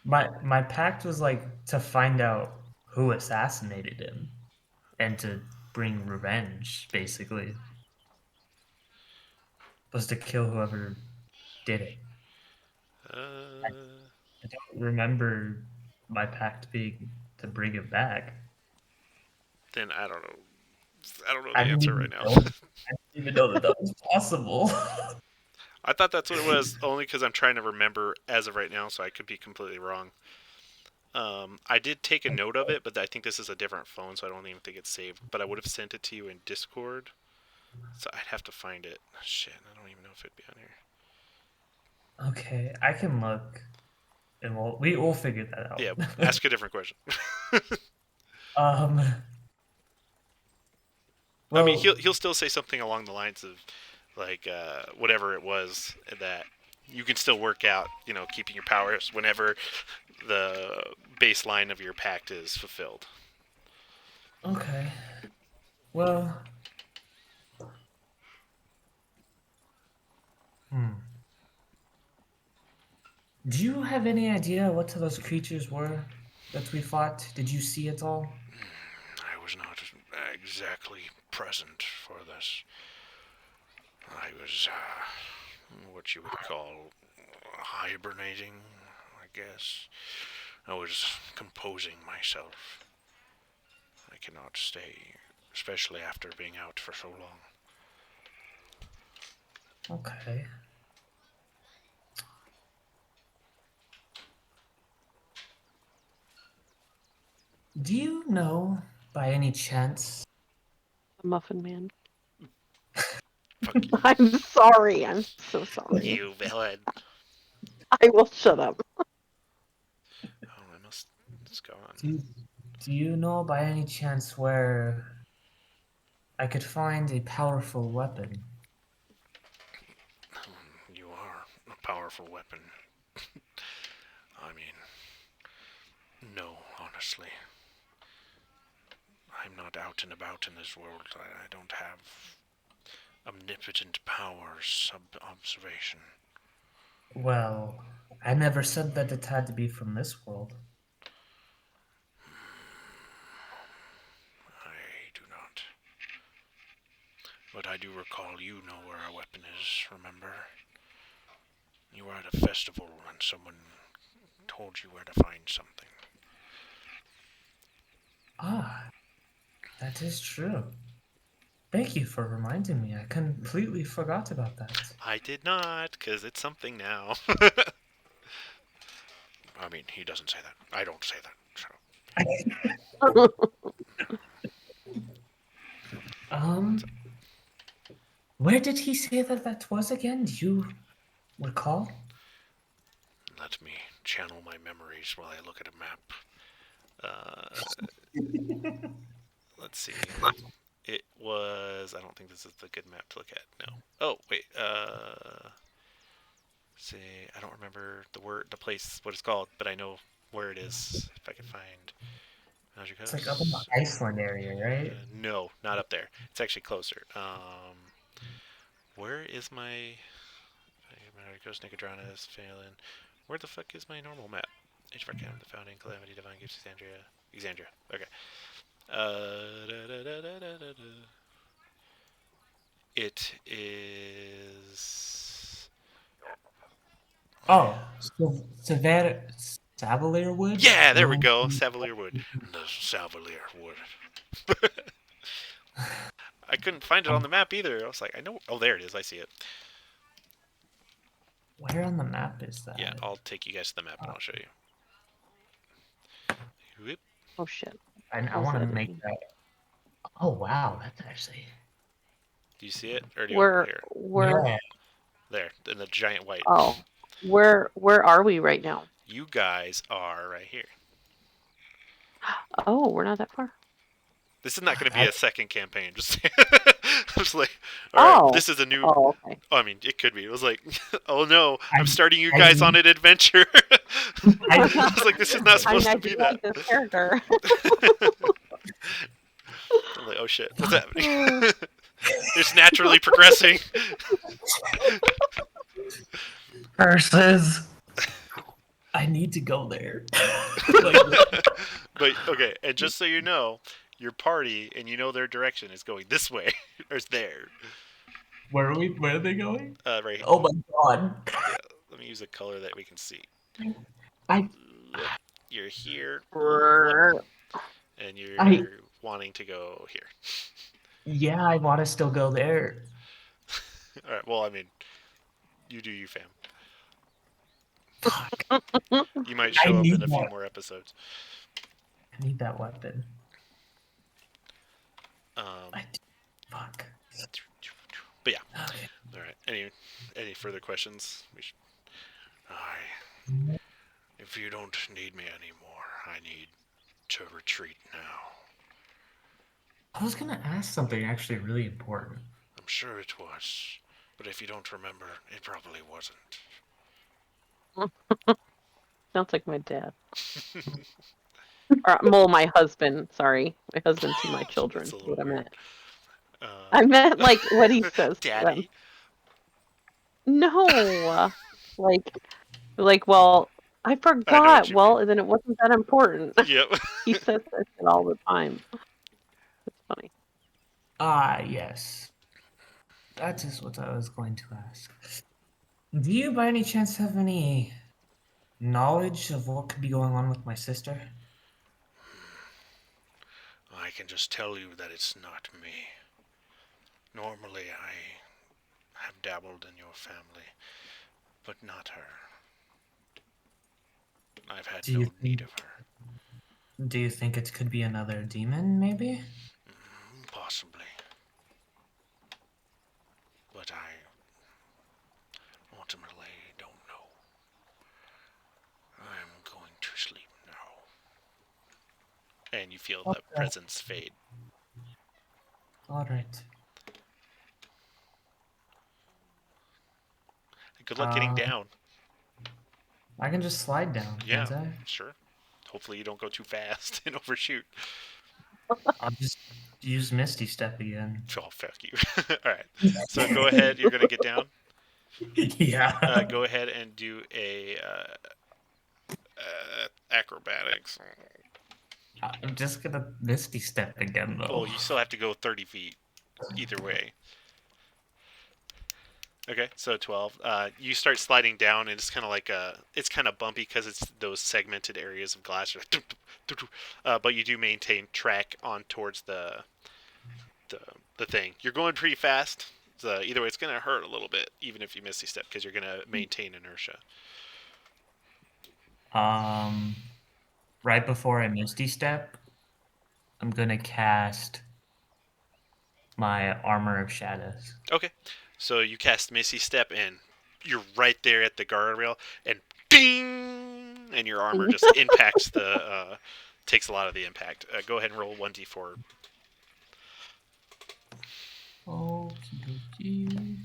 Speaker 5: My pact was like to find out who assassinated him and to bring revenge, basically. Was to kill whoever did it.
Speaker 1: Uh,
Speaker 5: I don't remember my pact being to bring him back.
Speaker 1: then I don't know. I don't know
Speaker 5: I
Speaker 1: the
Speaker 5: didn't
Speaker 1: answer
Speaker 5: even
Speaker 1: right now.
Speaker 5: know. I didn't even know that was possible.
Speaker 1: I thought that's what it was, only because I'm trying to remember as of right now, so I could be completely wrong. I did take a note of it, but I think this is a different phone, so I don't even think it's saved. But I would have sent it to you in Discord, so I'd have to find it. Shit, I don't even know if it'd be on here.
Speaker 5: Okay, I can look, and we'll figure that out.
Speaker 1: Yeah, ask a different question.
Speaker 5: Um.
Speaker 1: I mean,
Speaker 5: Well,
Speaker 1: he'll still say something along the lines of, like, whatever it was that you can still work out, keeping your powers whenever the baseline of your pact is fulfilled.
Speaker 5: okay. Well. Do you have any idea what those creatures were that we fought? Did you see it all?
Speaker 1: I was not exactly present for this. I was, what you would call hibernating, I guess. I was composing myself. I cannot stay, especially after being out for so long.
Speaker 5: Okay. Do you know, by any chance,
Speaker 3: Muffin Man.
Speaker 1: Fuck you,
Speaker 3: I'm sorry. I'm so sorry.
Speaker 1: you villain.
Speaker 3: I will shut up.
Speaker 1: Oh, it's gone.
Speaker 5: do you know by any chance where I could find a powerful weapon?
Speaker 1: powerful weapon. I mean, no, honestly. I'm not out and about in this world. I don't have omnipotent powers of observation.
Speaker 5: Well, I never said that it had to be from this world.
Speaker 1: I do not. But I do recall you know where our weapon is, remember? You were at a festival and someone told you where to find something.
Speaker 5: Ah, that is true. Thank you for reminding me. I completely forgot about that.
Speaker 1: I did not, because it's something now. I mean, he doesn't say that. I don't say that. So.
Speaker 5: Where did he say that that was again? Do you recall?
Speaker 1: Let me channel my memories while I look at a map. Let's see. It was... I don't think this is the good map to look at. No. Oh, wait. See, I don't remember the place, what it's called, but I know where it is, if I can find... Magic
Speaker 5: It's like up in the Iceland area, right?
Speaker 1: No, not up there. It's actually closer. Where is my... Ghost Nicodrana is failing. Where the fuck is my normal map? Age of Arcanum, the Founding, Calamity, Divine Gifts, Exandria. Okay. It is...
Speaker 5: Oh, Savalier Wood?
Speaker 1: Yeah, there we go. Savalier Wood. The Savalier Wood. I couldn't find it on the map either. I was like, I know... Oh, there it is. I see it.
Speaker 5: Where on the map is that?
Speaker 1: Yeah, I'll take you guys to the map and I'll show you. Whoop.
Speaker 3: Oh shit.
Speaker 5: I
Speaker 3: How's
Speaker 5: want to
Speaker 3: that
Speaker 5: make
Speaker 3: looking?
Speaker 5: that. Oh wow, that's actually.
Speaker 1: Do you see it? Or do you
Speaker 3: We're
Speaker 1: here?
Speaker 5: Yeah.
Speaker 1: There, in the giant white.
Speaker 3: oh, where are we right now?
Speaker 1: You guys are right here.
Speaker 3: Oh, we're not that far.
Speaker 1: This is not going to be a second campaign. Just, I was like, all right, this is a new.
Speaker 3: Oh, okay.
Speaker 1: I mean, it could be. It was like, oh no, I'm starting you guys on an adventure. I was like, this is not supposed to be that.
Speaker 3: Like this character.
Speaker 1: I'm like, oh shit, what's happening? It's naturally progressing.
Speaker 2: Curses!
Speaker 5: I need to go there.
Speaker 1: But okay, and just so you know, your party and you know their direction is going this way or it's there.
Speaker 5: Where are we? Where are they going?
Speaker 1: Right.
Speaker 5: Oh my god!
Speaker 1: Yeah, let me use a color that we can see. You're here, and you're wanting to go here.
Speaker 5: Yeah, I want to still go there.
Speaker 1: All right. Well, I mean, you do you, fam.
Speaker 5: Fuck.
Speaker 1: You might show up in a few
Speaker 5: more.
Speaker 1: more episodes.
Speaker 5: I need that weapon.
Speaker 1: Um,
Speaker 5: Fuck.
Speaker 1: but yeah.
Speaker 5: Okay.
Speaker 1: All right. Any further questions? If you don't need me anymore, I need to retreat now.
Speaker 5: I was gonna ask something actually really important.
Speaker 1: I'm sure it was, but if you don't remember, it probably wasn't.
Speaker 3: Sounds like my dad. Or, well, my husband. Sorry, my husband to my children.
Speaker 1: That's a
Speaker 3: Is
Speaker 1: little
Speaker 3: what I
Speaker 1: weird.
Speaker 3: meant. I meant like what he says to them.
Speaker 1: Daddy.
Speaker 3: No, like well, I
Speaker 1: I
Speaker 3: forgot.
Speaker 1: know
Speaker 3: Well, then it wasn't that important.
Speaker 1: Yep.
Speaker 3: He says that shit all the time. It's funny.
Speaker 5: Ah, yes. That is what I was going to ask. Do you by any chance have any knowledge of what could be going on with my sister?
Speaker 1: I can just tell you that it's not me. Normally, I have dabbled in your family, but not her. I've had no need of her.
Speaker 5: Do you think it could be another demon, maybe?
Speaker 1: Possibly. But I ultimately don't know. I'm going to sleep now. And you feel the presence fade.
Speaker 5: Alright.
Speaker 1: Good luck getting
Speaker 5: Um,
Speaker 1: down.
Speaker 5: I can just slide down,
Speaker 1: Yeah,
Speaker 5: can't I?
Speaker 1: sure. Hopefully you don't go too fast and overshoot.
Speaker 5: I'll just use Misty Step again.
Speaker 1: Oh, fuck you. All right. So go ahead. You're gonna get down.
Speaker 5: Yeah.
Speaker 1: Go ahead and do a acrobatics.
Speaker 5: I'm just gonna Misty Step again, though.
Speaker 1: Well, you still have to go 30 feet either way. Okay, so 12. You start sliding down, and it's kind of like it's kind of bumpy because it's those segmented areas of glass. But you do maintain track on towards the the thing. You're going pretty fast. So either way, it's gonna hurt a little bit, even if you Misty Step, because you're gonna maintain inertia.
Speaker 5: Right before I Misty Step, I'm gonna cast my Armor of Shadows.
Speaker 1: Okay, so you cast Misty Step, and you're right there at the guardrail, and ding, and your armor just impacts takes a lot of the impact. Go ahead and roll 1d4.
Speaker 5: Okie dokie.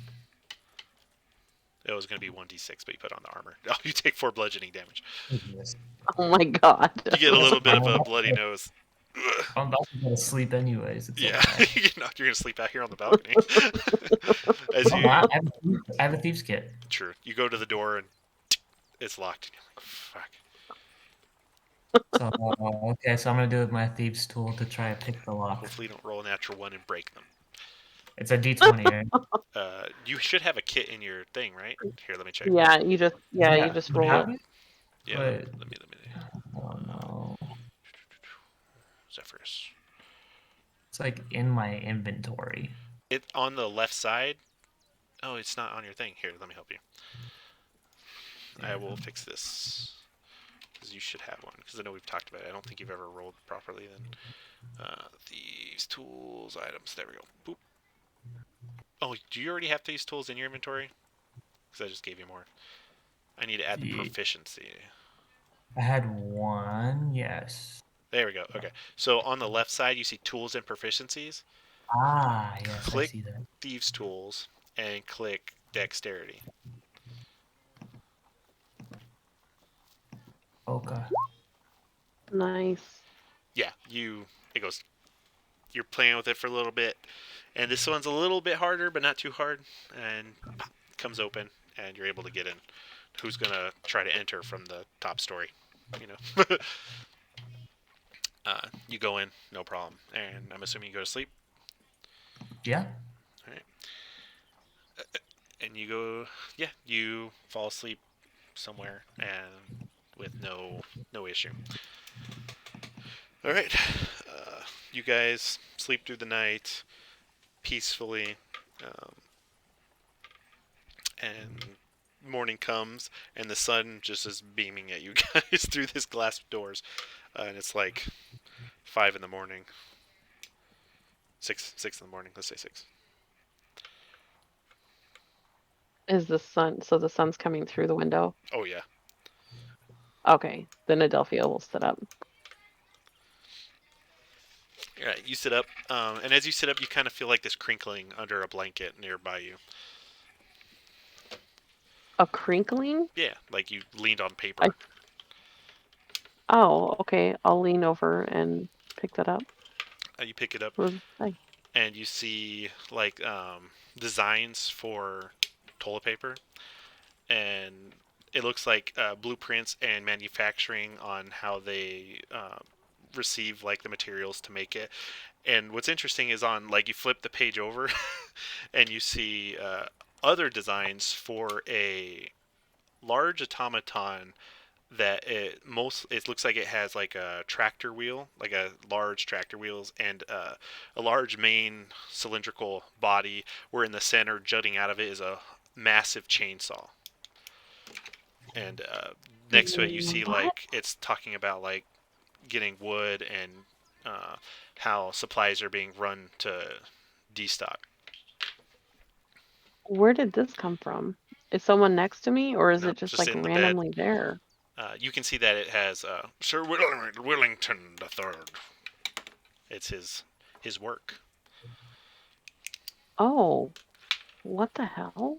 Speaker 1: It was going to be 1d6, but you put on the armor. Oh, you take 4 bludgeoning damage.
Speaker 5: Yes.
Speaker 3: Oh my god.
Speaker 1: You get a little bit of a bloody nose.
Speaker 5: I'm about to go to sleep anyways. It's
Speaker 1: Yeah,
Speaker 5: okay.
Speaker 1: you're going to sleep out here on the balcony. As
Speaker 5: Oh,
Speaker 1: you,
Speaker 5: I have a thieves kit.
Speaker 1: True. You go to the door and it's locked. And you're like, fuck.
Speaker 5: So okay, so I'm gonna do my thieves tool to try to pick the lock.
Speaker 1: Hopefully, you don't roll a natural 1 and break them.
Speaker 5: It's a D20, right?
Speaker 1: You should have a kit in your thing, right? Here, let me check.
Speaker 3: Yeah, you just
Speaker 5: you
Speaker 3: roll
Speaker 5: have
Speaker 3: it.
Speaker 5: it?
Speaker 1: Yeah.
Speaker 5: Wait.
Speaker 1: Let me.
Speaker 5: Oh no.
Speaker 1: Zephyrus.
Speaker 5: It's like in my inventory.
Speaker 1: It on the left side. Oh, it's not on your thing. Here, let me help you. I will fix this. Because you should have one. Because I know we've talked about it. I don't think you've ever rolled properly then. These tools, items. There we go. Boop. Oh, do you already have these tools in your inventory? Because I just gave you more. I need to add the
Speaker 5: Yeah.
Speaker 1: proficiency.
Speaker 5: I had one, yes.
Speaker 1: There we go. Okay. So on the left side, you see tools and proficiencies.
Speaker 5: Ah, yes,
Speaker 1: Click.
Speaker 5: I see that.
Speaker 1: Thieves tools and click dexterity.
Speaker 5: Okay.
Speaker 3: Nice.
Speaker 1: Yeah, it goes. You're playing with it for a little bit, and this one's a little bit harder, but not too hard, and pop, comes open, and you're able to get in. Who's gonna try to enter from the top story? You know. You go in, no problem, and I'm assuming you go to sleep.
Speaker 5: Yeah.
Speaker 1: And you go, yeah, you fall asleep somewhere, and with no issue. All right, you guys sleep through the night peacefully, and morning comes, and the sun just is beaming at you guys through this glass doors, and it's like 5 in the morning, 6 in the morning. Let's say 6.
Speaker 3: Is the sun, so the sun's coming through the window?
Speaker 1: Oh yeah.
Speaker 3: Okay, then Adelphia will sit up.
Speaker 1: All right, you sit up, and as you sit up, you kind of feel like this crinkling under a blanket nearby you.
Speaker 3: A crinkling?
Speaker 1: Yeah, like you leaned on paper.
Speaker 3: Oh, okay. I'll lean over and pick that up.
Speaker 1: You pick it up,
Speaker 3: Hi.
Speaker 1: and you see like designs for toilet paper, and it looks like blueprints and manufacturing on how they receive like the materials to make it. And what's interesting is on like you flip the page over, and you see other designs for a large automaton that it looks like it has like a tractor wheel, like a large tractor wheels, and a large main cylindrical body, where in the center jutting out of it is a massive chainsaw. And next to it you see like it's talking about like getting wood and how supplies are being run to destock.
Speaker 3: Where did this come from? Is someone next to me, or is
Speaker 1: No,
Speaker 3: it just
Speaker 1: just
Speaker 3: like
Speaker 1: in the bed.
Speaker 3: randomly there?
Speaker 1: You can see that it has Sir Willington III. It's his work.
Speaker 3: Oh, what the hell?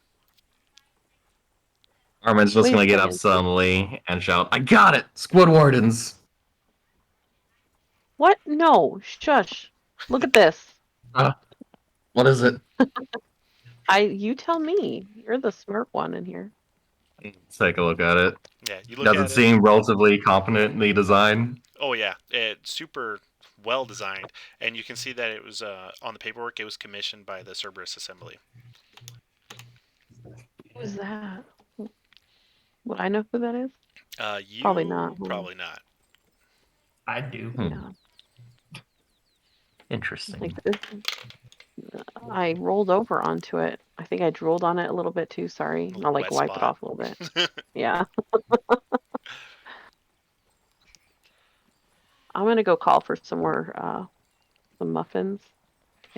Speaker 2: Armin's just
Speaker 3: Wait a
Speaker 2: gonna get up
Speaker 3: second.
Speaker 2: suddenly and shout, "I got it! Squid Wardens!"
Speaker 3: What? No, shush. Look at this.
Speaker 2: What is it?
Speaker 3: You tell me. You're the smart one in here.
Speaker 2: Let's take a look at it.
Speaker 1: Yeah, you look
Speaker 2: Does
Speaker 1: at
Speaker 2: it seem relatively competently designed?
Speaker 1: Oh yeah, it's super well designed, and you can see that it was on the paperwork. It was commissioned by the Cerberus Assembly.
Speaker 3: Who's that? Would I know who that is?
Speaker 1: You
Speaker 3: Probably not.
Speaker 1: Probably not.
Speaker 5: I do.
Speaker 3: Yeah.
Speaker 2: Interesting.
Speaker 3: Like this. I rolled over onto it. I think I drooled on it a little bit too. Sorry.
Speaker 1: Little
Speaker 3: I'll like
Speaker 1: wet
Speaker 3: wipe it
Speaker 1: spot.
Speaker 3: off a little bit. Yeah. I'm gonna go call for some more some muffins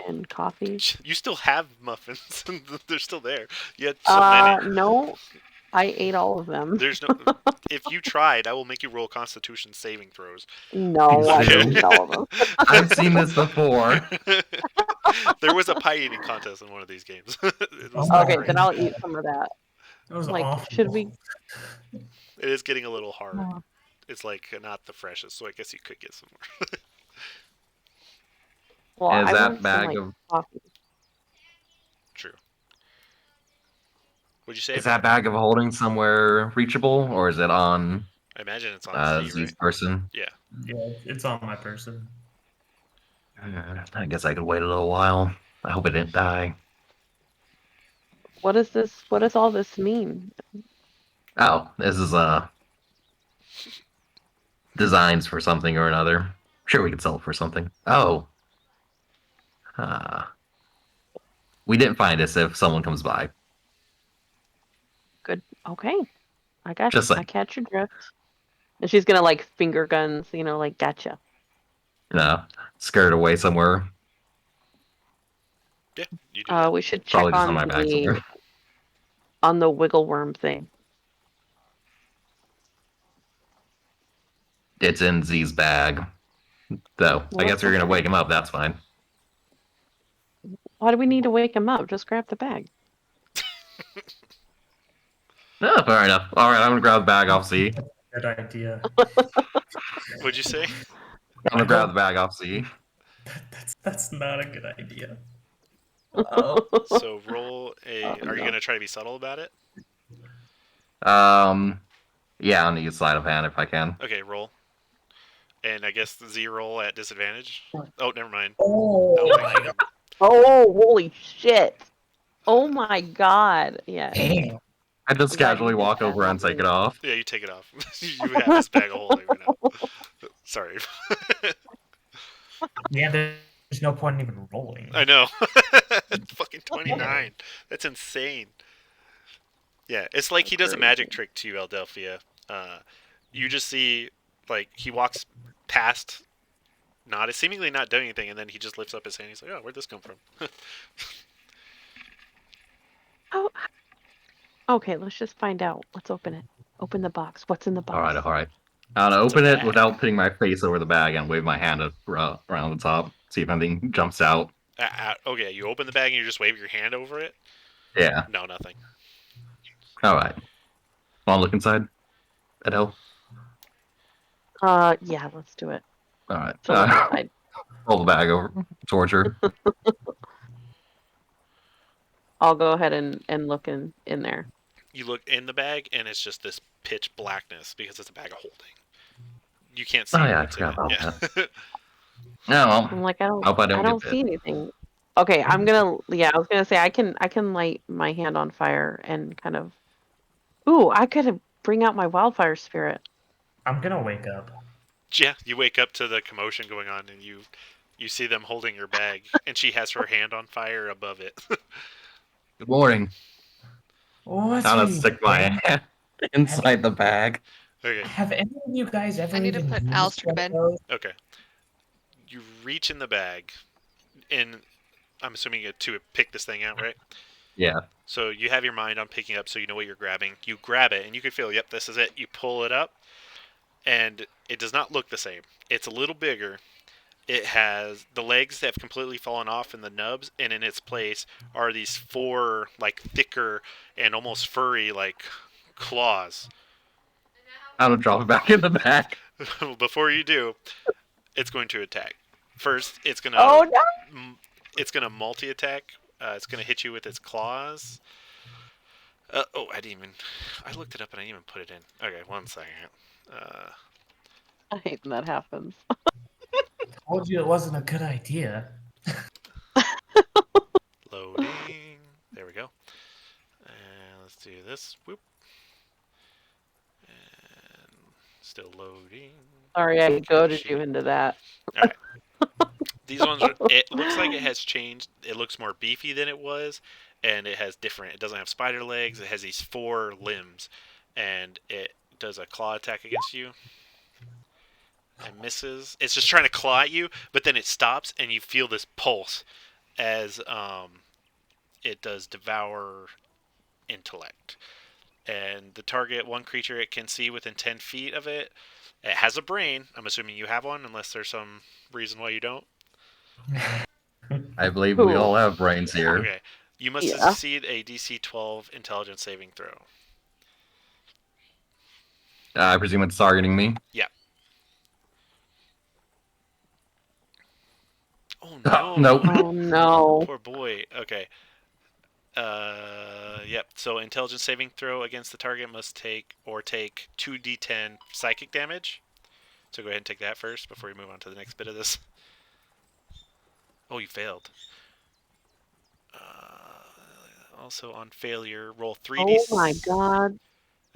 Speaker 3: and coffee.
Speaker 1: You still have muffins. They're still there. You had so many.
Speaker 3: No, I ate all of them.
Speaker 1: There's no. If you tried, I will make you roll Constitution saving throws.
Speaker 3: No, I didn't eat all of them.
Speaker 2: I've seen this before.
Speaker 1: There was a pie eating contest in one of these games. It was-
Speaker 3: Okay, then I'll eat some of that.
Speaker 5: That was
Speaker 3: Like,
Speaker 5: awful.
Speaker 3: should we?
Speaker 1: It is getting a little hard.
Speaker 3: Oh.
Speaker 1: It's like not the freshest, so I guess you could get some more.
Speaker 3: Well,
Speaker 2: Is
Speaker 3: I
Speaker 2: that
Speaker 3: want
Speaker 2: bag
Speaker 3: some, like,
Speaker 2: of
Speaker 3: coffee.
Speaker 1: True. Would you say?
Speaker 2: is that bag of holding somewhere reachable, or is it on
Speaker 1: I imagine it's on Z,
Speaker 2: Z's
Speaker 1: right?
Speaker 2: person?
Speaker 1: Yeah.
Speaker 5: Yeah, it's on my person.
Speaker 2: I guess I could wait a little while. I hope it didn't die.
Speaker 3: What is this? What does all this mean?
Speaker 2: Oh, this is designs for something or another. Sure, we could sell it for something. Oh. We didn't find this if someone comes by.
Speaker 3: Good. Okay. I got
Speaker 2: Just
Speaker 3: you.
Speaker 2: saying.
Speaker 3: I catch your drift. And she's gonna like finger guns, like gotcha.
Speaker 2: Scared away somewhere.
Speaker 1: Yeah. You do. That.
Speaker 3: We should check
Speaker 2: Probably just on
Speaker 3: on
Speaker 2: my bag somewhere.
Speaker 3: the wiggle worm thing.
Speaker 2: It's in Z's bag. Though, I
Speaker 3: Well,
Speaker 2: guess you're gonna wake him up, that's fine.
Speaker 3: Why do we need to wake him up? Just grab the bag.
Speaker 2: No, fair enough. Alright, I'm gonna grab the bag off Z.
Speaker 5: Good idea.
Speaker 1: What'd you say?
Speaker 2: I'm gonna grab the bag off Z.
Speaker 5: That's not a good idea.
Speaker 1: So roll a. Are you gonna try to be subtle about it?
Speaker 2: Yeah, I'll need sleight of hand if I can.
Speaker 1: Okay, roll. And I guess the Z roll at disadvantage. Oh, never mind.
Speaker 5: Oh,
Speaker 1: Oh my god.
Speaker 3: Oh, holy shit! Oh my god! Yeah.
Speaker 5: Damn.
Speaker 2: I just
Speaker 3: I'm glad
Speaker 2: casually
Speaker 3: you did
Speaker 2: walk
Speaker 3: that,
Speaker 2: over and
Speaker 3: not
Speaker 2: take
Speaker 3: me.
Speaker 2: it off.
Speaker 1: Yeah, you take it off. You have this bag of holding right now. Sorry.
Speaker 5: Yeah, there's no point in even rolling.
Speaker 1: I know. Fucking 29. That's insane. Yeah, it's like he does a magic trick to you, Eldelphia. You just see, like, he walks past, seemingly not doing anything, and then he just lifts up his hand. He's like, "Oh, where'd this come from?"
Speaker 3: Oh. Okay, let's just find out. Let's open it. Open the box. What's in the box?
Speaker 2: Alright. I'll open it without putting my face over the bag and wave my hand around the top. See if anything jumps out.
Speaker 1: Okay, you open the bag and you just wave your hand over it?
Speaker 2: Yeah.
Speaker 1: No, nothing.
Speaker 2: Alright. Wanna look inside? Adele?
Speaker 3: Yeah, let's do it.
Speaker 2: Alright.
Speaker 3: So look inside.
Speaker 2: Roll the bag over towards her.
Speaker 3: I'll go ahead and look in there.
Speaker 1: You look in the bag and it's just this pitch blackness because it's a bag of holding. You can't see
Speaker 2: Oh, yeah, I
Speaker 1: what's in
Speaker 2: forgot
Speaker 1: it.
Speaker 2: about
Speaker 1: Yeah.
Speaker 2: No, well,
Speaker 3: I'm like, I
Speaker 2: hope I don't get
Speaker 3: see anything. Okay, I was gonna say I can light my hand on fire and kind of. Ooh, I could bring out my wildfire spirit.
Speaker 5: I'm gonna wake up.
Speaker 1: Yeah, you wake up to the commotion going on and you see them holding your bag and she has her hand on fire above it.
Speaker 2: good morning.
Speaker 5: What's
Speaker 2: I'm gonna
Speaker 5: with
Speaker 2: stick
Speaker 5: you?
Speaker 2: my hand inside the bag.
Speaker 1: Okay.
Speaker 5: Have any of you guys ever
Speaker 4: I need to
Speaker 5: even
Speaker 4: put
Speaker 5: used
Speaker 4: Alistair to
Speaker 5: one
Speaker 4: bed.
Speaker 5: of those?
Speaker 1: Okay. You reach in the bag and I'm assuming to pick this thing out, right?
Speaker 2: Yeah.
Speaker 1: So you have your mind on picking up so you know what you're grabbing. You grab it and you can feel, yep, this is it. You pull it up and it does not look the same. It's a little bigger. It has the legs that have completely fallen off and the nubs, and in its place are these four like thicker and almost furry like claws.
Speaker 2: I'm gonna drop it back in the bag.
Speaker 1: Before you do, it's going to attack. First, it's gonna
Speaker 3: Oh no!
Speaker 1: multi-attack. It's gonna hit you with its claws. I looked it up and I didn't even put it in. Okay, 1 second.
Speaker 3: I hate when that happens.
Speaker 5: Told you it wasn't a good idea.
Speaker 1: Loading. There we go. And let's do this. Whoop. And still loading.
Speaker 3: Sorry, I goaded you into that.
Speaker 1: Alright. These ones it looks like it has changed. It looks more beefy than it was, and it has different. It doesn't have spider legs. It has these 4 limbs, and it does a claw attack against you. And misses. It's just trying to claw at you, but then it stops, and you feel this pulse as it does devour intellect. And the target, one creature it can see within 10 feet of it. It has a brain. I'm assuming you have one, unless there's some reason why you don't.
Speaker 2: I believe we
Speaker 3: Cool.
Speaker 2: all have brains here.
Speaker 1: Okay. You must
Speaker 3: Yeah.
Speaker 1: succeed a DC 12 intelligence saving throw.
Speaker 2: I presume it's targeting me.
Speaker 1: Oh
Speaker 2: Oh,
Speaker 1: no.
Speaker 2: nope.
Speaker 3: Oh no.
Speaker 1: Poor boy. Okay. Yep. So intelligence saving throw against the target must take 2d10 psychic damage. So go ahead and take that first before we move on to the next bit of this. Oh, you failed. Also on failure, roll 3d.
Speaker 3: Oh my god.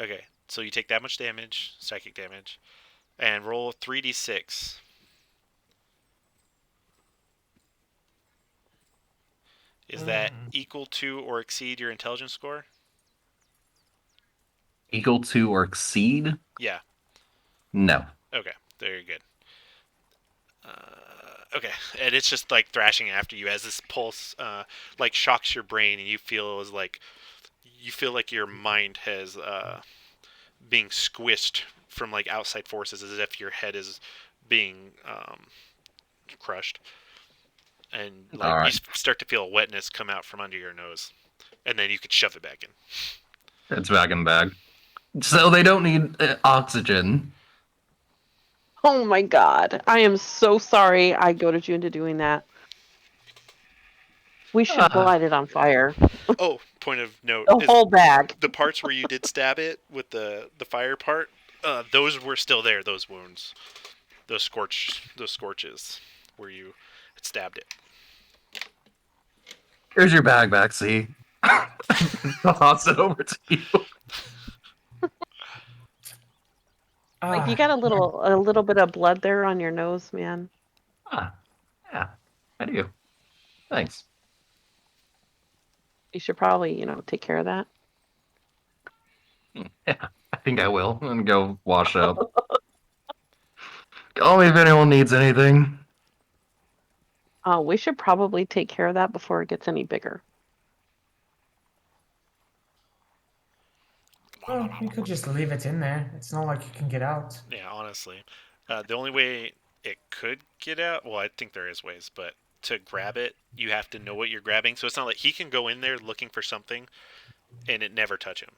Speaker 1: Okay, so you take that much damage, psychic damage, and roll 3d6. Is that equal to or exceed your intelligence score?
Speaker 2: Equal to or exceed?
Speaker 1: Yeah.
Speaker 2: No.
Speaker 1: Okay, very good. Okay, and it's just like thrashing after you as this pulse like shocks your brain, and you feel like your mind has being squished from like outside forces, as if your head is being crushed, and like
Speaker 2: All right.
Speaker 1: you start to feel wetness come out from under your nose, and then you could shove it back in.
Speaker 2: It's back in the bag. So they don't need oxygen.
Speaker 3: Oh my god. I am so sorry I goaded you into doing that. We should light it on fire.
Speaker 1: Oh, point of note:
Speaker 3: The
Speaker 1: is
Speaker 3: whole bag.
Speaker 1: the parts where you did stab it with the fire part, those were still there. Those wounds, those scorches, where you had stabbed it.
Speaker 2: Here's your bag back, see? Toss it over to you.
Speaker 3: Like you got a little bit of blood there on your nose, man.
Speaker 2: Ah, yeah, I do. Thanks.
Speaker 3: You should probably, take care of that.
Speaker 2: Yeah, I think I will. I'm gonna go wash up. Call me if anyone needs anything.
Speaker 3: We should probably take care of that before it gets any bigger.
Speaker 5: Well, you could just leave it in there. It's not like you can get out.
Speaker 1: Yeah, honestly, the only way it could get out, well, I think there is ways, but to grab it, you have to know what you're grabbing. So it's not like he can go in there looking for something, and it never touch him,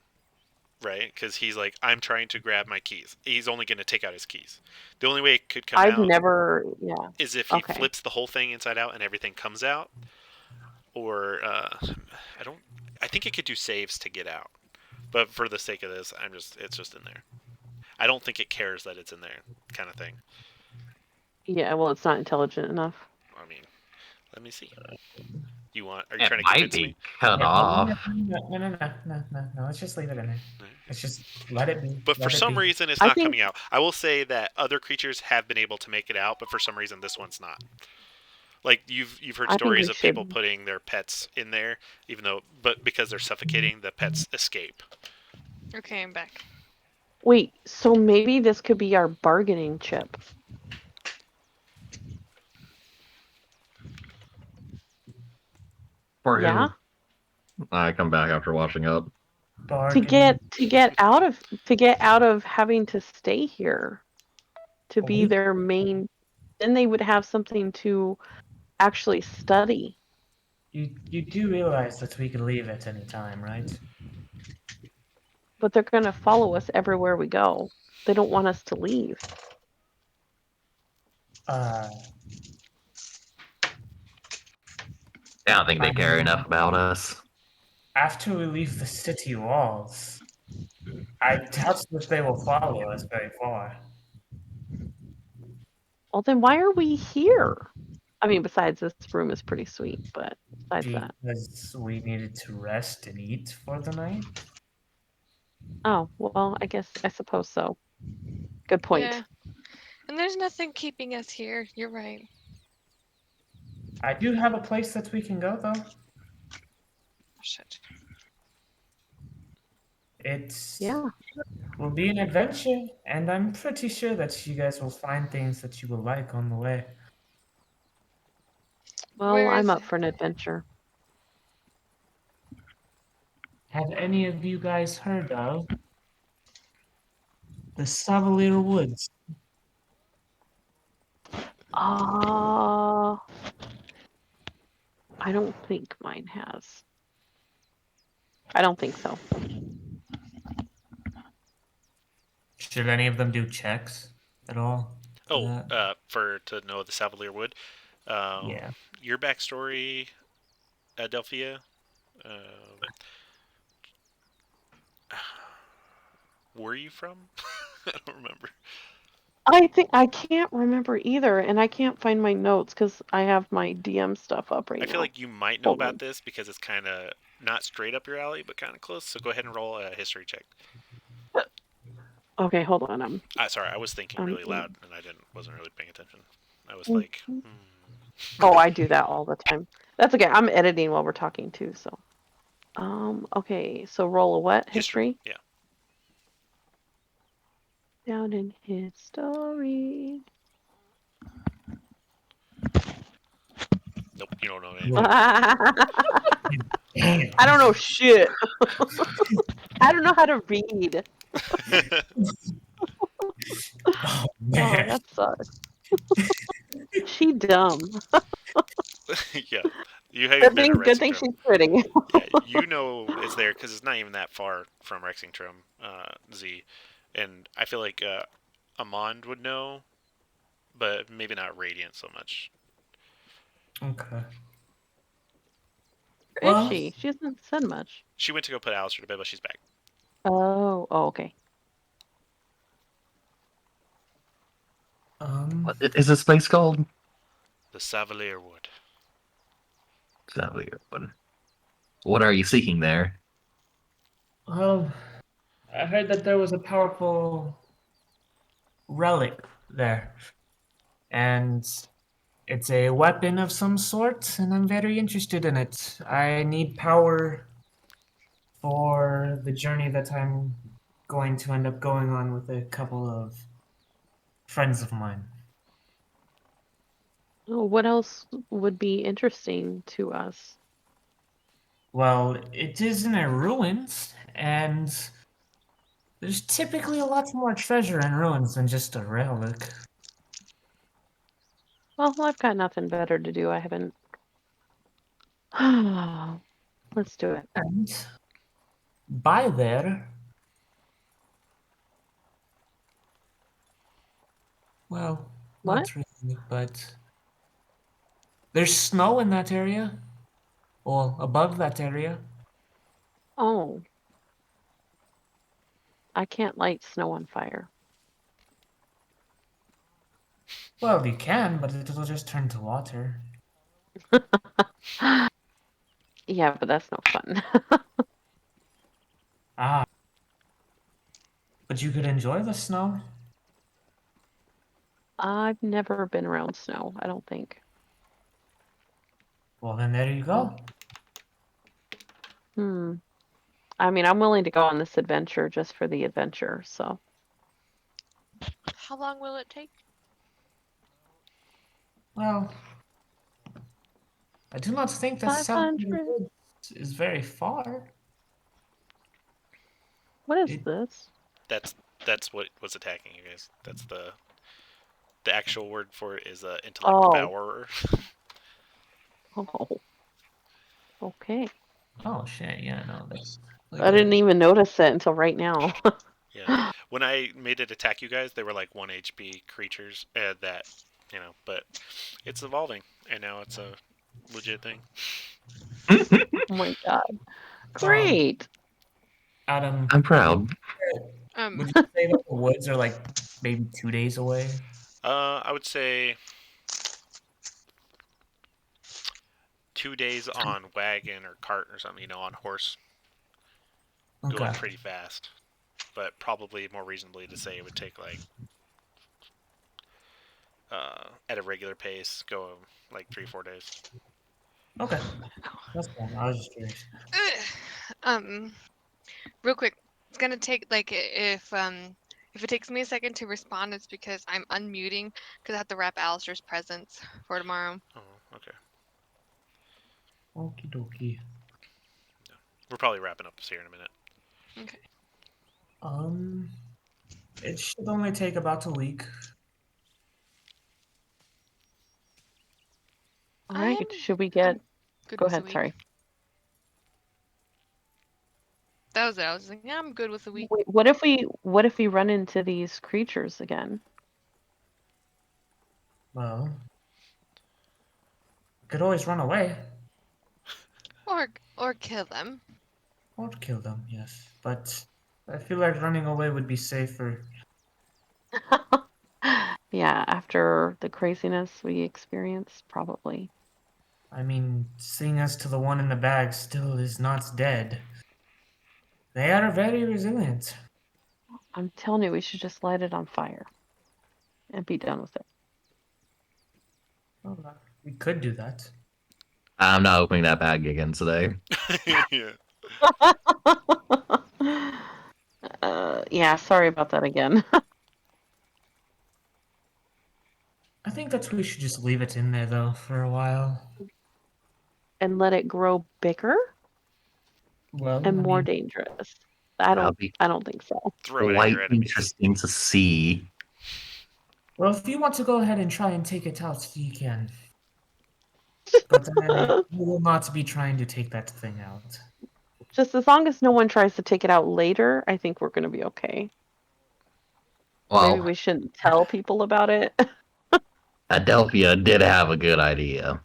Speaker 1: right? Because he's like, I'm trying to grab my keys. He's only going to take out his keys. The only way it could come
Speaker 3: I've
Speaker 1: out
Speaker 3: never,
Speaker 1: is if he
Speaker 3: Okay.
Speaker 1: flips the whole thing inside out and everything comes out, or I think it could do saves to get out. But for the sake of this, it's just in there. I don't think it cares that it's in there, kind of thing.
Speaker 3: yeah. Well, it's not intelligent enough.
Speaker 1: I mean, let me see. Are you
Speaker 2: It
Speaker 1: trying to
Speaker 2: might
Speaker 1: convince
Speaker 2: be
Speaker 1: me?
Speaker 2: cut off.
Speaker 5: No. Let's just leave it in there. Let's just let it be.
Speaker 1: But for
Speaker 5: Let it
Speaker 1: some
Speaker 5: be.
Speaker 1: reason, it's
Speaker 3: I
Speaker 1: not
Speaker 3: think-
Speaker 1: coming out. I will say that other creatures have been able to make it out, but for some reason, this one's not. Like you've heard
Speaker 3: I think
Speaker 1: stories
Speaker 3: we
Speaker 1: of people
Speaker 3: should-
Speaker 1: putting their pets in there, but because they're suffocating, the pets escape.
Speaker 4: Okay, I'm back.
Speaker 3: Wait, so maybe this could be our bargaining chip.
Speaker 2: For
Speaker 3: Yeah?
Speaker 2: who? I come back after washing up.
Speaker 3: To
Speaker 5: Bargain.
Speaker 3: get out of having to stay here, to be
Speaker 5: We-
Speaker 3: their main. Then they would have something to actually study.
Speaker 5: You do realize that we could leave at any time, right?
Speaker 3: but they're gonna follow us everywhere we go. They don't want us to leave.
Speaker 2: I don't think they care enough about us.
Speaker 5: After we leave the city walls, I doubt that they will follow us very far.
Speaker 3: Well, then why are we here? I mean, besides this room is pretty sweet, but besides that.
Speaker 5: Because we needed to rest and eat for the night.
Speaker 3: Oh, well, I suppose so. Good point.
Speaker 4: Yeah. And there's nothing keeping us here. You're right.
Speaker 5: I do have a place that we can go, though.
Speaker 4: Oh, shit.
Speaker 3: Yeah.
Speaker 5: Will be an adventure, and I'm pretty sure that you guys will find things that you will like on the way.
Speaker 3: Well,
Speaker 4: Where
Speaker 3: I'm
Speaker 4: is
Speaker 3: up
Speaker 4: it?
Speaker 3: for an adventure.
Speaker 5: Have any of you guys heard of the Savalier Woods?
Speaker 3: I don't think mine has. I don't think so.
Speaker 5: Should any of them do checks at all? for
Speaker 1: Oh,
Speaker 5: that?
Speaker 1: to know the Savalier Wood.
Speaker 5: Yeah.
Speaker 1: Your backstory, Adelphia. Where are you from? I don't remember.
Speaker 3: I can't remember either, and I can't find my notes because I have my DM stuff up right
Speaker 1: I
Speaker 3: now.
Speaker 1: feel like you might know
Speaker 3: Hold
Speaker 1: about
Speaker 3: on.
Speaker 1: this because it's kind of not straight up your alley, but kind of close. So go ahead and roll a history check.
Speaker 3: Okay, hold on.
Speaker 1: Sorry, I was thinking really loud and I wasn't really paying attention. I was
Speaker 3: Mhm.
Speaker 1: like,
Speaker 3: Oh, I do that all the time. That's okay. I'm editing while we're talking too, so. Okay, so roll a what? History?
Speaker 1: Yeah.
Speaker 3: Down in history.
Speaker 1: Nope, you don't know anything.
Speaker 3: I don't know shit. I don't know how to read.
Speaker 5: Oh,
Speaker 3: Oh,
Speaker 5: man.
Speaker 3: that sucks. She dumb.
Speaker 1: Yeah, you haven't been to
Speaker 3: Good thing
Speaker 1: Rexingtrum.
Speaker 3: she's pretty.
Speaker 1: Yeah, you know it's there because it's not even that far from Rexingtrum, Z. And I feel like Amond would know, but maybe not Radiant so much.
Speaker 5: Okay.
Speaker 3: Where
Speaker 5: Well-
Speaker 3: is she? She hasn't said much.
Speaker 1: She went to go put Alistair to bed, but she's back.
Speaker 3: Oh, okay.
Speaker 2: What is this place called?
Speaker 1: The Savalier Wood.
Speaker 2: Savalier Wood. What are you seeking there?
Speaker 5: Well, I heard that there was a powerful relic there. And it's a weapon of some sort, and I'm very interested in it. I need power for the journey that I'm going to end up going on with a couple of friends of mine.
Speaker 3: Oh, what else would be interesting to us?
Speaker 5: Well, it is in a ruins, and there's typically a lot more treasure in ruins than just a relic.
Speaker 3: Well, I've got nothing better to do. I haven't. Let's do it.
Speaker 5: And by there, well,
Speaker 3: What?
Speaker 5: not really, but there's snow in that area, or above that area.
Speaker 3: Oh. I can't light snow on fire.
Speaker 5: Well, you can, but it'll just turn to water.
Speaker 3: Yeah, but that's no fun.
Speaker 5: Ah. But you could enjoy the snow.
Speaker 3: I've never been around snow, I don't think.
Speaker 5: Well, then there you go.
Speaker 3: I mean, I'm willing to go on this adventure just for the adventure, so.
Speaker 4: How long will it take?
Speaker 5: Well, I do not think that
Speaker 3: 500.
Speaker 5: South is very far.
Speaker 3: What is
Speaker 5: It-
Speaker 3: this?
Speaker 1: That's what was attacking you guys. That's the actual word for it is intellect
Speaker 3: Oh.
Speaker 1: devourer.
Speaker 3: Oh. Okay.
Speaker 5: Oh shit! Yeah, no, that's Like
Speaker 3: I didn't even notice it until right now.
Speaker 1: Yeah. When I made it attack you guys, they were like 1 HP creatures that, but it's evolving, and now it's a legit thing.
Speaker 3: Oh my god.
Speaker 5: Um,
Speaker 3: Great.
Speaker 5: Adam,
Speaker 2: I'm proud.
Speaker 5: would you say that the woods are like maybe 2 days away?
Speaker 1: I would say 2 days on wagon or cart or something, on horse, going
Speaker 5: Okay.
Speaker 1: pretty fast. But probably more reasonably to say it would take like at a regular pace, go like 3-4 days.
Speaker 5: Okay. That's fine. I was just curious.
Speaker 4: Real quick, it's gonna take like if it takes me a second to respond, it's because I'm unmuting because I have to wrap Alistair's presents for tomorrow.
Speaker 1: Oh, okay.
Speaker 5: Okie dokie.
Speaker 1: We're probably wrapping up this here in a minute.
Speaker 4: Okay.
Speaker 5: It should only take about a week.
Speaker 3: All right.
Speaker 4: I'm-
Speaker 3: Should we get?
Speaker 4: Good
Speaker 3: Go
Speaker 4: with a
Speaker 3: ahead.
Speaker 4: week.
Speaker 3: Sorry.
Speaker 4: That was it. I was like, yeah, I'm good with a week.
Speaker 3: Wait, what if we run into these creatures again?
Speaker 5: Well, could always run away
Speaker 4: Or kill them.
Speaker 5: or kill them, yes. But I feel like running away would be safer.
Speaker 3: Yeah, after the craziness we experienced, probably.
Speaker 5: I mean, seeing as to the one in the bag still is not dead. They are very resilient.
Speaker 3: I'm telling you, we should just light it on fire and be done with it.
Speaker 5: Well, we could do that.
Speaker 2: I'm not opening that bag again today.
Speaker 1: Yeah.
Speaker 3: Yeah, sorry about that again.
Speaker 5: I think that we should just leave it in there though for a while.
Speaker 3: And let it grow bigger
Speaker 5: Well,
Speaker 3: and
Speaker 5: I
Speaker 3: more
Speaker 5: mean,
Speaker 3: dangerous.
Speaker 2: That'll be
Speaker 3: I don't think so.
Speaker 1: Throw it at
Speaker 2: quite
Speaker 1: your enemies.
Speaker 2: interesting to see.
Speaker 5: well, if you want to go ahead and try and take it out, you can. But we will not be trying to take that thing out.
Speaker 3: Just as long as no one tries to take it out later, I think we're going to be okay. Maybe
Speaker 2: Well,
Speaker 3: we shouldn't tell people about it.
Speaker 2: Adelphia did have a good idea.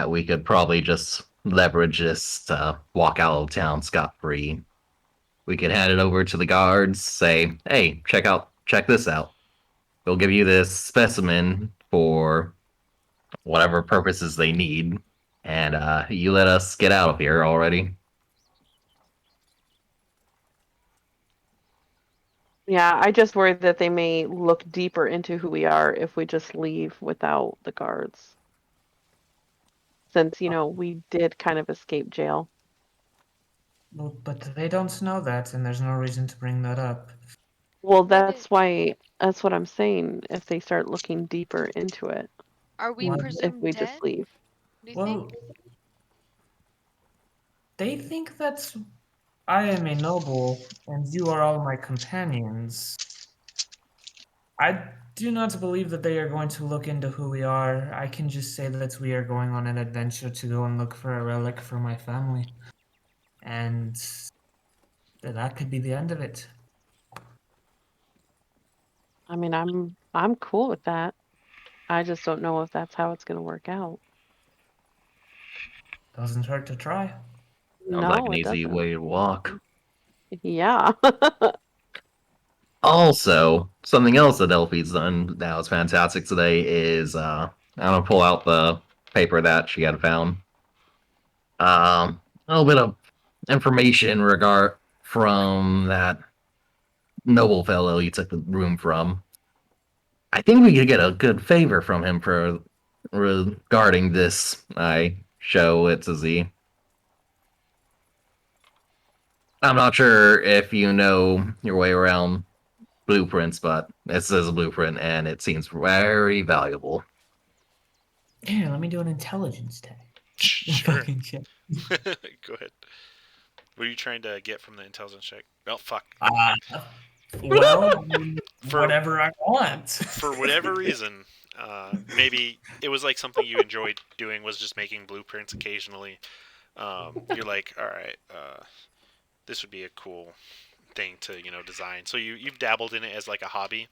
Speaker 2: We could probably just leverage this to walk out of town scot-free. We could hand it over to the guards, say, hey, check this out. We'll give you this specimen for whatever purposes they need, and you let us get out of here already.
Speaker 3: Yeah, I just worry that they may look deeper into who we are if we just leave without the guards. Since, we did kind of escape jail.
Speaker 5: Well, but they don't know that, and there's no reason to bring that up.
Speaker 3: Well, that's what I'm saying. If they start looking deeper into it,
Speaker 4: Are we
Speaker 5: Well,
Speaker 3: if
Speaker 4: presumed
Speaker 3: we
Speaker 4: dead?
Speaker 3: just leave.
Speaker 4: Do you
Speaker 5: Well,
Speaker 4: think?
Speaker 5: they think that I am a noble and you are all my companions. I do not believe that they are going to look into who we are. I can just say that we are going on an adventure to go and look for a relic for my family. And that could be the end of it.
Speaker 3: I mean, I'm cool with that. I just don't know if that's how it's going to work out.
Speaker 5: Doesn't hurt to try.
Speaker 2: Sounds like an
Speaker 3: it
Speaker 2: easy
Speaker 3: doesn't.
Speaker 2: way to walk.
Speaker 3: Yeah.
Speaker 2: Also, something else that Elfie's done that was fantastic today is I'm gonna pull out the paper that she had found. A little bit of information from that noble fellow you took the room from. I think we could get a good favor from him for regarding this. I show it to Z. I'm not sure if you know your way around blueprints, but this is a blueprint and it seems very valuable.
Speaker 5: Here, let me do an intelligence test.
Speaker 1: Sure.
Speaker 5: Fucking shit.
Speaker 1: Go ahead. What are you trying to get from the intelligence check? Oh, fuck.
Speaker 5: Well, I mean,
Speaker 1: For-
Speaker 5: whatever I want.
Speaker 1: For whatever reason, maybe it was like something you enjoyed doing was just making blueprints occasionally. You're like, all right, this would be a cool thing to design. So you've dabbled in it as like a hobby,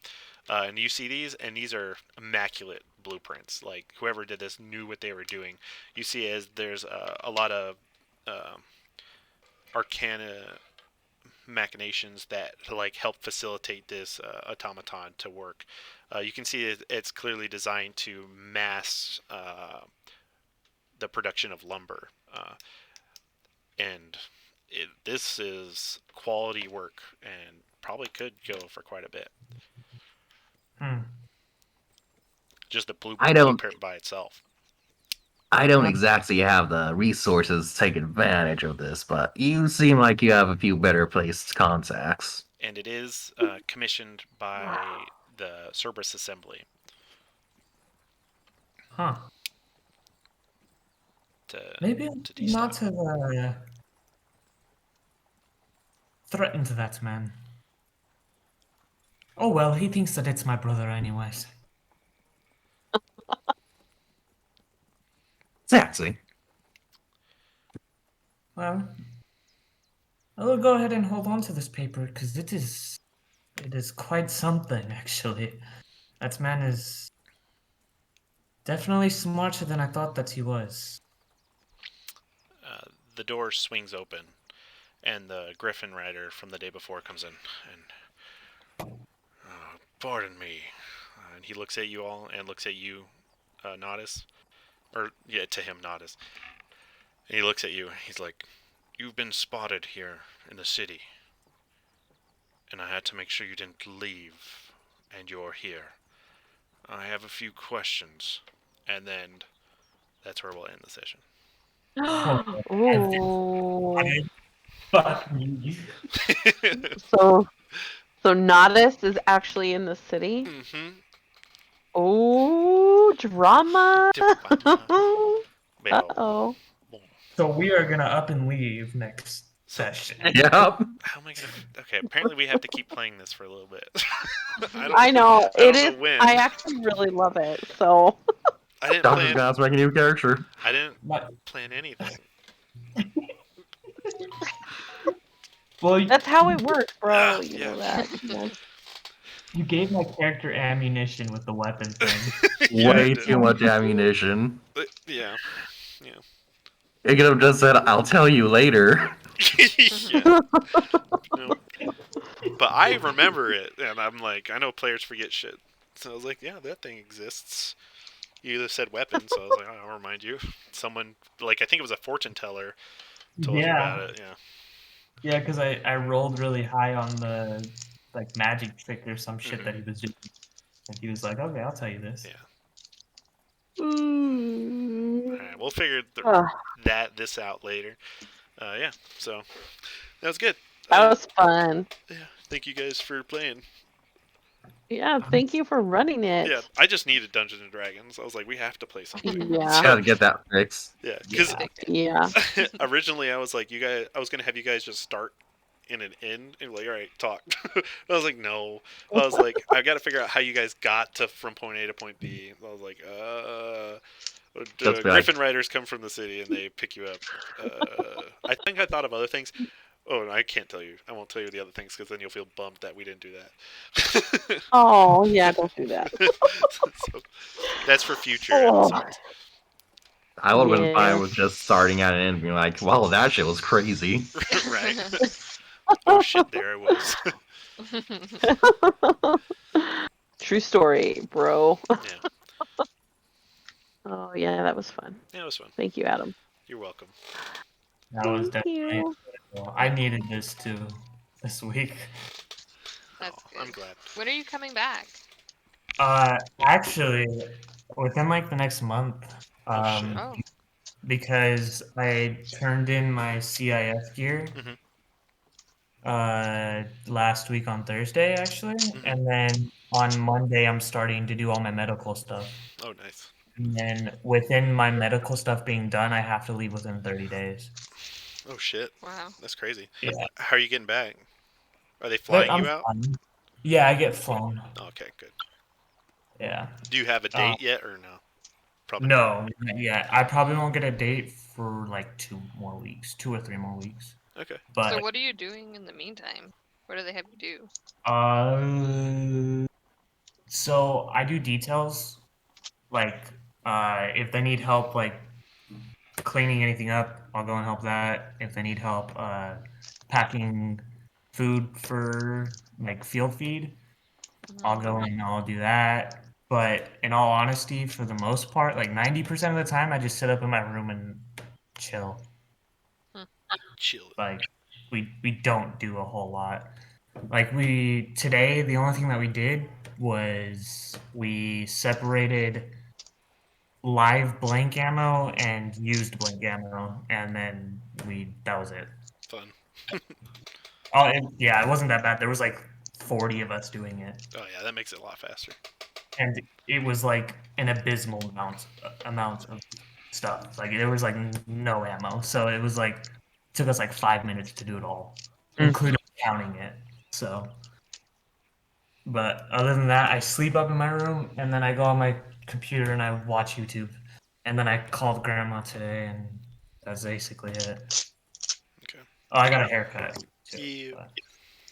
Speaker 1: and you see these, and these are immaculate blueprints. Like whoever did this knew what they were doing. You see, as there's a lot of uh, arcana machinations that like help facilitate this automaton to work. You can see it's clearly designed to mass the production of lumber, and this is quality work and probably could go for quite a bit. Just the
Speaker 2: I don't-
Speaker 1: blueprint by itself.
Speaker 2: I don't exactly have the resources to take advantage of this, but you seem like you have a few better placed contacts.
Speaker 1: And it is commissioned by the Cerberus Assembly
Speaker 5: Huh.
Speaker 1: to
Speaker 5: Maybe
Speaker 1: to destock.
Speaker 5: not to threaten to that man. Oh well, he thinks that it's my brother anyways.
Speaker 2: Exactly.
Speaker 5: Well, I will go ahead and hold on to this paper because it is quite something actually. That man is definitely smarter than I thought that he was.
Speaker 1: The door swings open, and the Griffin Rider from the day before comes in. And pardon me. And he looks at you all and looks at you, Nodus. Or, yeah, to him, Nodus. And he looks at you. He's like, "You've been spotted here in the city. And I had to make sure you didn't leave. And you're here. I have a few questions." And then that's where we'll end the session.
Speaker 3: Ooh.
Speaker 5: Fuck me.
Speaker 3: So Nodus is actually in the city.
Speaker 1: Mm-hmm.
Speaker 3: Oh, drama. Uh-oh.
Speaker 5: So we are gonna up and leave next session.
Speaker 2: Yep.
Speaker 1: How am I gonna? Okay, apparently we have to keep playing this for a little bit.
Speaker 3: I know it
Speaker 1: don't
Speaker 3: is.
Speaker 1: know when.
Speaker 3: I actually really love it. So
Speaker 1: I didn't
Speaker 2: Dr.
Speaker 1: plan.
Speaker 2: Scott's making a new character.
Speaker 1: I didn't
Speaker 5: But,
Speaker 1: plan anything.
Speaker 5: well,
Speaker 3: that's how it works, bro. You
Speaker 1: Yeah.
Speaker 3: know that. Yeah.
Speaker 5: you gave my character ammunition with the weapon thing.
Speaker 1: Yeah, I
Speaker 2: Way
Speaker 1: did.
Speaker 2: too much ammunition.
Speaker 1: Yeah.
Speaker 2: You could have just said, "I'll tell you later."
Speaker 1: Yeah. No. But I remember it, and I'm like, I know players forget shit. So I was like, yeah, that thing exists. You said weapon, so I was like, oh, I'll remind you. Someone, like, I think it was a fortune teller told you about it. Yeah.
Speaker 5: Yeah, because I rolled really high on the like magic trick or some shit that he was doing. And he was like, okay, I'll tell you this.
Speaker 1: Yeah.
Speaker 3: Mm.
Speaker 1: All right, we'll figure this out later. Yeah, so that was good.
Speaker 3: That was fun.
Speaker 1: Yeah, thank you guys for playing.
Speaker 3: Yeah, thank you for running it.
Speaker 1: Yeah, I just needed Dungeons and Dragons. I was like, we have to play something.
Speaker 3: Yeah.
Speaker 2: Gotta get that fixed.
Speaker 1: Yeah, because
Speaker 3: Yeah.
Speaker 1: originally I was like, I was gonna have you guys just start in an inn and like, all right, talk. I was like, no. I was like, I got to figure out how you guys got from point A to point B. I was like, Griffin Riders come from the city and they pick you up. I think I thought of other things. Oh, and I can't tell you. I won't tell you the other things because then you'll feel bummed that we didn't do that.
Speaker 3: Oh, yeah, don't do that.
Speaker 1: So, that's for future episodes.
Speaker 2: I would have been fine
Speaker 3: Yeah.
Speaker 2: with just starting at an end and being like, "Wow, that shit was crazy."
Speaker 1: Right. Oh shit, there I was.
Speaker 3: True story, bro.
Speaker 1: Yeah.
Speaker 3: Oh, yeah, that was fun.
Speaker 1: Yeah, it was fun.
Speaker 3: Thank you, Adam.
Speaker 1: You're welcome.
Speaker 5: That was
Speaker 3: Thank
Speaker 5: definitely.
Speaker 3: you.
Speaker 5: I needed this too this week.
Speaker 4: That's good.
Speaker 1: I'm glad.
Speaker 4: When are you coming back?
Speaker 5: Actually, within like the next month.
Speaker 1: shit.
Speaker 4: Oh.
Speaker 5: Because I turned in my CIF gear last week on Thursday, actually. And then on Monday, I'm starting to do all my medical stuff.
Speaker 1: Oh, nice.
Speaker 5: And then within my medical stuff being done, I have to leave within 30 days.
Speaker 1: Oh shit.
Speaker 4: Wow.
Speaker 1: That's crazy.
Speaker 5: Yeah.
Speaker 1: How are you getting back? Are they flying
Speaker 5: I'm
Speaker 1: you out?
Speaker 5: fine. Yeah, I get flown.
Speaker 1: Oh, okay, good.
Speaker 5: Yeah.
Speaker 1: Do you have a date yet or no? Probably
Speaker 5: No, not yet. I probably won't get a date for like 2 or 3 more weeks.
Speaker 1: Okay.
Speaker 5: But
Speaker 4: So what are you doing in the meantime? What do they have you do?
Speaker 5: so I do details, like if they need help, like cleaning anything up, I'll go and help that. If they need help packing food for like field feed, I'll go and I'll do that. But in all honesty, for the most part, like 90% of the time, I just sit up in my room and chill.
Speaker 1: Chill.
Speaker 5: Like we don't do a whole lot. Like today, the only thing that we did was we separated live blank ammo and used blank ammo, and then that was it.
Speaker 1: Fun.
Speaker 5: Oh, yeah, it wasn't that bad. There was like 40 of us doing it,
Speaker 1: Oh yeah, that makes it a lot faster.
Speaker 5: and it was like an abysmal amount of stuff. Like there was like no ammo, so it was like took us like 5 minutes to do it all, including counting it. So, but other than that, I sleep up in my room, and then I go on my computer and I watch YouTube, and then I called grandma today, and that's basically it.
Speaker 1: Okay.
Speaker 5: Oh, I got a haircut too.
Speaker 1: Yeah.
Speaker 5: but-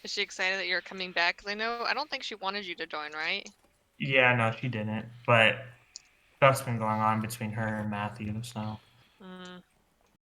Speaker 4: Is she excited that you're coming back? 'Cause I don't think she wanted you to join, right?
Speaker 5: Yeah, no, she didn't. But stuff's been going on between her and Matthew, so
Speaker 4: Mm.